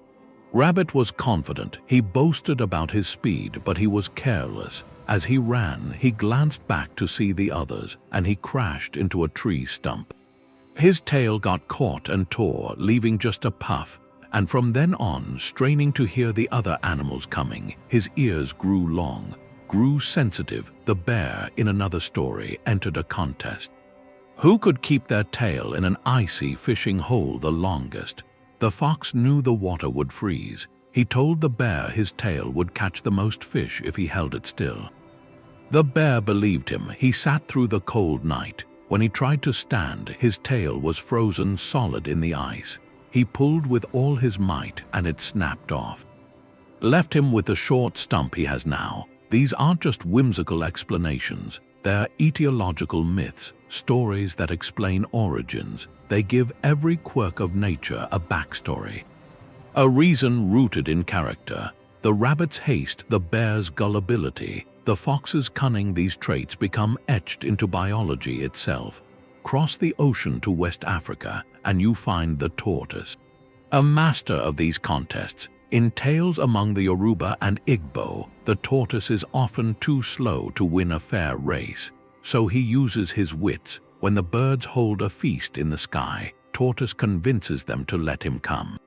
Rabbit was confident, he boasted about his speed, but he was careless. As he ran, he glanced back to see the others, and he crashed into a tree stump. His tail got caught and tore, leaving just a puff. And from then on, straining to hear the other animals coming, his ears grew long, grew sensitive. The bear, in another story, entered a contest. Who could keep their tail in an icy fishing hole the longest? The fox knew the water would freeze. He told the bear his tail would catch the most fish if he held it still. The bear believed him. He sat through the cold night. When he tried to stand, his tail was frozen solid in the ice. He pulled with all his might and it snapped off. Left him with the short stump he has now. These aren't just whimsical explanations. They're etiological myths, stories that explain origins. They give every quirk of nature a backstory. A reason rooted in character. The rabbit's haste, the bear's gullibility, the fox's cunning, these traits become etched into biology itself. Cross the ocean to West Africa, and you find the tortoise. A master of these contests. In tales among the Yoruba and Igbo, the tortoise is often too slow to win a fair race, so he uses his wits. When the birds hold a feast in the sky, tortoise convinces them to let him come.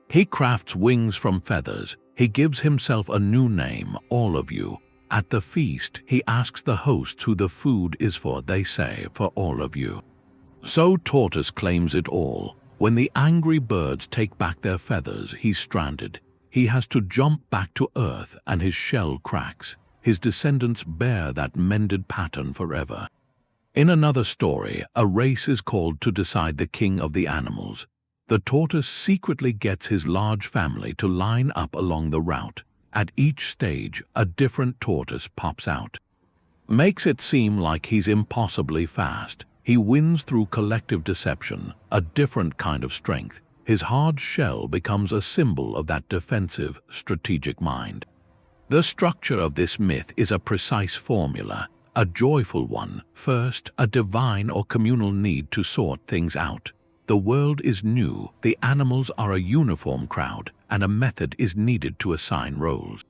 He crafts wings from feathers. He gives himself a new name, all of you. At the feast, he asks the hosts who the food is for. They say, for all of you. So tortoise claims it all. When the angry birds take back their feathers, he's stranded. He has to jump back to earth and his shell cracks. His descendants bear that mended pattern forever. In another story, a race is called to decide the king of the animals. The tortoise secretly gets his large family to line up along the route. At each stage, a different tortoise pops out. Makes it seem like he's impossibly fast. He wins through collective deception, a different kind of strength. His hard shell becomes a symbol of that defensive, strategic mind. The structure of this myth is a precise formula, a joyful one. First, a divine or communal need to sort things out. The world is new, the animals are a uniform crowd, and a method is needed to assign roles.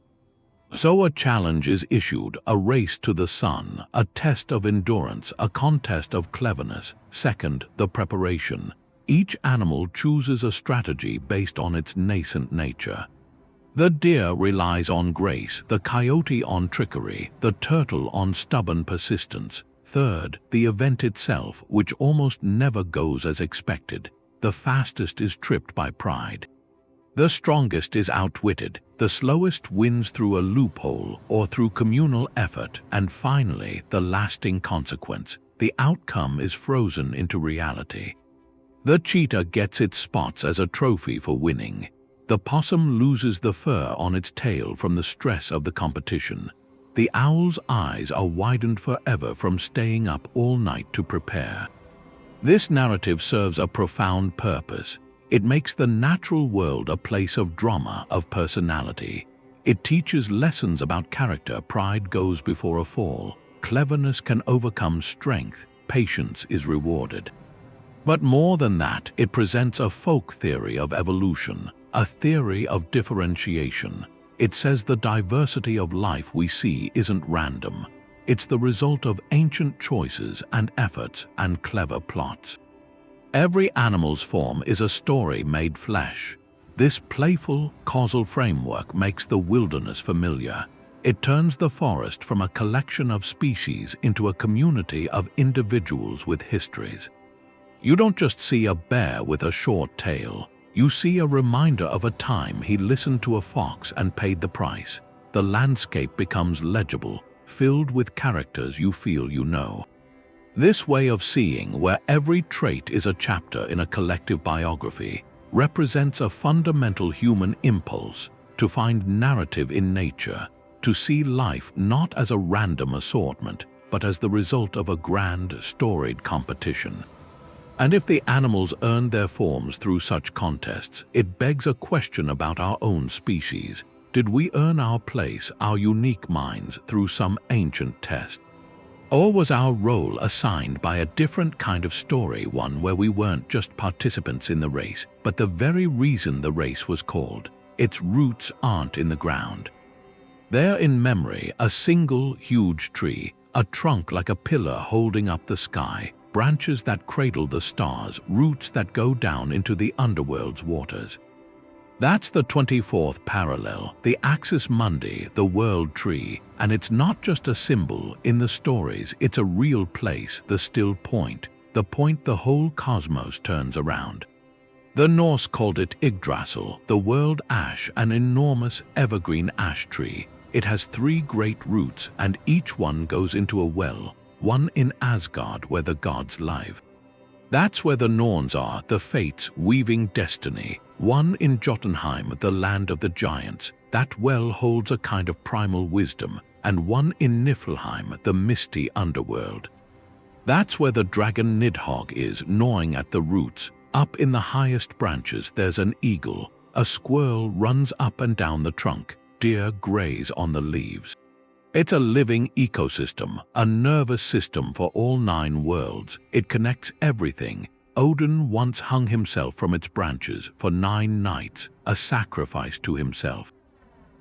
So a challenge is issued, a race to the sun, a test of endurance, a contest of cleverness. Second, the preparation. Each animal chooses a strategy based on its nascent nature. The deer relies on grace, the coyote on trickery, the turtle on stubborn persistence. Third, the event itself, which almost never goes as expected. The fastest is tripped by pride. The strongest is outwitted, the slowest wins through a loophole or through communal effort, and finally, the lasting consequence. The outcome is frozen into reality. The cheetah gets its spots as a trophy for winning. The possum loses the fur on its tail from the stress of the competition. The owl's eyes are widened forever from staying up all night to prepare. This narrative serves a profound purpose. It makes the natural world a place of drama, of personality. It teaches lessons about character. Pride goes before a fall. Cleverness can overcome strength. Patience is rewarded. But more than that, it presents a folk theory of evolution, a theory of differentiation. It says the diversity of life we see isn't random. It's the result of ancient choices and efforts and clever plots. Every animal's form is a story made flesh. This playful, causal framework makes the wilderness familiar. It turns the forest from a collection of species into a community of individuals with histories. You don't just see a bear with a short tail. You see a reminder of a time he listened to a fox and paid the price. The landscape becomes legible, filled with characters you feel you know. This way of seeing, where every trait is a chapter in a collective biography, represents a fundamental human impulse to find narrative in nature, to see life not as a random assortment, but as the result of a grand, storied competition. And if the animals earned their forms through such contests, it begs a question about our own species. Did we earn our place, our unique minds, through some ancient test? Or was our role assigned by a different kind of story, one where we weren't just participants in the race, but the very reason the race was called? Its roots aren't in the ground. They're in memory, a single huge tree, a trunk like a pillar holding up the sky, branches that cradle the stars, roots that go down into the underworld's waters. That's the 24th parallel, the axis mundi, the world tree, and it's not just a symbol in the stories, it's a real place, the still point, the point the whole cosmos turns around. The Norse called it Yggdrasil, the world ash, an enormous evergreen ash tree. It has 3 great roots and each one goes into a well, one in Asgard where the gods live. That's where the Norns are, the Fates weaving destiny. One in Jotunheim, the land of the giants. That well holds a kind of primal wisdom. And one in Niflheim, the misty underworld. That's where the dragon Nidhogg is, gnawing at the roots. Up in the highest branches there's an eagle. A squirrel runs up and down the trunk. Deer graze on the leaves. It's a living ecosystem, a nervous system for all 9 worlds. It connects everything. Odin once hung himself from its branches for 9 nights, a sacrifice to himself.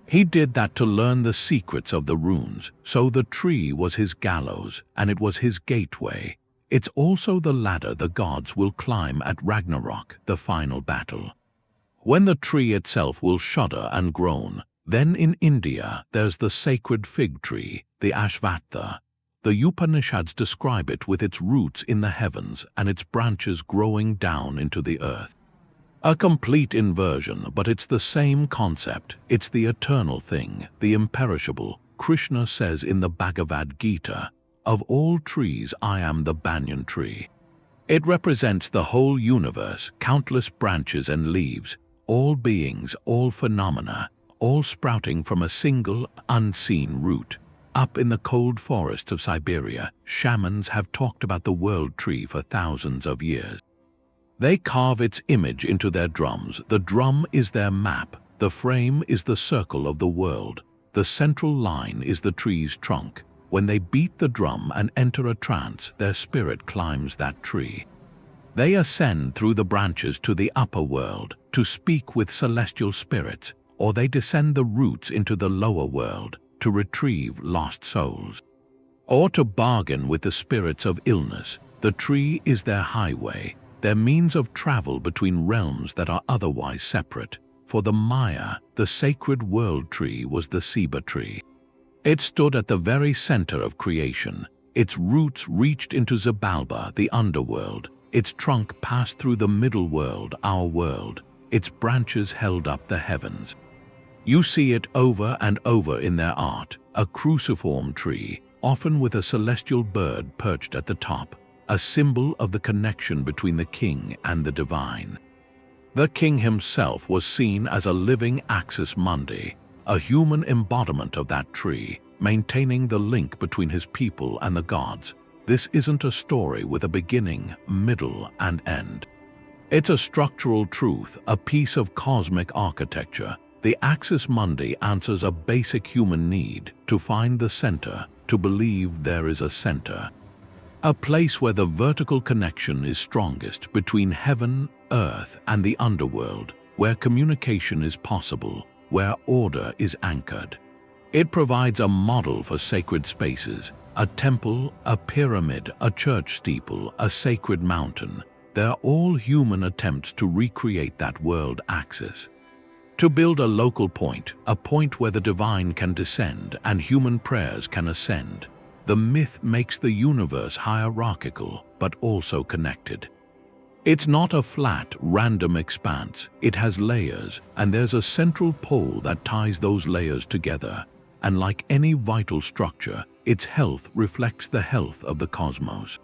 He did that to learn the secrets of the runes, so the tree was his gallows, and it was his gateway. It's also the ladder the gods will climb at Ragnarok, the final battle. When the tree itself will shudder and groan. Then in India, there's the sacred fig tree, the Ashvatha. The Upanishads describe it with its roots in the heavens and its branches growing down into the earth. A complete inversion, but it's the same concept. It's the eternal thing, the imperishable. Krishna says in the Bhagavad Gita, "Of all trees I am the banyan tree." It represents the whole universe, countless branches and leaves, all beings, all phenomena, all sprouting from a single, unseen root. Up in the cold forests of Siberia, shamans have talked about the world tree for thousands of years. They carve its image into their drums. The drum is their map. The frame is the circle of the world. The central line is the tree's trunk. When they beat the drum and enter a trance, their spirit climbs that tree. They ascend through the branches to the upper world to speak with celestial spirits, or they descend the roots into the lower world, to retrieve lost souls. Or to bargain with the spirits of illness, the tree is their highway, their means of travel between realms that are otherwise separate. For the Maya, the sacred world tree was the Ceiba tree. It stood at the very center of creation. Its roots reached into Xibalba, the underworld. Its trunk passed through the middle world, our world. Its branches held up the heavens. You see it over and over in their art, a cruciform tree, often with a celestial bird perched at the top, a symbol of the connection between the king and the divine. The king himself was seen as a living axis mundi, a human embodiment of that tree, maintaining the link between his people and the gods. This isn't a story with a beginning, middle, and end. It's a structural truth, a piece of cosmic architecture. The axis mundi answers a basic human need: to find the center, to believe there is a center. A place where the vertical connection is strongest between heaven, earth, and the underworld, where communication is possible, where order is anchored. It provides a model for sacred spaces: a temple, a pyramid, a church steeple, a sacred mountain. They're all human attempts to recreate that world axis. To build a local point, a point where the divine can descend and human prayers can ascend. The myth makes the universe hierarchical, but also connected. It's not a flat, random expanse. It has layers, and there's a central pole that ties those layers together. And like any vital structure, its health reflects the health of the cosmos.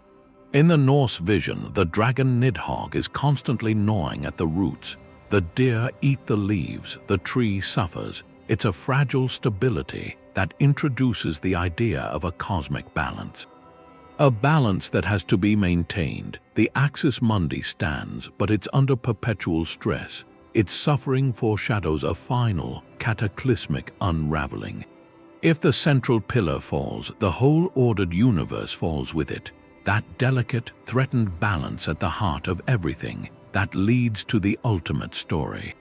In the Norse vision, the dragon Nidhogg is constantly gnawing at the roots. The deer eat the leaves, the tree suffers. It's a fragile stability that introduces the idea of a cosmic balance. A balance that has to be maintained. The axis mundi stands, but it's under perpetual stress. Its suffering foreshadows a final, cataclysmic unraveling. If the central pillar falls, the whole ordered universe falls with it. That delicate, threatened balance at the heart of everything that leads to the ultimate story.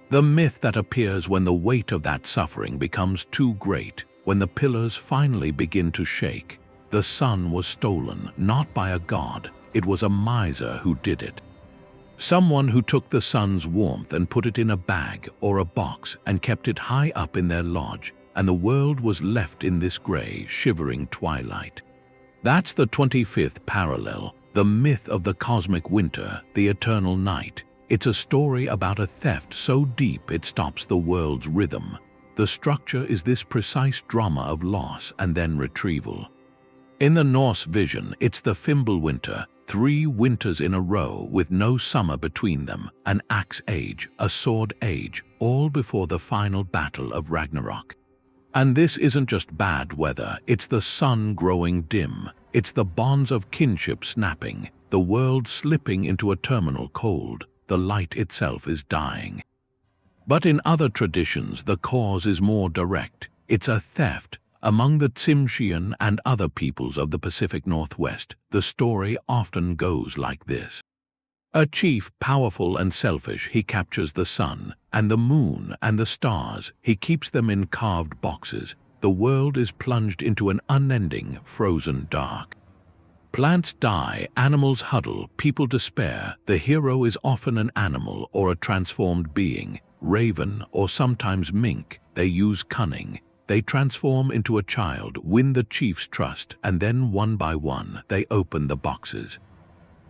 The myth that appears when the weight of that suffering becomes too great, when the pillars finally begin to shake. The sun was stolen, not by a god. It was a miser who did it. Someone who took the sun's warmth and put it in a bag or a box and kept it high up in their lodge, and the world was left in this gray, shivering twilight. That's the 25th parallel, the myth of the cosmic winter, the eternal night. It's a story about a theft so deep it stops the world's rhythm. The structure is this precise drama of loss and then retrieval. In the Norse vision, it's the Fimbulwinter, 3 winters in a row with no summer between them, an axe age, a sword age, all before the final battle of Ragnarok. And this isn't just bad weather, it's the sun growing dim. It's the bonds of kinship snapping, the world slipping into a terminal cold. The light itself is dying. But in other traditions, the cause is more direct. It's a theft. Among the Tsimshian and other peoples of the Pacific Northwest, the story often goes like this. A chief, powerful and selfish, he captures the sun, and the moon, and the stars. He keeps them in carved boxes. The world is plunged into an unending, frozen dark. Plants die, animals huddle, people despair. The hero is often an animal or a transformed being, raven or sometimes mink. They use cunning. They transform into a child, win the chief's trust, and then one by one, they open the boxes.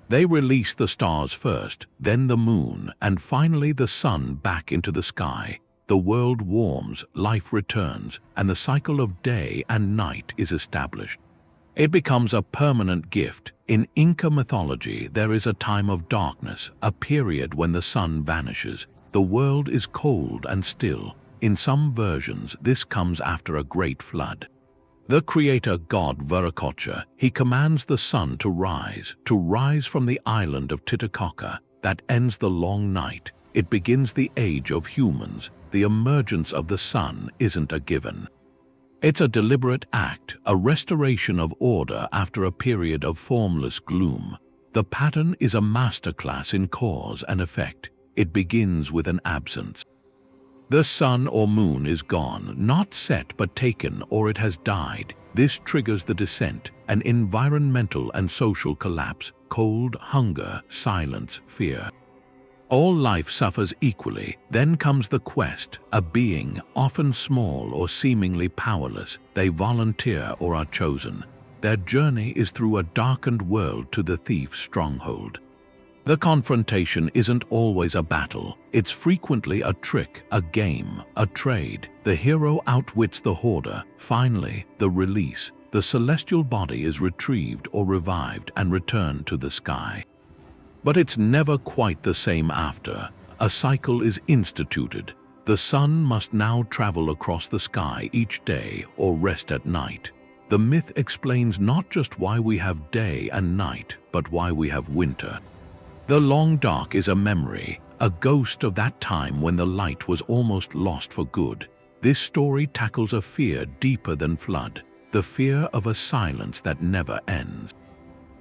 They release the stars first, then the moon, and finally the sun back into the sky. The world warms, life returns, and the cycle of day and night is established. It becomes a permanent gift. In Inca mythology, there is a time of darkness, a period when the sun vanishes. The world is cold and still. In some versions, this comes after a great flood. The creator god Viracocha, he commands the sun to rise from the island of Titicaca. That ends the long night. It begins the age of humans. The emergence of the sun isn't a given. It's a deliberate act, a restoration of order after a period of formless gloom. The pattern is a masterclass in cause and effect. It begins with an absence. The sun or moon is gone, not set but taken, or it has died. This triggers the descent, an environmental and social collapse, cold, hunger, silence, fear. All life suffers equally. Then comes the quest, a being, often small or seemingly powerless. They volunteer or are chosen. Their journey is through a darkened world to the thief's stronghold. The confrontation isn't always a battle. It's frequently a trick, a game, a trade. The hero outwits the hoarder. Finally, the release. The celestial body is retrieved or revived and returned to the sky. But it's never quite the same after. A cycle is instituted. The sun must now travel across the sky each day or rest at night. The myth explains not just why we have day and night, but why we have winter. The long dark is a memory, a ghost of that time when the light was almost lost for good. This story tackles a fear deeper than flood, the fear of a silence that never ends,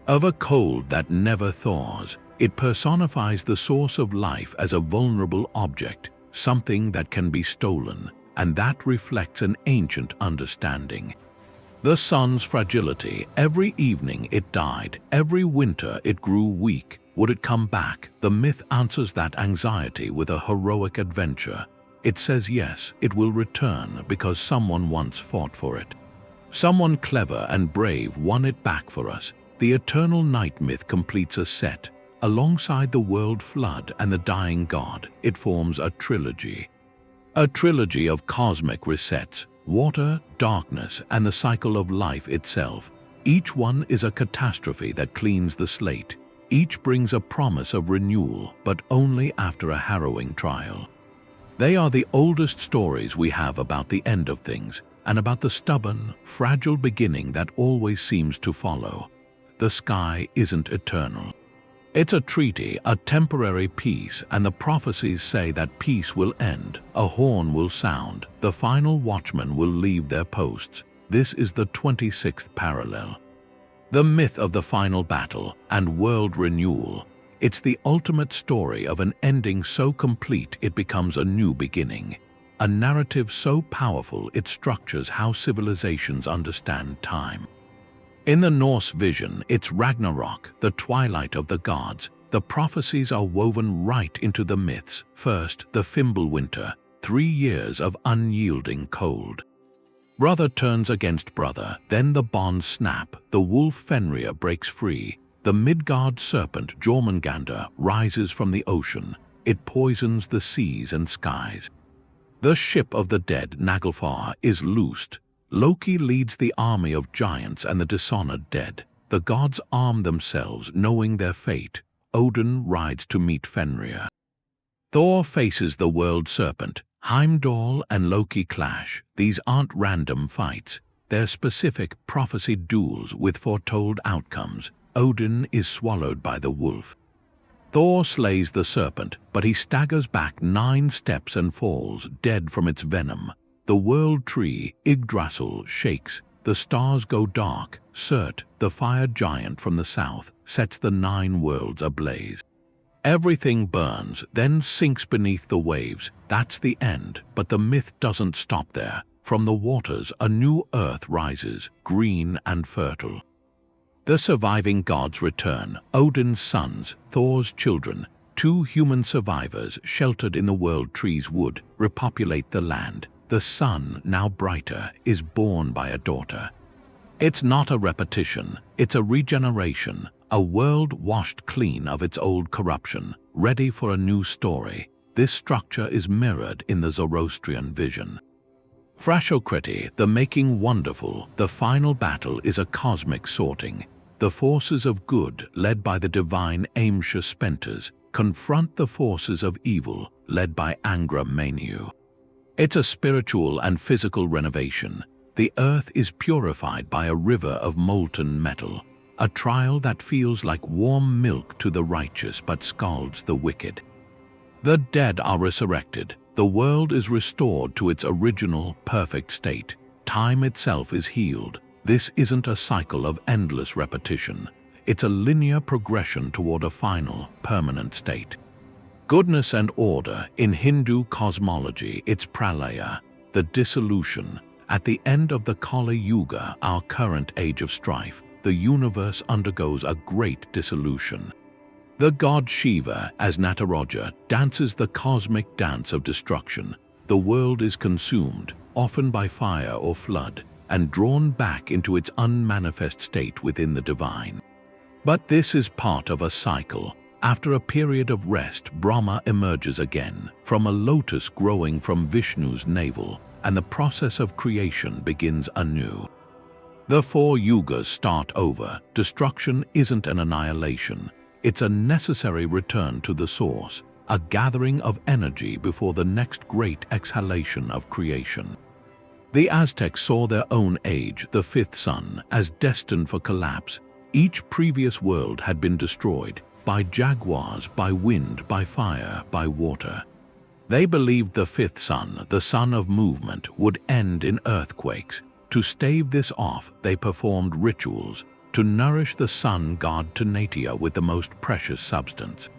of a cold that never thaws. It personifies the source of life as a vulnerable object, something that can be stolen, and that reflects an ancient understanding. The sun's fragility. Every evening it died, every winter it grew weak. Would it come back? The myth answers that anxiety with a heroic adventure. It says yes, it will return because someone once fought for it. Someone clever and brave won it back for us. The eternal night myth completes a set. Alongside the world flood and the dying god, it forms a trilogy. A trilogy of cosmic resets, water, darkness, and the cycle of life itself. Each one is a catastrophe that cleans the slate. Each brings a promise of renewal, but only after a harrowing trial. They are the oldest stories we have about the end of things, and about the stubborn, fragile beginning that always seems to follow. The sky isn't eternal. It's a treaty, a temporary peace, and the prophecies say that peace will end, a horn will sound, the final watchmen will leave their posts. This is the 26th parallel. The myth of the final battle and world renewal. It's the ultimate story of an ending so complete it becomes a new beginning. A narrative so powerful it structures how civilizations understand time. In the Norse vision, it's Ragnarok, the twilight of the gods. The prophecies are woven right into the myths. First, the Fimbulwinter, 3 years of unyielding cold. Brother turns against brother, then the bonds snap, the wolf Fenrir breaks free. The Midgard serpent Jormungandr rises from the ocean. It poisons the seas and skies. The ship of the dead Naglfar is loosed. Loki leads the army of giants and the dishonored dead. The gods arm themselves, knowing their fate. Odin rides to meet Fenrir. Thor faces the world serpent. Heimdall and Loki clash. These aren't random fights. They're specific prophesied duels with foretold outcomes. Odin is swallowed by the wolf. Thor slays the serpent, but he staggers back 9 steps and falls, dead from its venom. The world tree, Yggdrasil, shakes. The stars go dark. Surt, the fire giant from the south, sets the 9 worlds ablaze. Everything burns, then sinks beneath the waves. That's the end, but the myth doesn't stop there. From the waters, a new earth rises, green and fertile. The surviving gods return, Odin's sons, Thor's children. 2 human survivors, sheltered in the world tree's wood, repopulate the land. The sun, now brighter, is born by a daughter. It's not a repetition, it's a regeneration, a world washed clean of its old corruption, ready for a new story. This structure is mirrored in the Zoroastrian vision. Frashokreti, the making wonderful, the final battle is a cosmic sorting. The forces of good, led by the divine Aimsha Spenters, confront the forces of evil, led by Angra Mainyu. It's a spiritual and physical renovation. The earth is purified by a river of molten metal, a trial that feels like warm milk to the righteous but scalds the wicked. The dead are resurrected. The world is restored to its original, perfect state. Time itself is healed. This isn't a cycle of endless repetition. It's a linear progression toward a final, permanent state. Goodness and order. In Hindu cosmology, it's pralaya, the dissolution. At the end of the Kali Yuga, our current age of strife, the universe undergoes a great dissolution. The god Shiva, as Nataraja, dances the cosmic dance of destruction. The world is consumed, often by fire or flood, and drawn back into its unmanifest state within the divine. But this is part of a cycle. After a period of rest, Brahma emerges again, from a lotus growing from Vishnu's navel, and the process of creation begins anew. The four yugas start over. Destruction isn't an annihilation. It's a necessary return to the source, a gathering of energy before the next great exhalation of creation. The Aztecs saw their own age, the fifth sun, as destined for collapse. Each previous world had been destroyed by jaguars, by wind, by fire, by water. They believed the fifth sun, the sun of movement, would end in earthquakes. To stave this off, they performed rituals to nourish the sun god Tanatia with the most precious substance.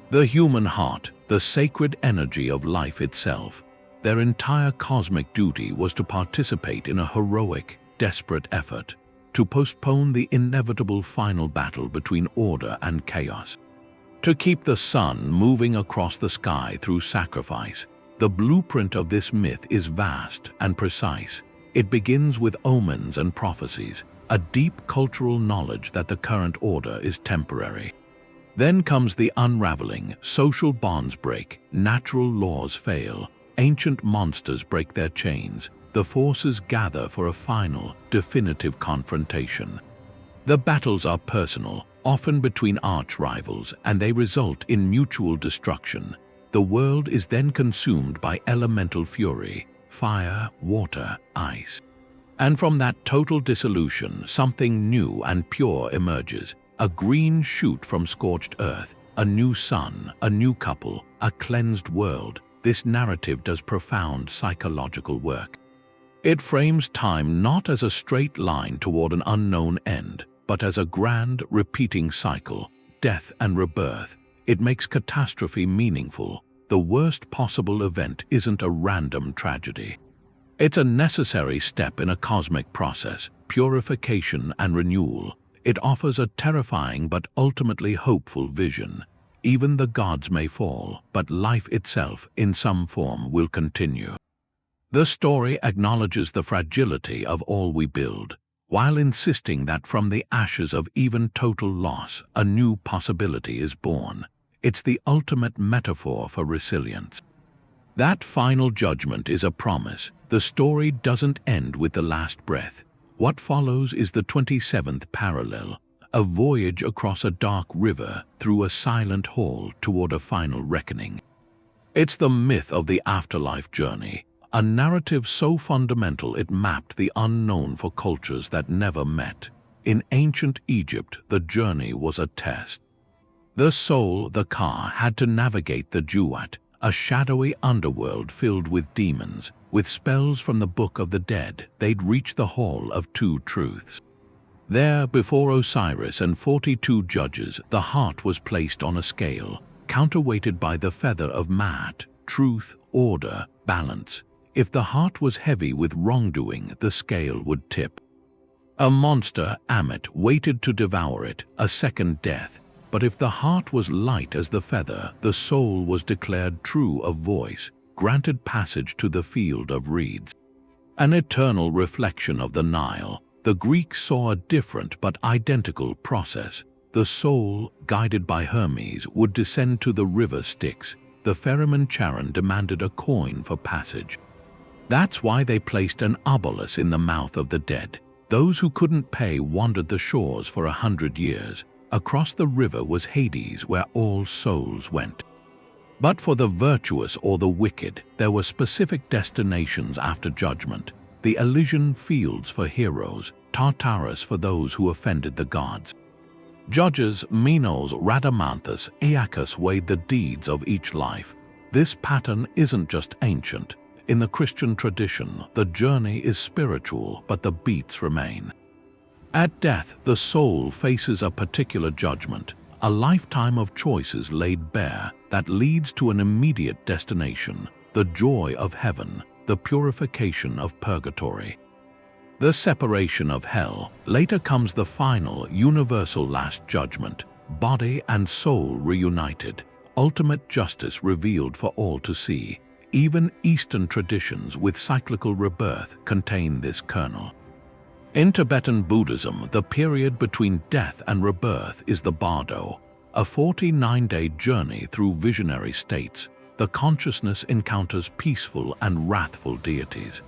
The human heart, the sacred energy of life itself. Their entire cosmic duty was to participate in a heroic, desperate effort to postpone the inevitable final battle between order and chaos. To keep the sun moving across the sky through sacrifice. The blueprint of this myth is vast and precise. It begins with omens and prophecies, a deep cultural knowledge that the current order is temporary. Then comes the unraveling. Social bonds break, natural laws fail, ancient monsters break their chains. The forces gather for a final, definitive confrontation. The battles are personal, often between arch-rivals, and they result in mutual destruction. The world is then consumed by elemental fury, fire, water, ice. And from that total dissolution, something new and pure emerges. A green shoot from scorched earth, a new sun, a new couple, a cleansed world. This narrative does profound psychological work. It frames time not as a straight line toward an unknown end, but as a grand, repeating cycle, death and rebirth. It makes catastrophe meaningful. The worst possible event isn't a random tragedy. It's a necessary step in a cosmic process, purification and renewal. It offers a terrifying but ultimately hopeful vision. Even the gods may fall, but life itself, in some form, will continue. The story acknowledges the fragility of all we build, while insisting that from the ashes of even total loss, a new possibility is born. It's the ultimate metaphor for resilience. That final judgment is a promise. The story doesn't end with the last breath. What follows is the 27th parallel, a voyage across a dark river through a silent hall toward a final reckoning. It's the myth of the afterlife journey, a narrative so fundamental it mapped the unknown for cultures that never met. In ancient Egypt, the journey was a test. The soul, the Ka, had to navigate the Duat, a shadowy underworld filled with demons. With spells from the Book of the Dead, they'd reach the Hall of Two Truths. There, before Osiris and 42 judges, the heart was placed on a scale, counterweighted by the feather of Maat, truth, order, balance. If the heart was heavy with wrongdoing, the scale would tip. A monster, Ammit, waited to devour it, a second death. But if the heart was light as the feather, the soul was declared true of voice, granted passage to the field of reeds. An eternal reflection of the Nile, the Greeks saw a different but identical process. The soul, guided by Hermes, would descend to the river Styx. The ferryman Charon demanded a coin for passage. That's why they placed an obelisk in the mouth of the dead. Those who couldn't pay wandered the shores for 100 years. Across the river was Hades, where all souls went. But for the virtuous or the wicked, there were specific destinations after judgment. The Elysian fields for heroes, Tartarus for those who offended the gods. Judges, Minos, Rhadamanthus, Aeacus weighed the deeds of each life. This pattern isn't just ancient. In the Christian tradition, the journey is spiritual, but the beats remain. At death, the soul faces a particular judgment, a lifetime of choices laid bare that leads to an immediate destination, the joy of heaven, the purification of purgatory. The separation of hell. Later comes the final, universal last judgment, body and soul reunited, ultimate justice revealed for all to see. Even Eastern traditions with cyclical rebirth contain this kernel. In Tibetan Buddhism, the period between death and rebirth is the bardo, a 49-day journey through visionary states. The consciousness encounters peaceful and wrathful deities,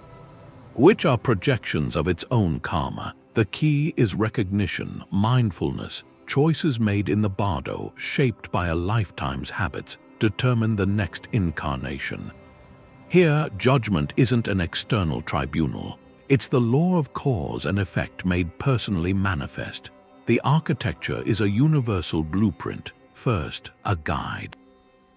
which are projections of its own karma. The key is recognition, mindfulness. Choices made in the bardo, shaped by a lifetime's habits, determine the next incarnation. Here, judgment isn't an external tribunal. It's the law of cause and effect made personally manifest. The architecture is a universal blueprint. First, a guide.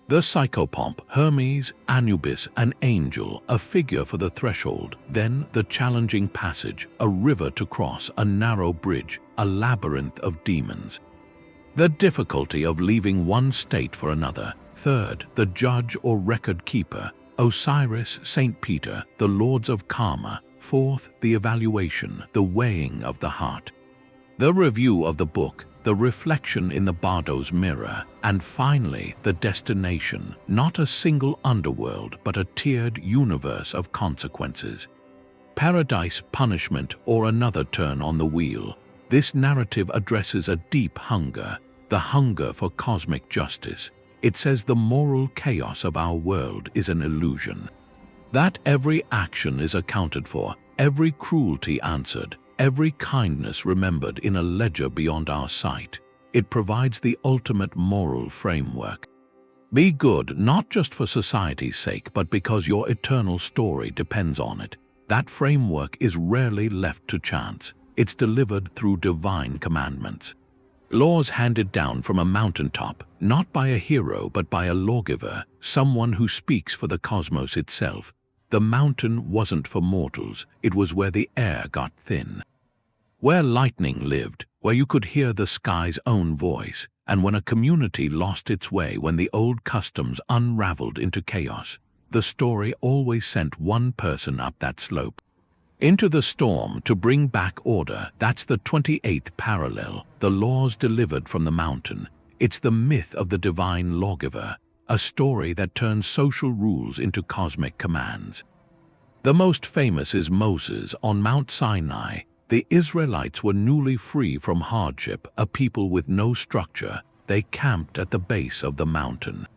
The psychopomp, Hermes, Anubis, an angel, a figure for the threshold. Then the challenging passage, a river to cross, a narrow bridge, a labyrinth of demons. The difficulty of leaving one state for another. Third, the judge or record keeper, Osiris, Saint Peter, the lords of karma. Fourth, the evaluation, the weighing of the heart. The review of the book, the reflection in the bardo's mirror, and finally, the destination, not a single underworld but a tiered universe of consequences. Paradise, punishment, or another turn on the wheel. This narrative addresses a deep hunger, the hunger for cosmic justice. It says the moral chaos of our world is an illusion, that every action is accounted for, every cruelty answered, every kindness remembered in a ledger beyond our sight. It provides the ultimate moral framework. Be good not just for society's sake but because your eternal story depends on it. That framework is rarely left to chance. It's delivered through divine commandments. Laws handed down from a mountaintop, not by a hero but by a lawgiver, someone who speaks for the cosmos itself. The mountain wasn't for mortals, it was where the air got thin, where lightning lived, where you could hear the sky's own voice, and when a community lost its way, when the old customs unraveled into chaos, the story always sent one person up that slope, into the storm, to bring back order. That's the 28th parallel, the laws delivered from the mountain. It's the myth of the divine lawgiver, a story that turns social rules into cosmic commands. The most famous is Moses on Mount Sinai. The Israelites were newly free from hardship, a people with no structure. They camped at the base of the mountain.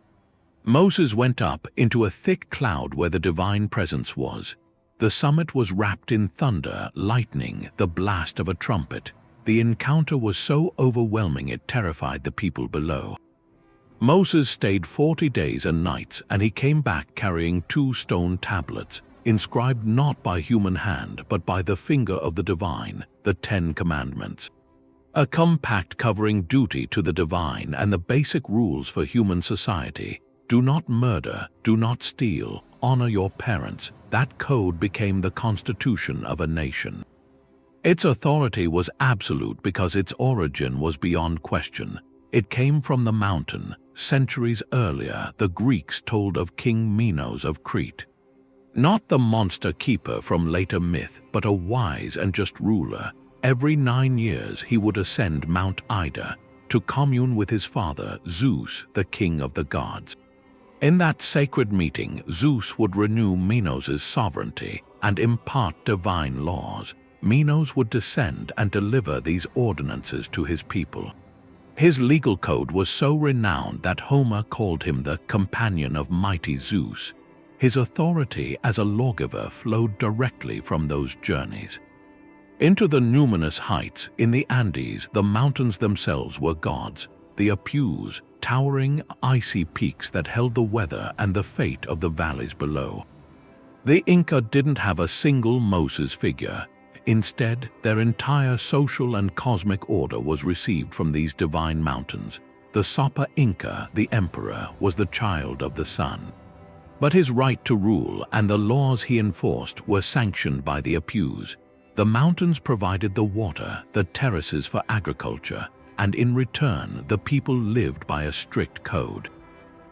Moses went up into a thick cloud where the divine presence was. The summit was wrapped in thunder, lightning, the blast of a trumpet. The encounter was so overwhelming it terrified the people below. Moses stayed 40 days and nights, and he came back carrying 2 stone tablets, inscribed not by human hand but by the finger of the divine, the 10 Commandments. A compact covering duty to the divine and the basic rules for human society. Do not murder, do not steal, honor your parents. That code became the constitution of a nation. Its authority was absolute because its origin was beyond question. It came from the mountain. Centuries earlier, the Greeks told of King Minos of Crete. Not the monster keeper from later myth, but a wise and just ruler. Every 9 years he would ascend Mount Ida to commune with his father, Zeus, the king of the gods. In that sacred meeting, Zeus would renew Minos' sovereignty and impart divine laws. Minos would descend and deliver these ordinances to his people. His legal code was so renowned that Homer called him the companion of mighty Zeus. His authority as a lawgiver flowed directly from those journeys. Into the numinous heights in the Andes, the mountains themselves were gods. The Apus, towering icy peaks that held the weather and the fate of the valleys below. The Inca didn't have a single Moses figure. Instead, their entire social and cosmic order was received from these divine mountains. The Sapa Inca, the emperor, was the child of the sun. But his right to rule and the laws he enforced were sanctioned by the Apus. The mountains provided the water, the terraces for agriculture, and in return the people lived by a strict code.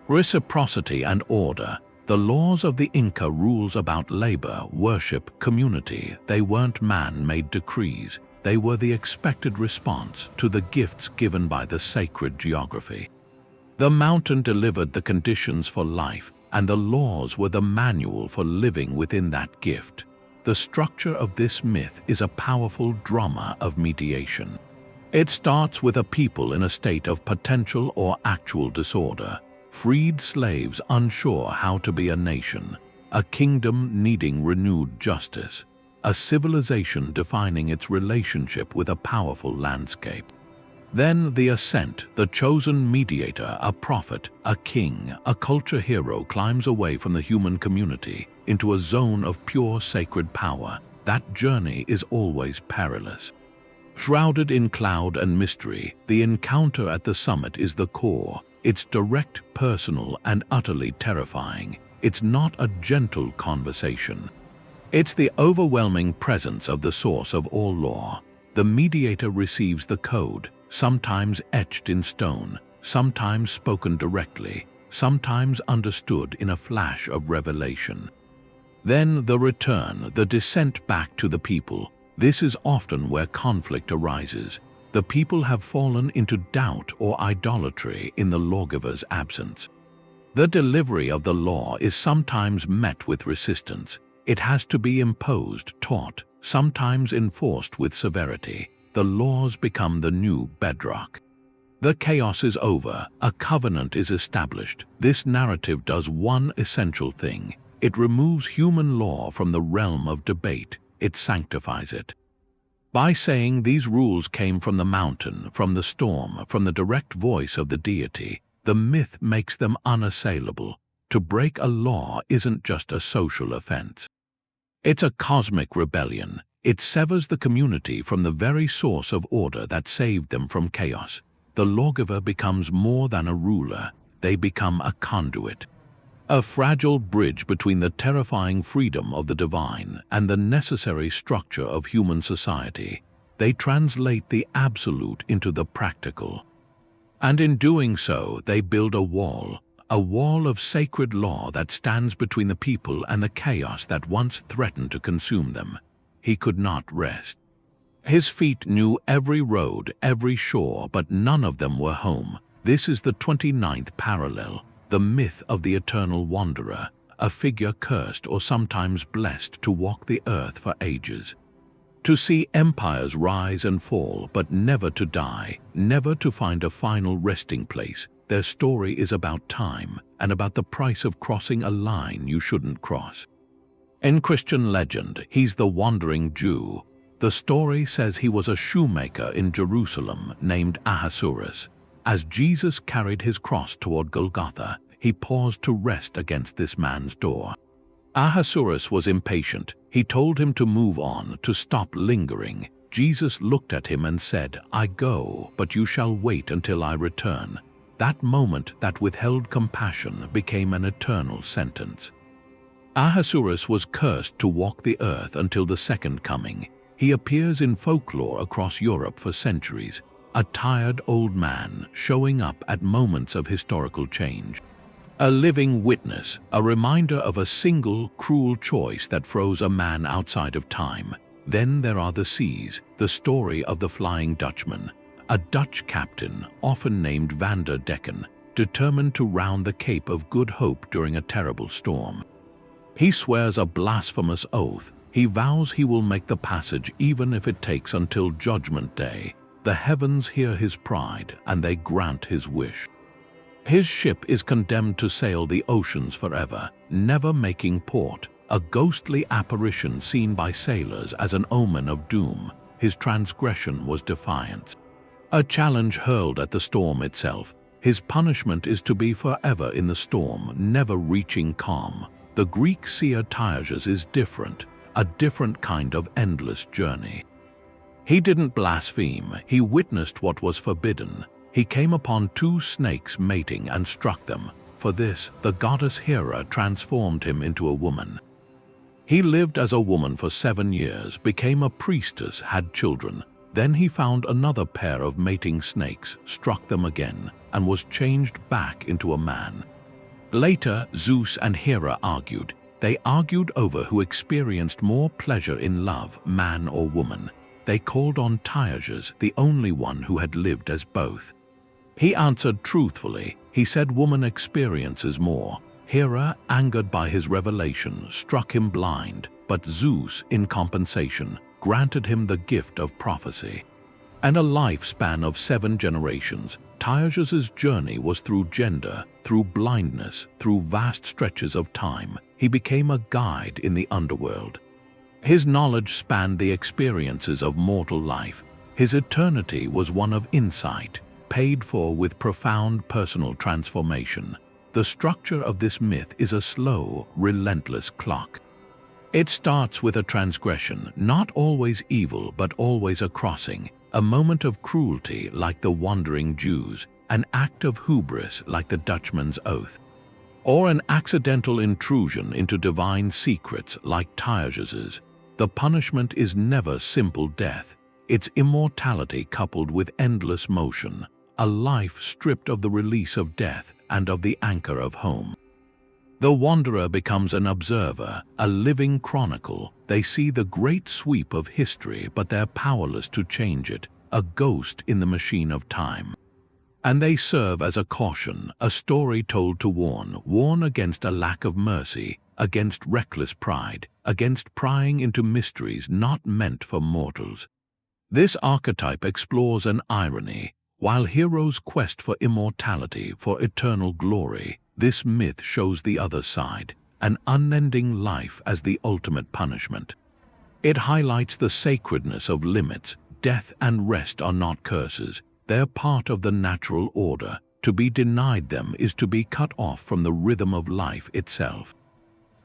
Reciprocity and order. The laws of the Inca rules about labor, worship, community, they weren't man-made decrees. They were the expected response to the gifts given by the sacred geography. The mountain delivered the conditions for life, and the laws were the manual for living within that gift. The structure of this myth is a powerful drama of mediation. It starts with a people in a state of potential or actual disorder, freed slaves unsure how to be a nation, a kingdom needing renewed justice, a civilization defining its relationship with a powerful landscape. Then the ascent, the chosen mediator, a prophet, a king, a culture hero climbs away from the human community into a zone of pure sacred power. That journey is always perilous. Shrouded in cloud and mystery, the encounter at the summit is the core. It's direct, personal, and utterly terrifying. It's not a gentle conversation. It's the overwhelming presence of the source of all law. The mediator receives the code, sometimes etched in stone, sometimes spoken directly, sometimes understood in a flash of revelation. Then the return, the descent back to the people. This is often where conflict arises. The people have fallen into doubt or idolatry in the lawgiver's absence. The delivery of the law is sometimes met with resistance. It has to be imposed, taught, sometimes enforced with severity. The laws become the new bedrock. The chaos is over, a covenant is established. This narrative does one essential thing. It removes human law from the realm of debate. It sanctifies it. By saying these rules came from the mountain, from the storm, from the direct voice of the deity, the myth makes them unassailable. To break a law isn't just a social offense. It's a cosmic rebellion. It severs the community from the very source of order that saved them from chaos. The lawgiver becomes more than a ruler. They become a conduit. A fragile bridge between the terrifying freedom of the divine and the necessary structure of human society. They translate the absolute into the practical. And in doing so, they build a wall of sacred law that stands between the people and the chaos that once threatened to consume them. He could not rest. His feet knew every road, every shore, but none of them were home. This is the 29th parallel, the myth of the eternal wanderer, a figure cursed or sometimes blessed to walk the earth for ages. To see empires rise and fall, but never to die, never to find a final resting place. Their story is about time and about the price of crossing a line you shouldn't cross. In Christian legend, he's the wandering Jew. The story says he was a shoemaker in Jerusalem named Ahasuerus. As Jesus carried his cross toward Golgotha, he paused to rest against this man's door. Ahasuerus was impatient. He told him to move on, to stop lingering. Jesus looked at him and said, "I go, but you shall wait until I return." That moment that withheld compassion became an eternal sentence. Ahasuerus was cursed to walk the earth until the second coming. He appears in folklore across Europe for centuries, a tired old man showing up at moments of historical change. A living witness, a reminder of a single, cruel choice that froze a man outside of time. Then there are the seas, the story of the Flying Dutchman, a Dutch captain, often named Van der Decken, determined to round the Cape of Good Hope during a terrible storm. He swears a blasphemous oath. He vows he will make the passage even if it takes until Judgment Day. The heavens hear his pride, and they grant his wish. His ship is condemned to sail the oceans forever, never making port, a ghostly apparition seen by sailors as an omen of doom. His transgression was defiance. A challenge hurled at the storm itself. His punishment is to be forever in the storm, never reaching calm. The Greek seer Tyges is different, a different kind of endless journey. He didn't blaspheme, he witnessed what was forbidden. He came upon two snakes mating and struck them. For this, the goddess Hera transformed him into a woman. He lived as a woman for 7 years, became a priestess, had children. Then he found another pair of mating snakes, struck them again, and was changed back into a man. Later, Zeus and Hera argued. They argued over who experienced more pleasure in love, man or woman. They called on Tyges, the only one who had lived as both. He answered truthfully. He said woman experiences more. Hera, angered by his revelation, struck him blind, but Zeus, in compensation, granted him the gift of prophecy. And a lifespan of 7 generations, Tyges' journey was through gender, through blindness, through vast stretches of time. He became a guide in the underworld. His knowledge spanned the experiences of mortal life. His eternity was one of insight, paid for with profound personal transformation. The structure of this myth is a slow, relentless clock. It starts with a transgression, not always evil but always a crossing, a moment of cruelty like the wandering Jews, an act of hubris like the Dutchman's oath, or an accidental intrusion into divine secrets like Tyges's. The punishment is never simple death. It's immortality coupled with endless motion, a life stripped of the release of death and of the anchor of home. The wanderer becomes an observer, a living chronicle. They see the great sweep of history, but they're powerless to change it, a ghost in the machine of time. And they serve as a caution, a story told to warn against a lack of mercy, against reckless pride, against prying into mysteries not meant for mortals. This archetype explores an irony. While heroes quest for immortality, for eternal glory, this myth shows the other side, an unending life as the ultimate punishment. It highlights the sacredness of limits. Death and rest are not curses. They're part of the natural order. To be denied them is to be cut off from the rhythm of life itself.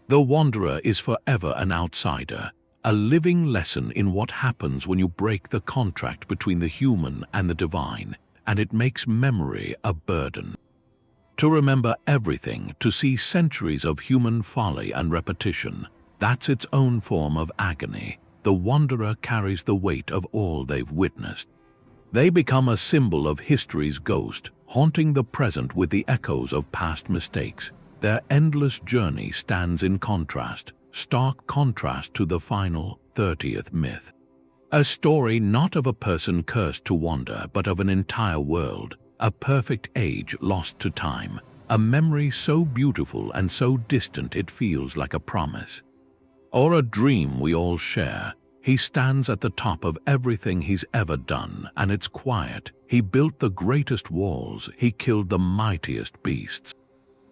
The wanderer is forever an outsider, a living lesson in what happens when you break the contract between the human and the divine, and it makes memory a burden. To remember everything, to see centuries of human folly and repetition, that's its own form of agony. The wanderer carries the weight of all they've witnessed. They become a symbol of history's ghost, haunting the present with the echoes of past mistakes. Their endless journey stands in contrast, stark contrast to the final 30th myth. A story not of a person cursed to wander, but of an entire world, a perfect age lost to time, a memory so beautiful and so distant it feels like a promise. Or a dream we all share. He stands at the top of everything he's ever done, and it's quiet. He built the greatest walls, he killed the mightiest beasts.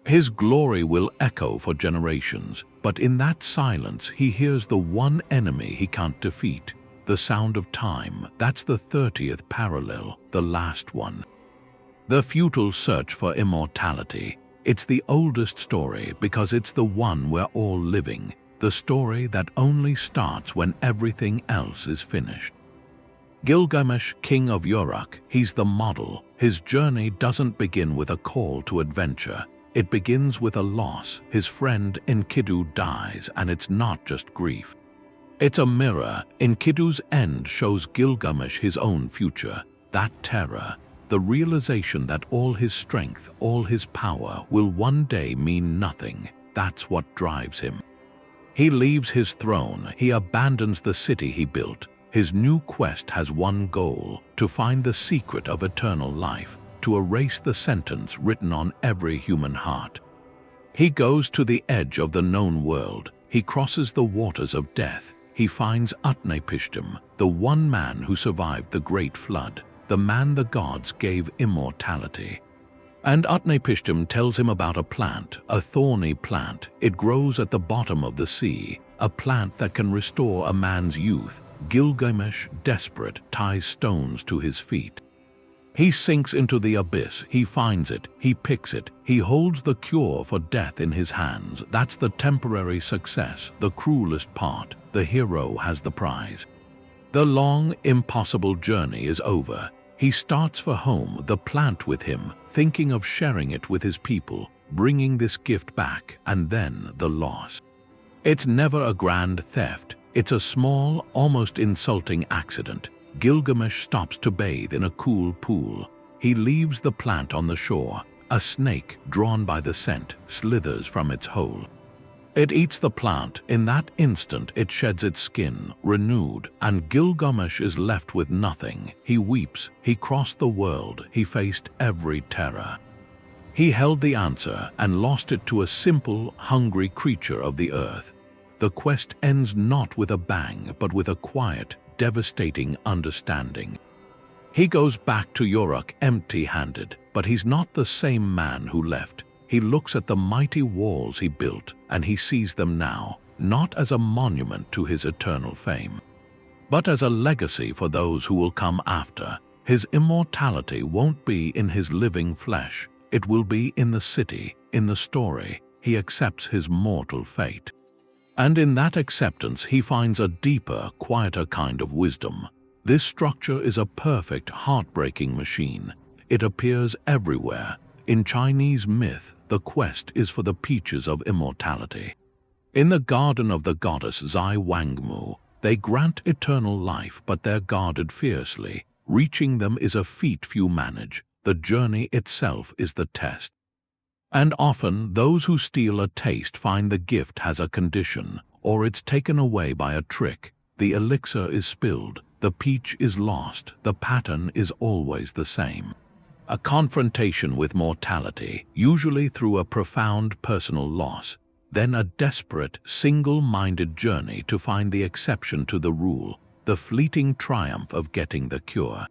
His glory will echo for generations, but in that silence he hears the one enemy he can't defeat. The sound of time, that's the 30th parallel, the last one. The futile search for immortality. It's the oldest story because it's the one we're all living, the story that only starts when everything else is finished. Gilgamesh, king of Uruk, he's the model. His journey doesn't begin with a call to adventure. It begins with a loss. His friend Enkidu dies, and it's not just grief. It's a mirror. Enkidu's end shows Gilgamesh his own future. That terror, the realization that all his strength, all his power will one day mean nothing, that's what drives him. He leaves his throne, he abandons the city he built. His new quest has one goal, to find the secret of eternal life, to erase the sentence written on every human heart. He goes to the edge of the known world. He crosses the waters of death. He finds Utnapishtim, the one man who survived the great flood, the man the gods gave immortality. And Utnapishtim tells him about a plant, a thorny plant. It grows at the bottom of the sea, a plant that can restore a man's youth. Gilgamesh, desperate, ties stones to his feet. He sinks into the abyss. He finds it. He picks it. He holds the cure for death in his hands. That's the temporary success, the cruelest part. The hero has the prize. The long, impossible journey is over. He starts for home, the plant with him, thinking of sharing it with his people, bringing this gift back, and then the loss. It's never a grand theft. It's a small, almost insulting accident. Gilgamesh stops to bathe in a cool pool. He leaves the plant on the shore. A snake, drawn by the scent, slithers from its hole. It eats the plant. In that instant, it sheds its skin, renewed, and Gilgamesh is left with nothing. He weeps. He crossed the world. He faced every terror. He held the answer and lost it to a simple, hungry creature of the earth. The quest ends not with a bang, but with a quiet, devastating understanding. He goes back to Uruk empty-handed, but he's not the same man who left. He looks at the mighty walls he built, and he sees them now, not as a monument to his eternal fame, but as a legacy for those who will come after. His immortality won't be in his living flesh. It will be in the city, in the story. He accepts his mortal fate. And in that acceptance, he finds a deeper, quieter kind of wisdom. This structure is a perfect, heartbreaking machine. It appears everywhere. In Chinese myth, the quest is for the peaches of immortality. In the garden of the goddess Zai Wangmu, they grant eternal life, but they're guarded fiercely. Reaching them is a feat few manage. The journey itself is the test. And often, those who steal a taste find the gift has a condition, or it's taken away by a trick. The elixir is spilled, the peach is lost, the pattern is always the same. A confrontation with mortality, usually through a profound personal loss, then a desperate, single-minded journey to find the exception to the rule, the fleeting triumph of getting the cure.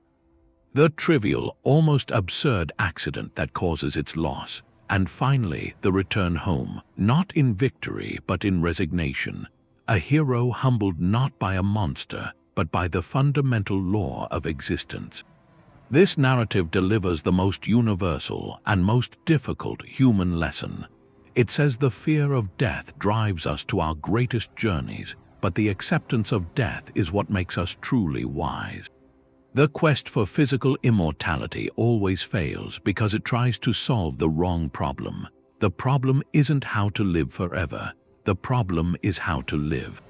The trivial, almost absurd accident that causes its loss, and finally the return home, not in victory but in resignation, a hero humbled not by a monster but by the fundamental law of existence. This narrative delivers the most universal and most difficult human lesson. It says the fear of death drives us to our greatest journeys, but the acceptance of death is what makes us truly wise. The quest for physical immortality always fails because it tries to solve the wrong problem. The problem isn't how to live forever. The problem is how to live.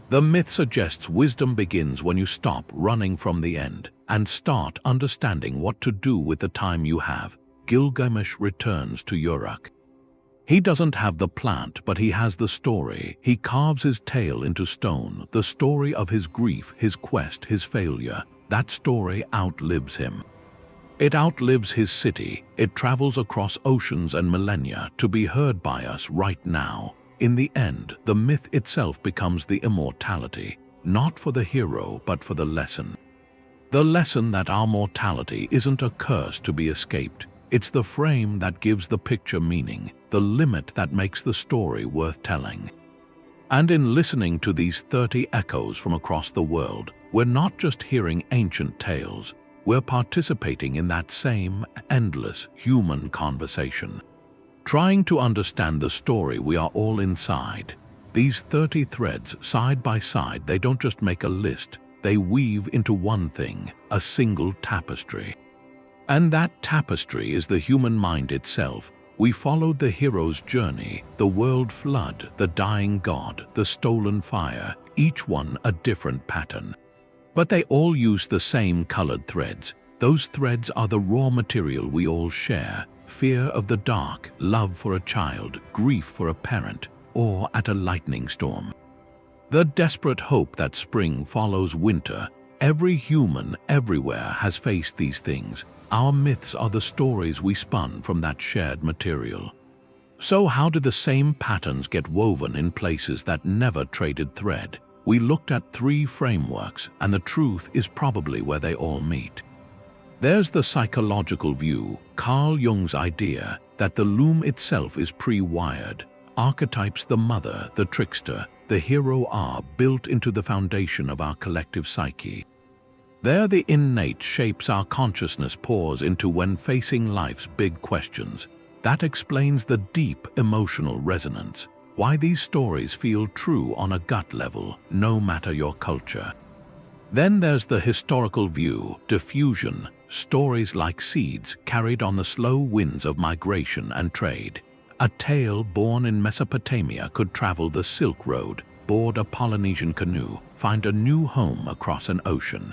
The myth suggests wisdom begins when you stop running from the end and start understanding what to do with the time you have. Gilgamesh returns to Uruk. He doesn't have the plant, but he has the story. He carves his tale into stone, the story of his grief, his quest, his failure. That story outlives him. It outlives his city. It travels across oceans and millennia to be heard by us right now. In the end, the myth itself becomes the immortality, not for the hero, but for the lesson. The lesson that our mortality isn't a curse to be escaped. It's the frame that gives the picture meaning, the limit that makes the story worth telling. And in listening to these 30 echoes from across the world, we're not just hearing ancient tales, we're participating in that same endless human conversation. Trying to understand the story we are all inside. These 30 threads, side by side, they don't just make a list, they weave into one thing, a single tapestry. And that tapestry is the human mind itself. We followed the hero's journey, the world flood, the dying god, the stolen fire, each one a different pattern. But they all use the same colored threads. Those threads are the raw material we all share. Fear of the dark, love for a child, grief for a parent, or at a lightning storm. The desperate hope that spring follows winter. Every human everywhere has faced these things. Our myths are the stories we spun from that shared material. So how did the same patterns get woven in places that never traded thread? We looked at 3 frameworks, and the truth is probably where they all meet. There's the psychological view, Carl Jung's idea that the loom itself is pre-wired. Archetypes, the mother, the trickster, the hero are built into the foundation of our collective psyche. There the innate shapes our consciousness pours into when facing life's big questions. That explains the deep emotional resonance, why these stories feel true on a gut level, no matter your culture. Then there's the historical view, diffusion, stories like seeds carried on the slow winds of migration and trade. A tale born in Mesopotamia could travel the Silk Road, board a Polynesian canoe, find a new home across an ocean.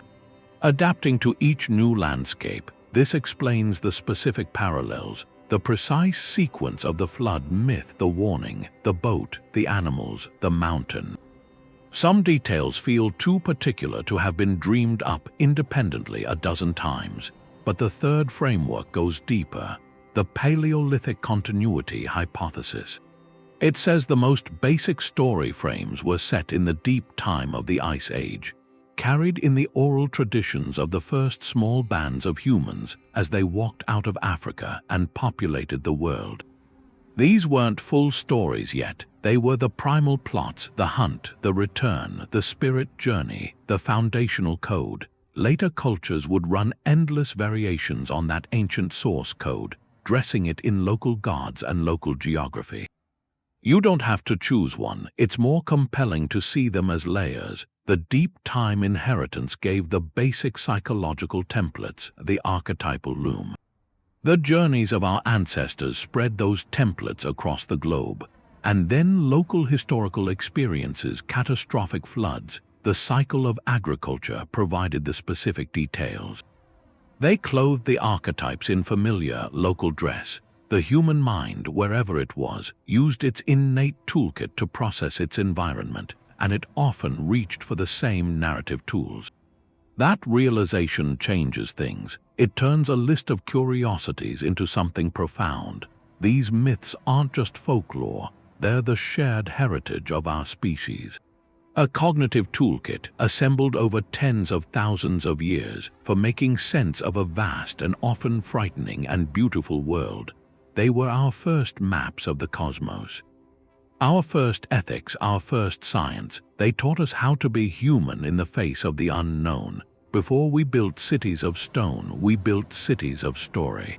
Adapting to each new landscape, this explains the specific parallels, the precise sequence of the flood myth, the warning, the boat, the animals, the mountain. Some details feel too particular to have been dreamed up independently a dozen times, but the third framework goes deeper, the Paleolithic continuity hypothesis. It says the most basic story frames were set in the deep time of the Ice Age, carried in the oral traditions of the first small bands of humans as they walked out of Africa and populated the world. These weren't full stories yet. They were the primal plots, the hunt, the return, the spirit journey, the foundational code. Later cultures would run endless variations on that ancient source code, dressing it in local gods and local geography. You don't have to choose one. It's more compelling to see them as layers. The deep time inheritance gave the basic psychological templates, the archetypal loom. The journeys of our ancestors spread those templates across the globe, and then local historical experiences, catastrophic floods, the cycle of agriculture provided the specific details. They clothed the archetypes in familiar local dress. The human mind, wherever it was, used its innate toolkit to process its environment, and it often reached for the same narrative tools. That realization changes things. It turns a list of curiosities into something profound. These myths aren't just folklore, they're the shared heritage of our species. A cognitive toolkit assembled over tens of thousands of years for making sense of a vast and often frightening and beautiful world. They were our first maps of the cosmos. Our first ethics, our first science. They taught us how to be human in the face of the unknown. Before we built cities of stone, we built cities of story.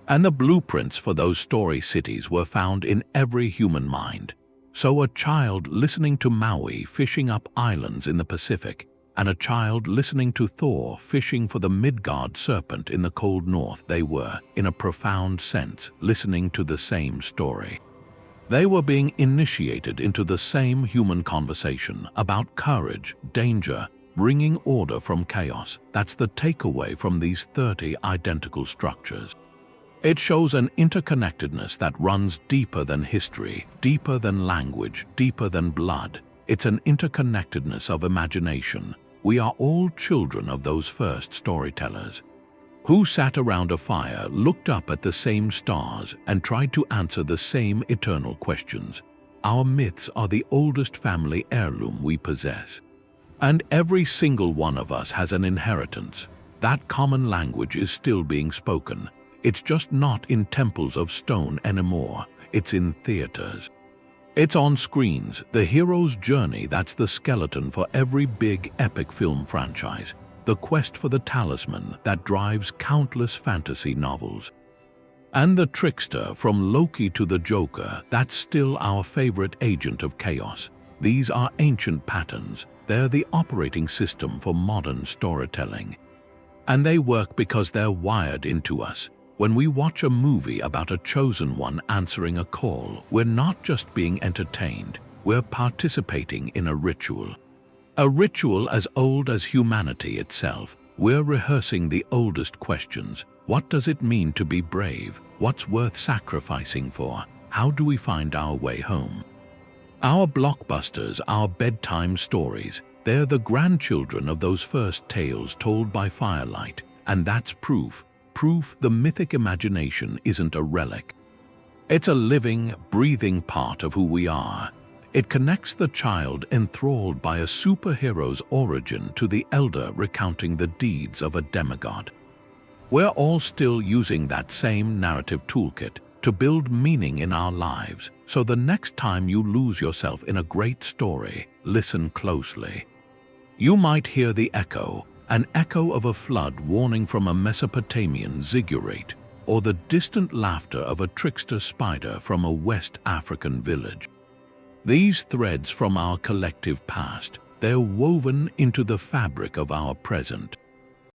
And the blueprints for those story cities were found in every human mind. So a child listening to Maui fishing up islands in the Pacific, and a child listening to Thor fishing for the Midgard serpent in the cold north, they were, in a profound sense, listening to the same story. They were being initiated into the same human conversation about courage, danger, bringing order from chaos. That's the takeaway from these 30 identical structures. It shows an interconnectedness that runs deeper than history, deeper than language, deeper than blood. It's an interconnectedness of imagination. We are all children of those first storytellers, who sat around a fire, looked up at the same stars, and tried to answer the same eternal questions. Our myths are the oldest family heirloom we possess. And every single one of us has an inheritance. That common language is still being spoken. It's just not in temples of stone anymore. It's in theaters. It's on screens, the hero's journey. That's the skeleton for every big epic film franchise. The quest for the talisman that drives countless fantasy novels. And the trickster, from Loki to the Joker, that's still our favorite agent of chaos. These are ancient patterns. They're the operating system for modern storytelling. And they work because they're wired into us. When we watch a movie about a chosen one answering a call, we're not just being entertained, we're participating in a ritual. A ritual as old as humanity itself. We're rehearsing the oldest questions. What does it mean to be brave? What's worth sacrificing for? How do we find our way home? Our blockbusters, our bedtime stories, they're the grandchildren of those first tales told by firelight. And that's proof the mythic imagination isn't a relic. It's a living, breathing part of who we are. It connects the child enthralled by a superhero's origin to the elder recounting the deeds of a demigod. We're all still using that same narrative toolkit to build meaning in our lives. So the next time you lose yourself in a great story, listen closely. You might hear the echo, an echo of a flood warning from a Mesopotamian ziggurat, or the distant laughter of a trickster spider from a West African village. These threads from our collective past, they're woven into the fabric of our present.